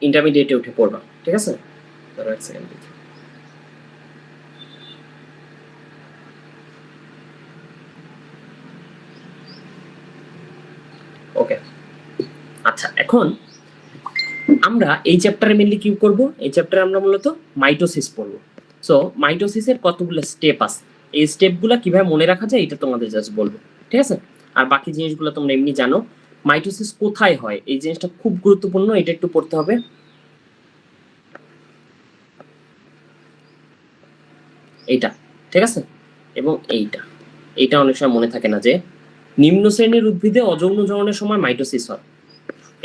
ইন্টারমিডিয়েটে উঠে পড়বা, ঠিক আছে? ধরো এক সেকেন্ড। ওকে, আচ্ছা, এখন আমরা এই চ্যাপ্টারে মেইনলি কি করব? এই চ্যাপ্টারে আমরা মূলত মাইটোসিস পড়বো। সো মাইটোসিসের কতগুলো স্টেপ আছে, এই স্টেপগুলো কিভাবে মনে রাখা যায় এটা তোমাদের জাস্ট বলবো, ঠিক আছে? আর বাকি জিনিসগুলো তোমরা এমনি জানো। মাইটোসিস কোথায় হয় এই জিনিসটা খুব গুরুত্বপূর্ণ, এটা একটু পড়তে হবে। এইটা, ঠিক আছে? এবং এইটা অনেক সময় মনে থাকে না, যে নিম্ন শ্রেণীর উদ্ভিদে অযৌন জননের সময় মাইটোসিস হয়।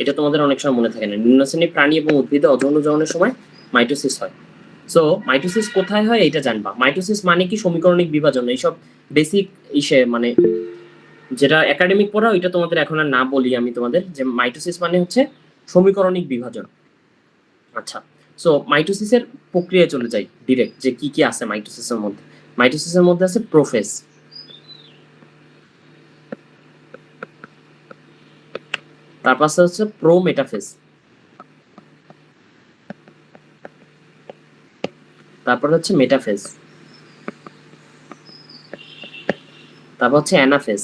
এটা তোমাদের অনেক সময় মনে থাকে না। নিম্ন শ্রেণীর প্রাণী এবং উদ্ভিদে অযৌন জননের সময় মাইটোসিস হয়। সো মাইটোসিস কোথায় হয় এটা জানবা। মাইটোসিস মানে কি? সমীকরণিক বিভাজন। এইসব বেসিক ইসে মানে যেটা একাডেমিক পড়া, ওইটা তোমাদের এখন আর না বলি আমি তোমাদের, যে মাইটোসিস মানে হচ্ছে সমীকরণিক বিভাজন। আচ্ছা, সো মাইটোসিসের প্রক্রিয়ায় চলে যাই ডিরেক্ট, যে কি কি আছে মাইটোসিসের মধ্যে। মাইটোসিসের মধ্যে আছে প্রোফেজ, তারপর হচ্ছে প্রোমেটাফেজ, তারপর হচ্ছে মেটাফেজ, তারপর হচ্ছে অ্যানাফেজ।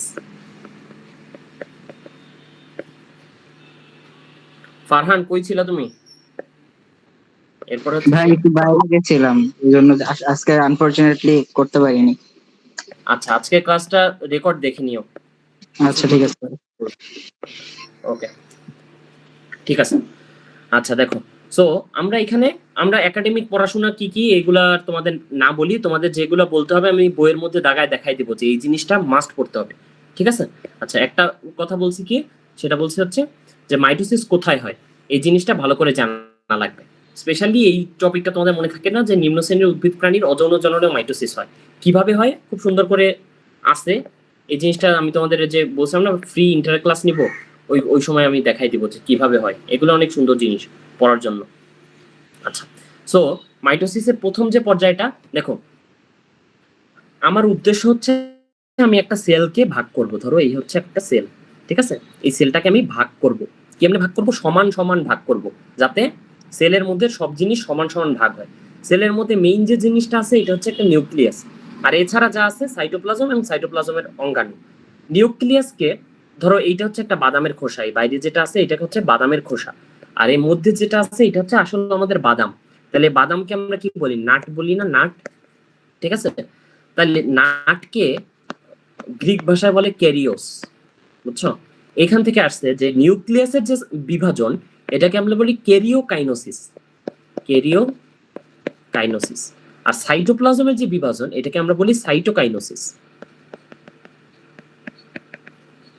ফারহান কই ছিল তুমি? এরপর হচ্ছে ভাই একটু বাইরে গেছিলাম, এই জন্য আজকে আনফরচুনেটলি করতে পারিনি। আচ্ছা, আজকে ক্লাসটা রেকর্ড দেখে নিও। আচ্ছা ঠিক আছে। ওকে, ঠিক আছে। আচ্ছা দেখো, সো আমরা একাডেমিক পড়াশোনা কি কি এগুলা তোমাদের না বলি, তোমাদের যেগুলো বলতে হবে আমি বইয়ের মধ্যে দাগায় দেখাই দিব, যে এই জিনিসটা মাস্ট পড়তে হবে, ঠিক আছে? আচ্ছা, একটা কথা বলছি কি, সেটা বলছি হচ্ছে যে মাইটোসিস কোথায় হয় এই জিনিসটা ভালো করে জানা লাগবে। স্পেশালি এই টপিকটা তোমাদের মনে থাকে না, যে নিম্ন শ্রেণীর উদ্ভিদ প্রাণীর অযৌন জননে মাইটোসিস হয়। কিভাবে হয় খুব সুন্দর করে আছে এই জিনিসটা। আমি তোমাদের যে বলছিলাম না ফ্রি ইন্টার ক্লাস নিব, ওই সময় আমি দেখাই দিব যে কিভাবে হয়। এগুলো অনেক সুন্দর জিনিস পড়ার জন্য। আচ্ছা, সো মাইটোসিসের প্রথম যে পর্যায়টা দেখো, আমার উদ্দেশ্য হচ্ছে আমি একটা সেলকে ভাগ করব। ধরো এই হচ্ছে একটা সেল, ঠিক আছে? এই সেলটাকে আমি ভাগ করব। কেমনে ভাগ করব? সমান সমান ভাগ করব, যাতে সেলের মধ্যে সব জিনিস সমান সমান ভাগ হয়। সেলের মধ্যে মেইন যে জিনিসটা আছে এটা হচ্ছে একটা নিউক্লিয়াস, আর এছাড়া যা আছে সাইটোপ্লাজম এবং সাইটোপ্লাজমের অঙ্গাণু। নিউক্লিয়াসকে ধরো এইটা হচ্ছে একটা বাদামের খোসা, এই বাইরে যেটা আছে এটা হচ্ছে বাদামের খোসা, আর এর মধ্যে যেটা আছে এটা হচ্ছে আসলে আমাদের বাদাম। তাহলে বাদামকে আমরা কি বলি? নাট বলি না? নাট, ঠিক আছে? তাহলে নাটকে গ্রিক ভাষায় বলে ক্যারিওস, বুঝছো? এখান থেকে আসছে যে নিউক্লিয়াসের যে বিভাজন এটাকে আমরা বলি ক্যারিওকাইনোসিস, ক্যারিওকাইনোসিস। আর সাইটোপ্লাজমের যে বিভাজন এটাকে আমরা বলি সাইটোকাইনোসিস,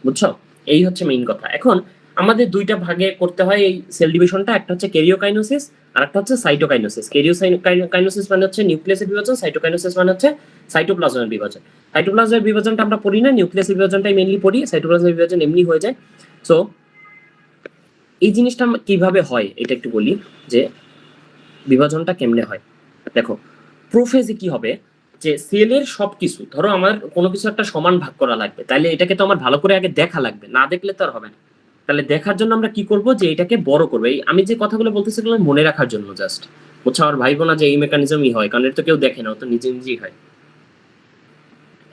বুঝছো? এই হচ্ছে মেইন কথা। এখন আমাদের দুইটা ভাগে করতে হয় এই সেল ডিভিশনটা, একটা হচ্ছে ক্যারিওকাইনোসিস আর একটা হচ্ছে সাইটোকাইনোসিস। ক্যারিওকাইনোসিস মানে হচ্ছে নিউক্লিয়াসের বিভাজন, সাইটোকাইনোসিস মানে হচ্ছে সাইটোপ্লাজমের বিভাজন। সাইটোপ্লাজমের বিভাজনটা আমরা পড়ি না, নিউক্লিয়াসের বিভাজনটাই মেইনলি পড়ি, সাইটোপ্লাজমের বিভাজন এমনি হয়ে যায়। সো এই জিনিসটা কিভাবে হয় এটা একটু বলি, যে বিভাজনটা কেমনে হয়। দেখো, প্রোফেজে কি হবে, যে সেলের সবকিছু, ধরো আমার কোনো কিছু একটা সমান ভাগ করা লাগবে, তাহলে এটাকে তো আমার ভালো করে আগে দেখা লাগবে, না দেখলে তো আর হবে না। তাহলে দেখার জন্য আমরা কি করব, যে এটাকে বড় করবো। এই আমি যে কথাগুলো বলতেছি মনে রাখার জন্য জাস্ট, বুঝছো? আমার ভাইবো না যে এই মেকানিজমই হয়, কারণ এটা তো কেউ দেখে না, ও তো নিজে নিজেই হয়।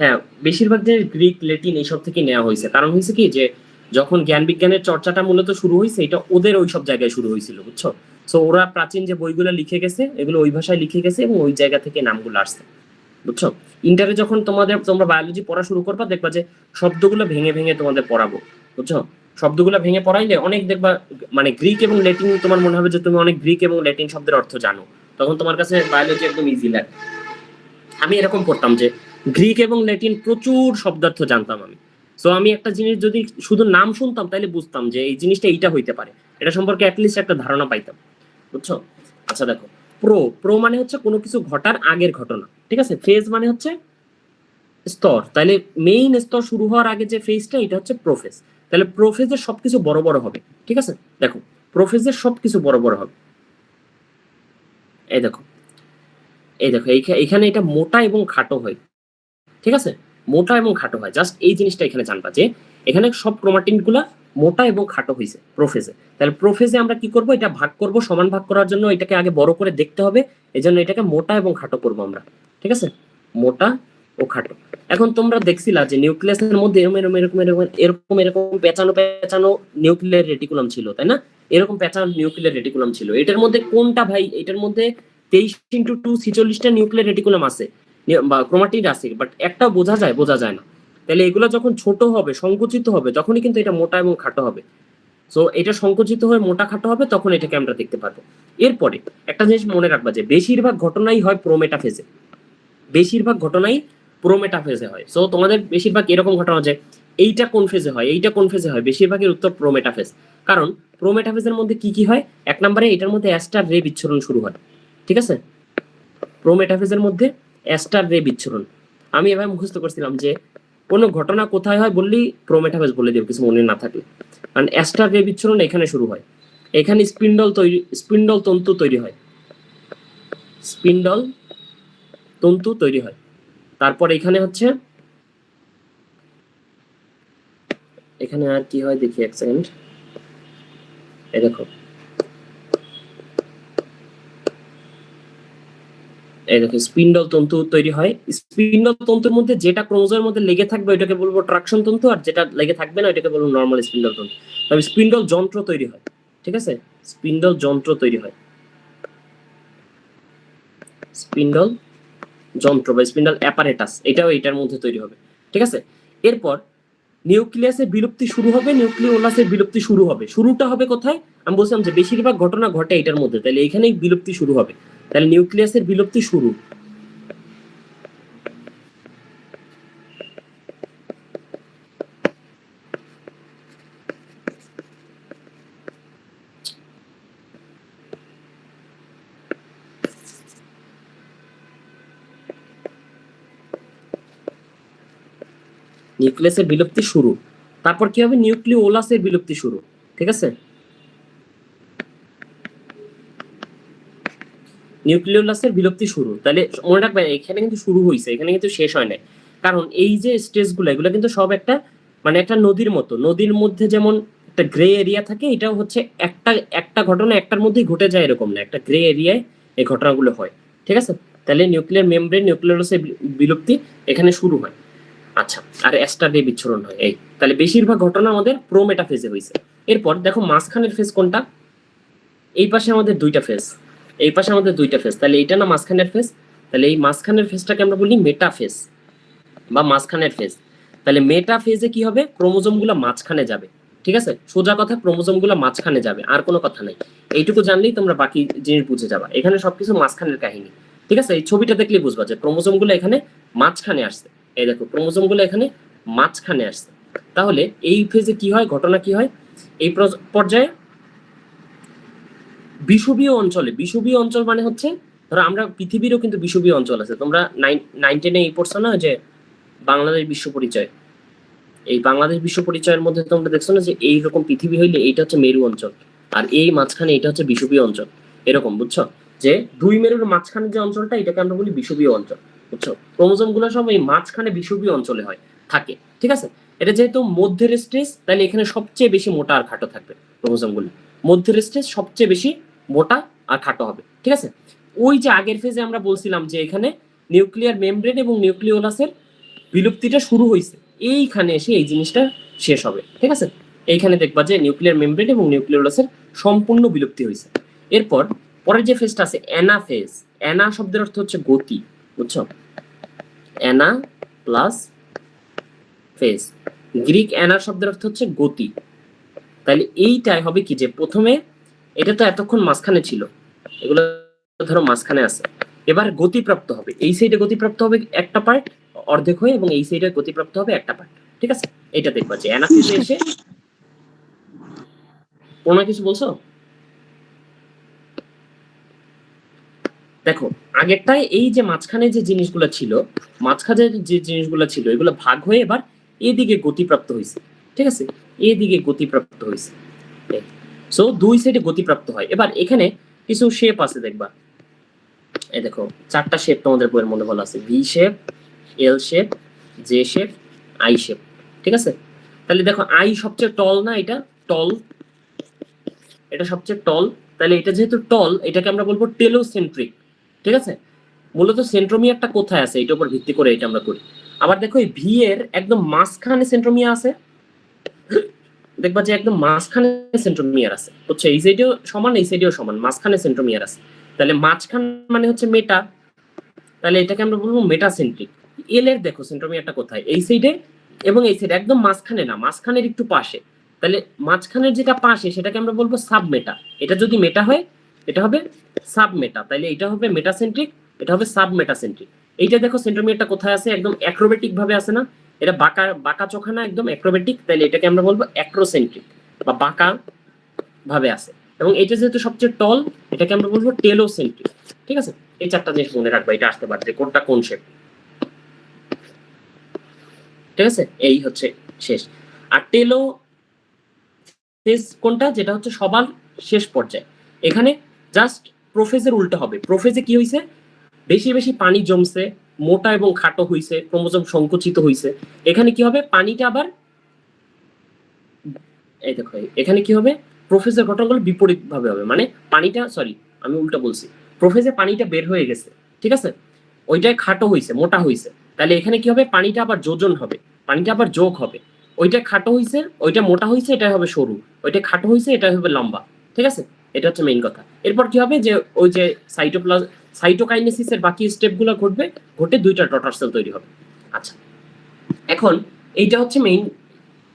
হ্যাঁ, বেশিরভাগ যে গ্রিক ল্যাটিন এইসব থেকে নেওয়া হয়েছে। কারণ হয়েছে কি, যে যখন জ্ঞান বিজ্ঞানের চর্চাটা মূলত শুরু হয়েছে, এটা ওদের ওইসব জায়গায় শুরু হয়েছিল, বুঝছো? সো ওরা প্রাচীন যে বইগুলো লিখে গেছে এগুলো ওই ভাষায় লিখে গেছে এবং ওই জায়গা থেকে নামগুলো আসছে, বুঝছো? ইন্টারে যখন তোমরা বায়োলজি পড়া শুরু করবা দেখবা যে শব্দগুলো ভেঙে ভেঙে তোমাদের পড়াবো, বুঝছো? শব্দগুলো ভেঙে পড়াইলে অনেক দেখবা, মানে গ্রিক এবং ল্যাটিন তোমার মনে হবে যে তুমি অনেক গ্রিক এবং ল্যাটিন শব্দের অর্থ জানো, তখন তোমার কাছে বায়োলজি একদম ইজি লাগে। আমি এরকম করতাম যে গ্রিক এবং ল্যাটিন প্রচুর শব্দার্থ জানতাম আমি। সো আমি একটা জিনিস যদি শুধু নাম শুনতাম তাহলে বুঝতাম যে এই জিনিসটা এইটা হইতে পারে, এটা সম্পর্কে অ্যাটলিস্ট একটা ধারণা পাইতাম, বুঝছো? আচ্ছা দেখো, প্রো মানে হচ্ছে কোনো কিছু ঘটার আগের ঘটনা, ঠিক আছে? ফেজ মানে হচ্ছে স্তর, তাহলে মেইন স্তর শুরু হওয়ার আগে যে ফেজটা এটা হচ্ছে প্রোফেজ। তাহলে প্রোফেজের সবকিছু বড় বড় হবে, ঠিক আছে? দেখো প্রোফেজের সবকিছু বড় বড় হবে। এই দেখো, এই দেখো এখানে এটা মোটা এবং খাটো হয়, ঠিক আছে? মোটা এবং খাটো হয়, জাস্ট এই জিনিসটা এখানে জানবা যে এখানে সব ক্রোমাটিন গুলা মোটা এবং খাটো হয়েছে প্রোফেজে। তাহলে প্রোফেজে আমরা কি করব, এটা ভাগ করব, সমান ভাগ করার জন্য এটাকে আগে বড় করে দেখতে হবে, এজন্য এটাকে মোটা এবং খাটো করব আমরা, ঠিক আছে? মোটা ও খাটো। এখন তোমরা দেখছিলা যে নিউক্লিয়াসের মধ্যে এরকম এরকম এরকম এরকম এরকম এরকম পেঁচানো পেঁচানো নিউক্লিয়ার রেটিকুলাম ছিল, তাই না? এরকম পেঁচানো নিউক্লিয়ার রেটিকুলাম ছিল। এটার মধ্যে কোনটা ভাই, এটার মধ্যে 23x2 46টা নিউক্লিয়ার রেটিকুলাম আছে বা ক্রোমাটিড আছে, বাট একটাও বোঝা যায় না। তাহলে এগুলো যখন ছোট হবে, সংকুচিত হবে, তখনই কিন্তু এটা মোটা এবং খাটো হবে। সো এটা সংকুচিত হয়ে মোটা খাটো হবে, তখন এটাকে আমরা দেখতে পারবো। এরপরে একটা জিনিস মনে রাখবা যে বেশিরভাগ ঘটনাই হয় প্রোমেটাফেজে, বেশিরভাগ ঘটনাই প্রোমেটাফেজে হয়। সো তোমাদের বেশিরভাগ এরকম ঘটনা যে এইটা কোন ফেজে হয়, এইটা কোন ফেজে হয়, বেশিরভাগের উত্তর প্রোমেটাফেজ। কারণ প্রোমেটাফেজের মধ্যে কি কি হয়, এক নম্বরে এটার মধ্যে অ্যাস্টার রে বিচ্ছুরণ শুরু হয়, ঠিক আছে? প্রোমেটাফেজের মধ্যে অ্যাস্টার রে বিচ্ছুরণ। আমি এভাবে মুখস্থ করছিলাম যে কোনো ঘটনা কোথায় হয় বললেই প্রোমেটাফেজ বলে দিও কিছু মনে না থাকলে, কারণ অ্যাস্টার রে বিচ্ছুরণ এখানে শুরু হয়। এখানে স্পিন্ডল তন্তু তৈরি হয়, স্পিন্ডল তন্তু তৈরি হয়। তারপর এখানে হচ্ছে, এখানে আর কি হয় দেখি এক সেকেন্ড, এই দেখো, এই দেখো স্পিন্ডল তন্তু তৈরি হয়। স্পিন্ডল তন্তুর মধ্যে যেটা ক্রোমোজোমের মধ্যে লেগে থাকবে ওইটাকে বলবো ট্রাকশন তন্তু, আর যেটা লেগে থাকবে না ওইটাকে বলবো নর্মাল স্পিন্ডল তন্তু। তবে স্পিন্ডল যন্ত্র তৈরি হয়, ঠিক আছে? স্পিন্ডল যন্ত্র তৈরি হয়, স্পিন্ডল যন্ত্র বা স্পিন্ডল অ্যাপারেটাস, এটাও এটার মধ্যে তৈরি হবে, ঠিক আছে? এরপর নিউক্লিয়াসের বিলুপ্তি শুরু হবে, নিউক্লিওলাসের বিলুপ্তি শুরু হবে। শুরুটা হবে কোথায়, আমি বলছিলাম যে বেশিরভাগ ঘটনা ঘটে এটার মধ্যে, তাহলে এখানেই বিলুপ্তি শুরু হবে। তাহলে নিউক্লিয়াসের বিলুপ্তি শুরু, নিউক্লিয়াসের বিলুপ্তি শুরু। তারপর কি হবে, নিউক্লিওলাসের বিলুপ্তি শুরু, ঠিক আছে? নিউক্লিওলাসের বিলুপ্তি শুরু। তাহলে মনে রাখবে এখানে কিন্তু শুরু হয়েছে, এখানে কিন্তু শেষ হয় নাই। কারণ এই যে স্টেজগুলো এগুলো কিন্তু সব একটা, মানে একটা নদীর মতো, নদীর মধ্যে যেমন একটা গ্রে এরিয়া থাকে, এটাও হচ্ছে একটা একটা ঘটনা একটার মধ্যেই ঘটে যায় এরকম না, একটা গ্রে এরিয়ায় এই ঘটনাগুলো হয়, ঠিক আছে? তাহলে নিউক্লিয়ার মেমব্রেন, নিউক্লিওলাসের বিলুপ্তি এখানে শুরু হয়। আচ্ছা, আর অ্যাস্টার রে বিচ্ছুরণ হয়। এই তাহলে বেশিরভাগ ঘটনা আমাদের প্রোমেটাফেজে হয়েছে। এরপর দেখো মাঝখানের ফেজ কোনটা, এই পাশে আমাদের দুইটা ফেজ, এই পাশে আমাদের দুইটা ফেজ, তাহলে এইটা না মাঝখানের ফেজ, তাহলে এই মাঝখানের ফেজটাকে আমরা বলি মেটাফেজ বা মাঝখানের ফেজ। তাহলে মেটা ফেজে কি হবে, ক্রোমোজোমগুলো মাঝখানে যাবে, ঠিক আছে? সোজা কথা, ক্রোমোজোমগুলো মাঝখানে যাবে, আর কোনো কথা নাই। এইটুকু জানলেই তোমরা বাকি জিনিস বুঝে যাবা, এখানে সবকিছু মাঝখানের কাহিনী, ঠিক আছে? এই ছবিটা দেখলেই বুঝবা যে ক্রোমোজোমগুলো এখানে মাঝখানে আসছে। এই দেখো ক্রোমোজোমগুলো এখানে মাঝখানে আসছে। তাহলে এই ফেজে কি হয়, ঘটনা কি হয়, এই পর্যায়ে বিষুবীয় অঞ্চলে, বিষুবীয় অঞ্চল মানে হচ্ছে ধরো আমরা পৃথিবীরও কিন্তু বিষুবীয় অঞ্চল আছে। তোমরা 9-10 এই পড়ছো না যে বাংলাদেশ বিশ্ব পরিচয়, এই বাংলাদেশ বিশ্ব পরিচয়ের মধ্যে তোমরা দেখছো না যে এইরকম পৃথিবী হইলে এইটা হচ্ছে মেরু অঞ্চল, আর এই মাঝখানে এটা হচ্ছে বিষুবীয় অঞ্চল, এরকম, বুঝছো? যে দুই মেরুর মাঝখানে যে অঞ্চলটা এটাকে আমরা বলি বিষুবীয় অঞ্চল, বুঝছো? ক্রোমোজোম গুলো সব এই মাঝখানে বিষুবীয় অঞ্চলে হয় থাকে, ঠিক আছে? এটা যেহেতু মধ্যের স্টেজ, তাহলে এখানে সবচেয়ে বেশি মোটা আর খাটো থাকবে ক্রোমোজোম গুলো, মধ্যের স্টেজ সবচেয়ে বেশি মোটা আর খাটো হবে, ঠিক আছে? ওই যে আগের ফেজে আমরা বলছিলাম যে এখানে নিউক্লিয়ার মেমব্রেন এবং নিউক্লিওলাসের বিলুপ্তিটা শুরু হয়েছে, এইখানে এসে এই জিনিসটা শেষ হবে, ঠিক আছে? এইখানে দেখবা যে নিউক্লিয়ার মেমব্রেন এবং নিউক্লিওলাসের সম্পূর্ণ বিলুপ্তি হয়েছে। এরপর পরের যে ফেজটা আছে অ্যানা ফেজ, অ্যানা শব্দের অর্থ হচ্ছে গতি, বুঝছো? Ana plus phase, Greek ana শব্দের অর্থ হচ্ছে গতি, তাহলে এইটাই হবে কি যে প্রথমে এটা তো এতক্ষণ মাঝখানে ছিল, এগুলো ধরো মাঝখানে আছে, এবার গতিপ্রাপ্ত হবে, এই সাইডে গতিপ্রাপ্ত হবে একটা পার্ট অর্ধেক হয়ে, এবং এই সাইডে গতিপ্রাপ্ত হবে একটা পার্ট। ঠিক আছে, এটা দেখবা যে অ্যানাফেজে এসে কোনো কিছু বলছো। দেখো আগেরটায় এই যে মাঝখানে যে জিনিসগুলো ছিল, মাঝখানে যে জিনিসগুলো ছিল এগুলো ভাগ হয়ে এবার এদিকে গতিপ্রাপ্ত হয়েছে। ঠিক আছে, এদিকে গতিপ্রাপ্ত হয়েছে, সো দুই সাইডে গতিপ্রাপ্ত হয়। এবার এখানে কিছু শেপ আছে দেখবা, এই দেখো চারটা শেপ তোমাদের বইয়ের মধ্যে বলা আছে, V shape, L shape, J shape, I shape. ঠিক আছে, তাহলে দেখো আই সবচেয়ে টল না, এটা টল, এটা সবচেয়ে টল, তাহলে এটা যেহেতু টল এটাকে আমরা বলবো টেলোসেন্ট্রিক। ঠিক আছে, মূলত সেন্ট্রোমিয়ারটা কোথায় আছে এটার উপর ভিত্তি করে এটা আমরা করি। আবার দেখো এই ভি এর একদম মাঝখানে সেন্ট্রোমিয়ার আছে, দেখবা যে একদম মাঝখানে সেন্ট্রোমিয়ার আছে, হচ্ছে এই সাইডেও সমান এই সাইডেও সমান, মাঝখানে সেন্ট্রোমিয়ার আছে, তাহলে মাঝখান মানে হচ্ছে মেটা, তাহলে এটাকে আমরা বলবো মেটাসেন্ট্রিক। এল এর দেখো সেন্ট্রোমিয়ারটা কোথায়, এই সাইডে এবং এই সাইডে, একদম মাঝখানে না, মাঝখানের একটু পাশে, তাহলে মাঝখানের যেটা পাশে সেটাকে আমরা বলবো সাবমেটা। এটা যদি মেটা হয় এটা হবে সাবমেটা, তাহলে এটা হবে মেটাসেন্ট্রিক, এটা হবে সাবমেটাসেন্ট্রিক। এইটা দেখো সেন্ট্রোমিয়ারটা কোথায় আছে, একদম অ্যাক্রোবেটিক ভাবে আছে না, এটা বাঁকা বাঁকা চোখা না, একদম অ্যাক্রোবেটিক, তাহলে এটাকে আমরা বলবো অ্যাক্রোসেন্ট্রিক বা বাঁকা ভাবে আছে। এবং এটা যেহেতু সবচেয়ে টল এটাকে আমরা বলবো টেলোসেন্ট্রিক। ঠিক আছে, এই চারটা জিনিস মনে রাখবা, এটা আসতে পারে যে কোনটা কোন শেপ। ঠিক আছে, এই হচ্ছে শেষ। আর টেলো ফেজ কোনটা, যেটা হচ্ছে সবার শেষ পর্যায়ে, এখানে জাস্ট প্রোফেজের উল্টো হবে। প্রোফেজে কি হয়েছে, বেশি বেশি পানি জমছে, মোটা এবং খাটো হইছে, ক্রোমোজোম সংকুচিত হইছে, এখানে কি হবে পানিটা আবার, এই দেখো এখানে কি হবে, প্রোফেজের ঘটনাগুলো বিপরীত ভাবে হবে, মানে পানিটা, সরি আমি উল্টো বলছি, প্রোফেজে পানিটা বের হয়ে গেছে, ঠিক আছে, ওইটাই খাটো হইছে মোটা হইছে, তাহলে এখানে কি হবে পানিটা আবার যোজন হবে, পানিটা আবার যোগ হবে, ওইটা খাটো হইছে ওইটা মোটা হইছে, এটা হবে সরু, ওইটা খাটো হইছে এটা হবে লম্বা। ঠিক আছে, এটা হচ্ছে মেইন কথা। এরপর কি হবে যে ওই যে সাইটোকাইনেসিসের বাকি স্টেপগুলো ঘটবে, ঘটে দুইটা ডটার সেল তৈরি হবে। আচ্ছা, এখন এইটা হচ্ছে মেইন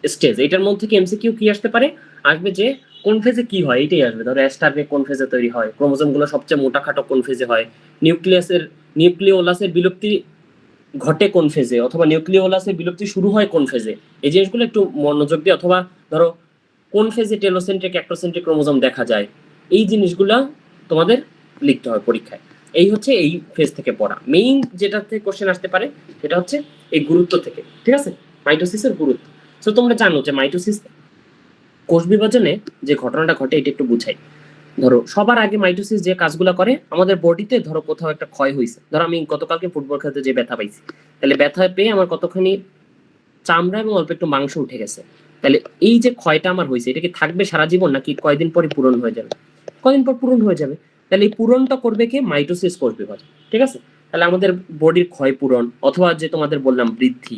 স্টেজ, এটার মধ্যে থেকে এমসিকিউ কি আসতে পারে, আসবে যে কোন ফেজে কি হয়, এটাই আসবে। ধরো অ্যাস্টার্কে কোন ফেজে তৈরি হয়, ক্রোমোজোমগুলো সবচেয়ে মোটা খাটো কোন ফেজে হয়, নিউক্লিওলাসের বিলুপ্তি ঘটে কোন ফেজে, অথবা নিউক্লিওলাসের বিলুপ্তি শুরু হয় কোন ফেজে, এই জিনিসগুলো একটু মনোযোগ দিয়ে, অথবা ধরো কোন ফেজে টেলোসেন্ট্রিক অ্যাক্টোসেন্ট্রিক ক্রোমোজোম দেখা যায়, এই জিনিসগুলো তোমাদের লিখতে হয় পরীক্ষায়। এই হচ্ছে এই ফেজ থেকে পড়া মেইন যেটা থেকে কোশ্চেন আসতে পারে, সেটা হচ্ছে এই গুরুত্ব থেকে। ঠিক আছে, মাইটোসিসের গুরুত্ব। তো তোমরা জানো যে মাইটোসিস কোষ বিভাজনে যে ঘটনাটা ঘটে এটা একটু বুঝাই। ধরো সবার আগে মাইটোসিস যে কাজগুলো করে, আমাদের বডিতে ধরো কোথাও একটা ক্ষয় হয়েছে, ধরো আমি গতকালকে ফুটবল খেলতে যে ব্যথা পাইছি, তাহলে ব্যথা পেয়ে আমার কতখানি চামড়া এবং অল্প একটু মাংস উঠে গেছে, তাহলে এই যে ক্ষয়টা আমার হয়েছে এটা কি থাকবে সারা জীবন, নাকি কয়দিন পরে পূরণ হয়ে যাবে, কয়দিন পর পূরণ হয়ে যাবে, তাহলে এই পূরণটা করবে কে, মাইটোসিস কোষ বিভাজন। ঠিক আছে, তাহলে আমাদের বডির ক্ষয় পূরণ, অথবা যে তোমাদের বললাম বৃদ্ধি,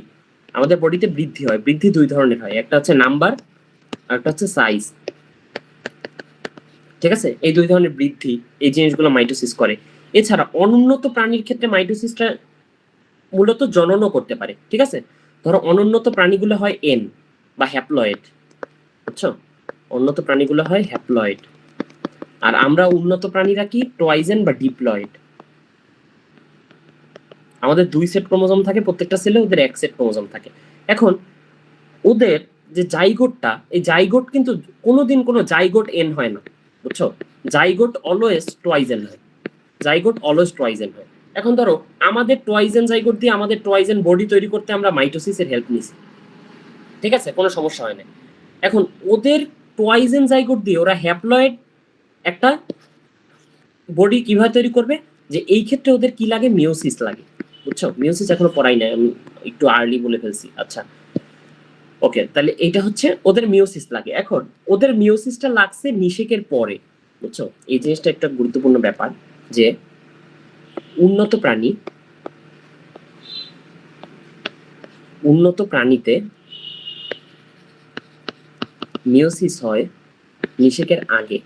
আমাদের বডিতে বৃদ্ধি হয়, বৃদ্ধি দুই ধরনের হয়, একটা হচ্ছে নাম্বার আর একটা হচ্ছে সাইজ। ঠিক আছে, এই দুই ধরনের বৃদ্ধি এই জিনিসগুলো মাইটোসিস করে। এছাড়া অনুন্নত প্রাণীর ক্ষেত্রে মাইটোসিসটা মূলত জননও করতে পারে। ঠিক আছে, ধরো অনুন্নত প্রাণীগুলো হয় এন বা হ্যাপ্লয়েড, বুঝছো, উন্নত প্রাণীগুলো হয় হ্যাপ্লয়েড, আর আমরা উন্নত প্রাণীরা কি টয়েজেন বা ডিপ্লয়েড। আমাদের দুই সেট ক্রোমোজোম থাকে প্রত্যেকটা সেলে, ওদের এক সেট ক্রোমোজোম থাকে। এখন ওদের যে জাইগোটটা, এই জাইগোট কিন্তু কোনোদিন কোনো জাইগোট এন হয় না, বুঝছো, জাইগোট অলওয়েজ টয়েজেন হয়, জাইগোট অলওয়েজ টয়েজেন হয়। এখন ধরো আমাদের টয়েজেন জাইগোট দিয়ে আমাদের টয়েজেন বডি তৈরি করতে আমরা মাইটোসিসের হেল্প নিছি, ঠিক আছে, কোনো সমস্যা হয় না। এখন ওদের টয়েজেন জাইগোট দিয়ে ওরা হ্যাপ্লয়েড একটা বডি কিভাবে তৈরি করবে, যে এই ক্ষেত্রে ওদের কি লাগে, মিওসিস লাগে, বুঝছো, মিওসিস এখনো পড়াই নাই, আমি একটু আর্লি বলে ফেলছি। আচ্ছা ওকে, তাহলে এইটা হচ্ছে ওদের মিওসিস লাগে। এখন ওদের মিওসিসটা লাগছে নিষেকের পরে, বুঝছো, এই জিনিসটা একটা গুরুত্বপূর্ণ ব্যাপার, যে উন্নত প্রাণীতে মিওসিস হয় নিষেকের আগে,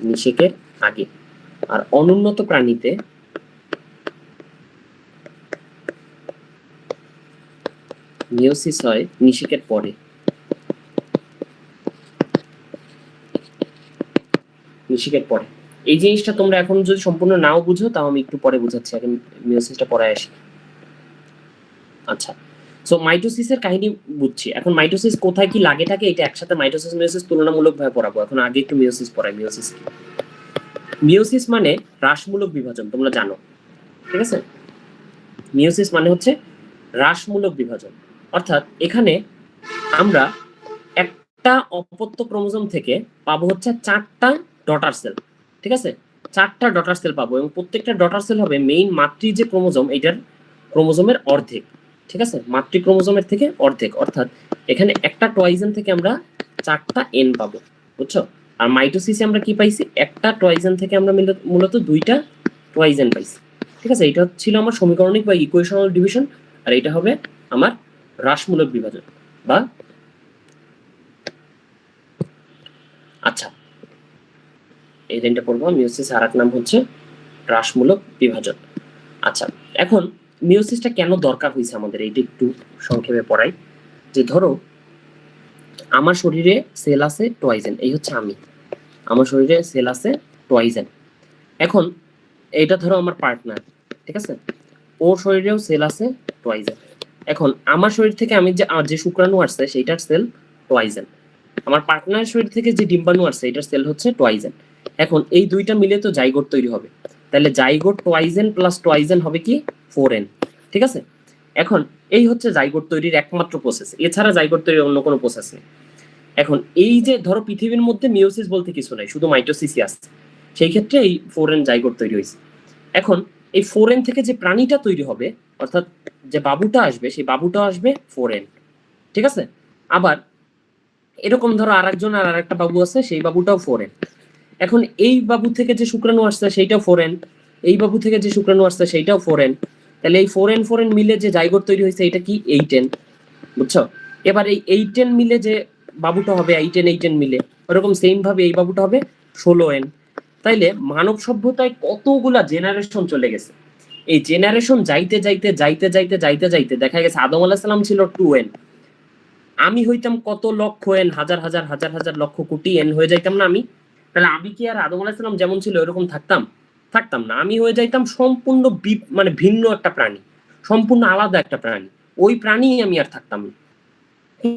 নিষেকের আগে, আর অনুন্নত প্রাণীতে মিওসিস হয় নিষেকের পরে। নিষেকের পরে এই জিনিসটা তোমরা এখন যদি সম্পূর্ণ নাও বুঝো তাও আমি একটু পরে বুঝাচ্ছি, আগে মিওসিসটা পড়ায় আসি। আচ্ছা, সো মাইটোসিসের কাহিনী বুঝছি, এখন মাইটোসিস কোথায় কি লাগে থাকে এটা একসাথে মাইটোসিস মিওসিস তুলনামূলকভাবে পড়াবো। এখন আগে একটু মিওসিস পড়াই। মিওসিস কি? মিওসিস মানে হ্রাসমূলক বিভাজন, তোমরা জানো, ঠিক আছে? মিওসিস মানে হচ্ছে হ্রাসমূলক বিভাজন, অর্থাৎ এখানে আমরা একটা অপত্য ক্রোমোজোম থেকে পাবো হচ্ছে 4টা ডটার সেল, ঠিক আছে? 4টা ডটার সেল পাবো এবং প্রত্যেকটা ডটার সেল হবে মেইন মাতৃ যে ক্রোমোজোম এইটার ক্রোমোজোমের অর্ধেক, ঠিক আছে? মাতৃ ক্রোমোজোমের থেকে অর্ধেক, অর্থাৎ এখানে একটা টয়েজেন থেকে আমরা 4টা এন পাবো, বুঝছো? আর মাইটোসিসে আমরা কি পাইছি? একটা টয়েজেন থেকে আমরা মূলত 2টা টয়েজেন পাইছি, ঠিক আছে? এটা ছিল আমার সমীকরণিক বা ইকুয়েশনাল ডিভিশন, আর এটা হবে আমার হ্রাসমূলক বিভাজন বা আচ্ছা এই লাইনটা পড়বো। মিওসিস আর এক নাম হচ্ছে হ্রাসমূলক বিভাজন। আচ্ছা, এখন মিওসিসটা কেন দরকার হয়েছে আমাদের এইটা একটু সংক্ষেপে পড়াই। যে ধরো আমার শরীরে সেল আছে টয়েজেন, এই হচ্ছে আমি, আমার শরীরে সেল আছে টয়েজেন। এখন এইটা ধরো আমার পার্টনার, ঠিক আছে? ওর শরীরেও সেল আছে টয়েজেন। এখন আমার শরীর থেকে আমি যে শুক্রাণু আসছে সেইটার সেল টয়েজেন, আমার পার্টনারের শরীর থেকে যে ডিম্বাণু আসছে এটার সেল হচ্ছে টয়েজেন। এখন এই দুইটা মিলে তো জাইগোট তৈরি হবে, তাহলে জাইগোট টয়েজেন প্লাস টয়েজেন হবে কি 4n, ঠিক আছে? এখন এই হচ্ছে জাইগোট তৈরির একমাত্র প্রসেস, এছাড়া জাইগোট তৈরির অন্য কোনো প্রসেস নেই। এখন এই যে ধরো পৃথিবীর মধ্যে মিওসিস বলতে কিছু নাই, শুধু মাইটোসিসই আছে, সেই ক্ষেত্রে এই 4n জাইগোট তৈরি হয়েছে। এখন এই 4n থেকে যে প্রাণীটা তৈরি হবে, অর্থাৎ যে বাবুটা আসবে সেই বাবুটাও আসবে 4n, ঠিক আছে? আবার এরকম ধরো আরেকজন আর আরেকটা বাবু আছে, সেই বাবুটাও 4n। এখন এই বাবু থেকে যে শুক্রাণু আসছে সেইটাও 4n, এই বাবু থেকে যে শুক্রাণু আসছে সেইটাও 4n, তাহলে এই 4n মিলে যে জাইগোট তৈরি হয়েছে এটা কি 8n, বুঝছো? এবার এই 8n মিলে যে বাবুটা হবে 8n মিলে, ওরকম সেম ভাবে এই বাবুটা হবে 16n। তাইলে মানব সভ্যতায় কতগুলা জেনারেশন চলে গেছে। এই জেনারেশন যাইতে যাইতে যাইতে যাইতে যাইতে যাইতে দেখা গেছে আদম আলাইহিস সালাম ছিল 2n, আমি হইতাম কত লক্ষ এন, হাজার হাজার হাজার হাজার লক্ষ কোটি এন হয়ে যাইতাম না আমি? তাহলে আমি কি আর আদম আলাইহিস সালাম যেমন ছিল এরকম থাকতাম? থাকতাম না। আমি হয়ে যাইতাম সম্পূর্ণ মানে ভিন্ন একটা প্রাণী, সম্পূর্ণ আলাদা একটা প্রাণী, ওই প্রাণী আমি আর থাকতাম না।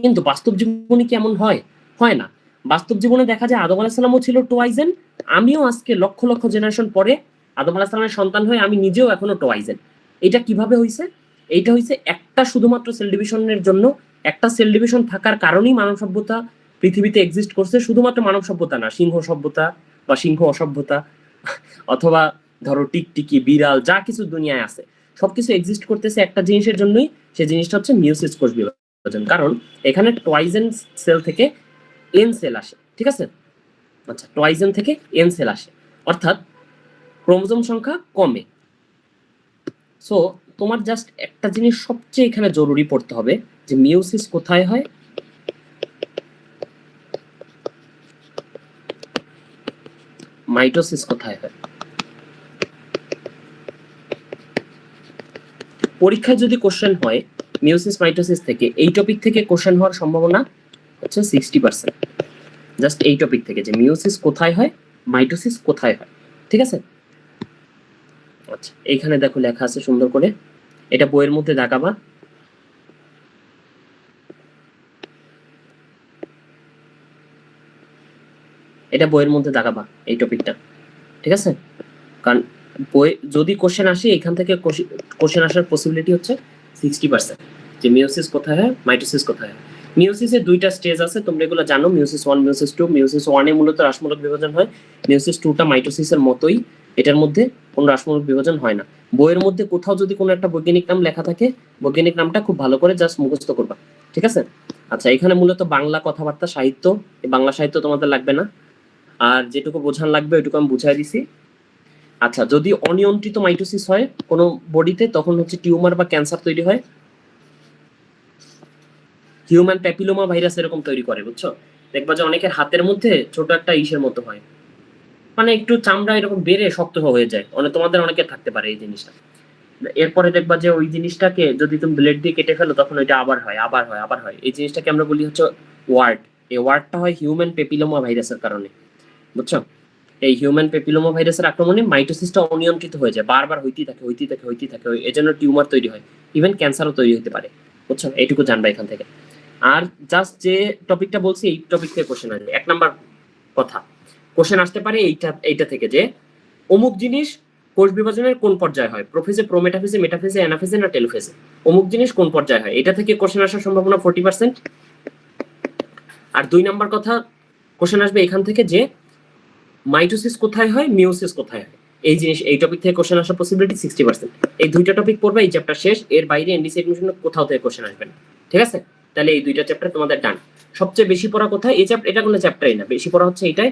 কিন্তু বাস্তব জীবনে কি এমন হয়? হয় না। বাস্তব জীবনে দেখা যায় আদম আলাইহিস সালামও ছিল টয়েজেন, আমিও আজকে লক্ষ লক্ষ জেনারেশন পরে আদম আলাইহিস সালামের সন্তান হয়ে আমি নিজেও এখনো টয়েজেন। এটা কিভাবে হইছে? এইটা হইছে একটা শুধুমাত্র সেল ডিভিশনের জন্য, একটা সেল ডিভিশন থাকার কারণেই মানব সভ্যতা পৃথিবীতে এক্সিস্ট করছে। শুধুমাত্র মানব সভ্যতা না, সিংহ সভ্যতা বা সিংহ অসভ্যতা অথবা ধরো টিকটিকি, বিড়াল, যা কিছু দুনিয়ায় আছে সবকিছু এক্সিস্ট করতেছে একটা জিনিসের জন্যই, সেই জিনিসটা হচ্ছে মিওসিস কোষ বিভাজন। কারণ এখানে টয়েজেন সেল থেকে এন সেল আসে, ঠিক আছে? আচ্ছা, টয়েজেন থেকে এন সেল আসে, অর্থাৎ ক্রোমোজোম সংখ্যা কমে। সো তোমার জাস্ট একটা জিনিস সবচেয়ে এখানে জরুরি পড়তে হবে, যে মিওসিস কোথায় হয়, মাইটোসিস কোথায় হয়। পরীক্ষায় যদি কোশ্চেন হয় মিওসিস মাইটোসিস থেকে, এই টপিক থেকে কোশ্চেন হওয়ার সম্ভাবনা হচ্ছে 60%, জাস্ট এই টপিক থেকে, যে মিওসিস কোথায় হয়, মাইটোসিস কোথায় হয়, ঠিক আছে? আচ্ছা, এইখানে দেখো লেখা আছে সুন্দর করে, এটা বইয়ের মধ্যে দেখাবা। এটা বইয়ের মধ্যে দেখাবা এই টপিকটা, ঠিক আছে? কারণ বই যদি কোশ্চেন আসে এখান থেকে, কোশ্চেন আসার পসিবিলিটি হচ্ছে 60%, যে মিওসিস কোথায় হয়, মাইটোসিস কোথায় হয়। মিওসিসের দুইটা স্টেজ আছে, তোমরা এগুলো জানো, মিওসিস 1, মিওসিস 2। মিওসিস 1 এ মূলত হ্রাসমূলক বিভাজন হয়, মিওসিস 2টা মাইটোসিসের মতোই, এটার মধ্যে কোনো হ্রাসমূলক বিভাজন হয় না। বইয়ের মধ্যে কোথাও যদি কোনো একটা বৈজ্ঞানিক নাম লেখা থাকে, বৈজ্ঞানিক নামটা খুব ভালো করে জাস্ট মুখস্থ করবা, ঠিক আছে? আচ্ছা, এখানে মূলত বাংলা কথাবার্তা সাহিত্য, এই বাংলা সাহিত্য তোমাদের লাগবে না, আর যেটুকু বোঝান লাগবে ওইটুকু আমি বুঝাই দিছি। আচ্ছা, যদি অনিয়ন্ত্রিত মাইটোসিস হয় কোনো বডিতে, তখন হচ্ছে টিউমার বা ক্যান্সার তৈরি হয়, হিউম্যান প্যাপিলোমা ভাইরাস এরকম তৈরি করে, বুঝছো? দেখবা যে অনেকের হাতের মধ্যে ছোট একটা ইসের মতো হয়, মানে একটু চামড়া এরকম বেড়ে শক্ত হয়ে যায়, তোমাদের অনেকের থাকতে পারে এই জিনিসটা। এরপরে দেখবা যে ওই জিনিসটাকে যদি তুমি ব্লেড দিয়ে কেটে ফেলো তখন ওইটা আবার হয়। এই জিনিসটাকে আমরা বলি হচ্ছে ওয়ার্ড। এই ওয়ার্ডটা হয় হিউম্যান পেপিলোমা ভাইরাসের কারণে, বুঝছো? এই হিউম্যান পেপিলোমা ভাইরাসের আক্রমণে মাইটোসিসটা অনিয়ন্ত্রিত হয়ে যায়, বারবার হইতেই থাকে, এজন্য টিউমার তৈরি হয়, ইভেন ক্যান্সারও তৈরি হতে পারে, বুঝছো? এইটুকু জানবা এখান থেকে। আর জাস্ট যে টপিকটা বলছি এই টপিক থেকে কোশ্চেন আসবে। 1 নাম্বার কথা, কোশ্চেন আসতে পারে এইটা থেকে যে অমুক জিনিস কোষ বিভাজনের কোন পর্যায়ে হয়, প্রোফেজে, প্রোমেটাফেজে, মেটাফেজে, অ্যানাফেজে না টেলোফেজে, অমুক জিনিস কোন পর্যায়ে হয়, এটা থেকে কোশ্চেন আসার সম্ভাবনা 40%। আর 2 নাম্বার কথা, কোশ্চেন আসবে এখান থেকে যে মাইটোসিস কোথায় হয়, মিওসিস কোথায় হয়, এই টপিক থেকে কোশ্চেন আসার পসিবিলিটি 60%। এই 2টা টপিক পড়বে, এই চ্যাপ্টার শেষ। এর বাইরে এনডিসি এডমিশনে কোথাও থেকে কোশ্চেন আসবে না, ঠিক আছে? তাহলে এই 2টা চ্যাপ্টার তোমাদের ডান। সবচেয়ে বেশি পড়া কোথায়? এই চ্যাপ্টার, এটা কোনো চ্যাপ্টারই না, বেশি পড়া হচ্ছে এইটাই।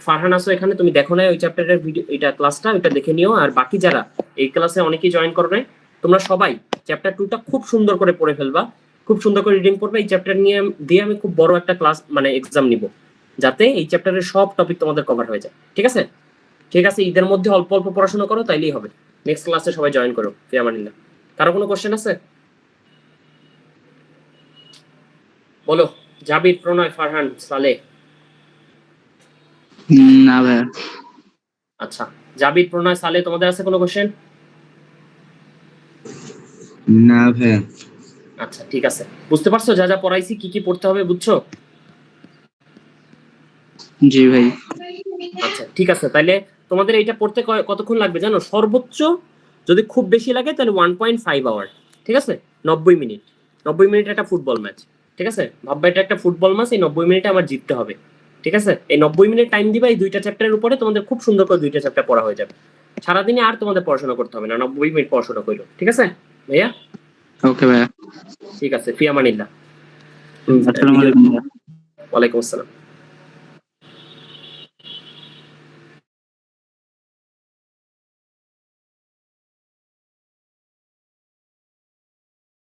ফারহান আসো এখানে, তুমি দেখো না ওই চ্যাপ্টারের ভিডিও, এটা ক্লাসটা, ওইটা দেখে নিও। আর বাকি যারা এই ক্লাসে অনেকেই জয়েন করো নাই, তোমরা সবাই চ্যাপ্টার 2টা খুব সুন্দর করে পড়ে ফেলবা, খুব সুন্দর করে রিডিং করবে। এই চ্যাপ্টার নিয়ে দিয়ে আমি খুব বড় একটা ক্লাস মানে এক্সাম নিব, যাতে এই চ্যাপ্টারের সব টপিক তোমাদের কভার হয়ে যায়, ঠিক আছে? ঠিক আছে, ঈদের মধ্যে অল্প অল্প পড়াশোনা করো, তাইলেই হবে। নেক্সট ক্লাসে সবাই জয়েন করো। ফি আমানিল্লাহ। কারো কোনো কোশ্চেন আছে? বলো। জাবির, প্রণয়, ফারহান, সালে। না ভাইয়া। আচ্ছা, জাবির, প্রণয়, সালে, তোমাদের আছে কোনো কোশ্চেন? না ভাইয়া। আচ্ছা ঠিক আছে, বুঝতে পারছো যা যা পড়াইছি, কি কি পড়তে হবে বুঝছো? জি ভাই। আচ্ছা ঠিক আছে, তাহলে তোমাদের এইটা পড়তে কতক্ষণ লাগবে জানো? সর্বোচ্চ যদি খুব বেশি লাগে তাহলে 1.5 আওয়ার, ঠিক আছে? 90 মিনিট। 90 মিনিট একটা ফুটবল ম্যাচ, ঠিক আছে? ভাববা এটা একটা ফুটবল ম্যাচ, এই 90 মিনিটে আমার জিততে হবে, ঠিক আছে? এই 90 মিনিট টাইম দিবা এই 2টা চ্যাপ্টারের উপরে, তোমাদের খুব সুন্দর করে 2টা চ্যাপ্টার পড়া হয়ে যাবে। সারাদিনে আর তোমাদের পড়াশোনা করতে হবে না, 90 মিনিট পড়াশোনা করো, ঠিক আছে ভাইয়া? ওকে ভাইয়া। ঠিক আছে, ফি আমানিল্লাহ। আসসালামু আলাইকুম ভাইয়া। ওয়ালাইকুম আসসালাম।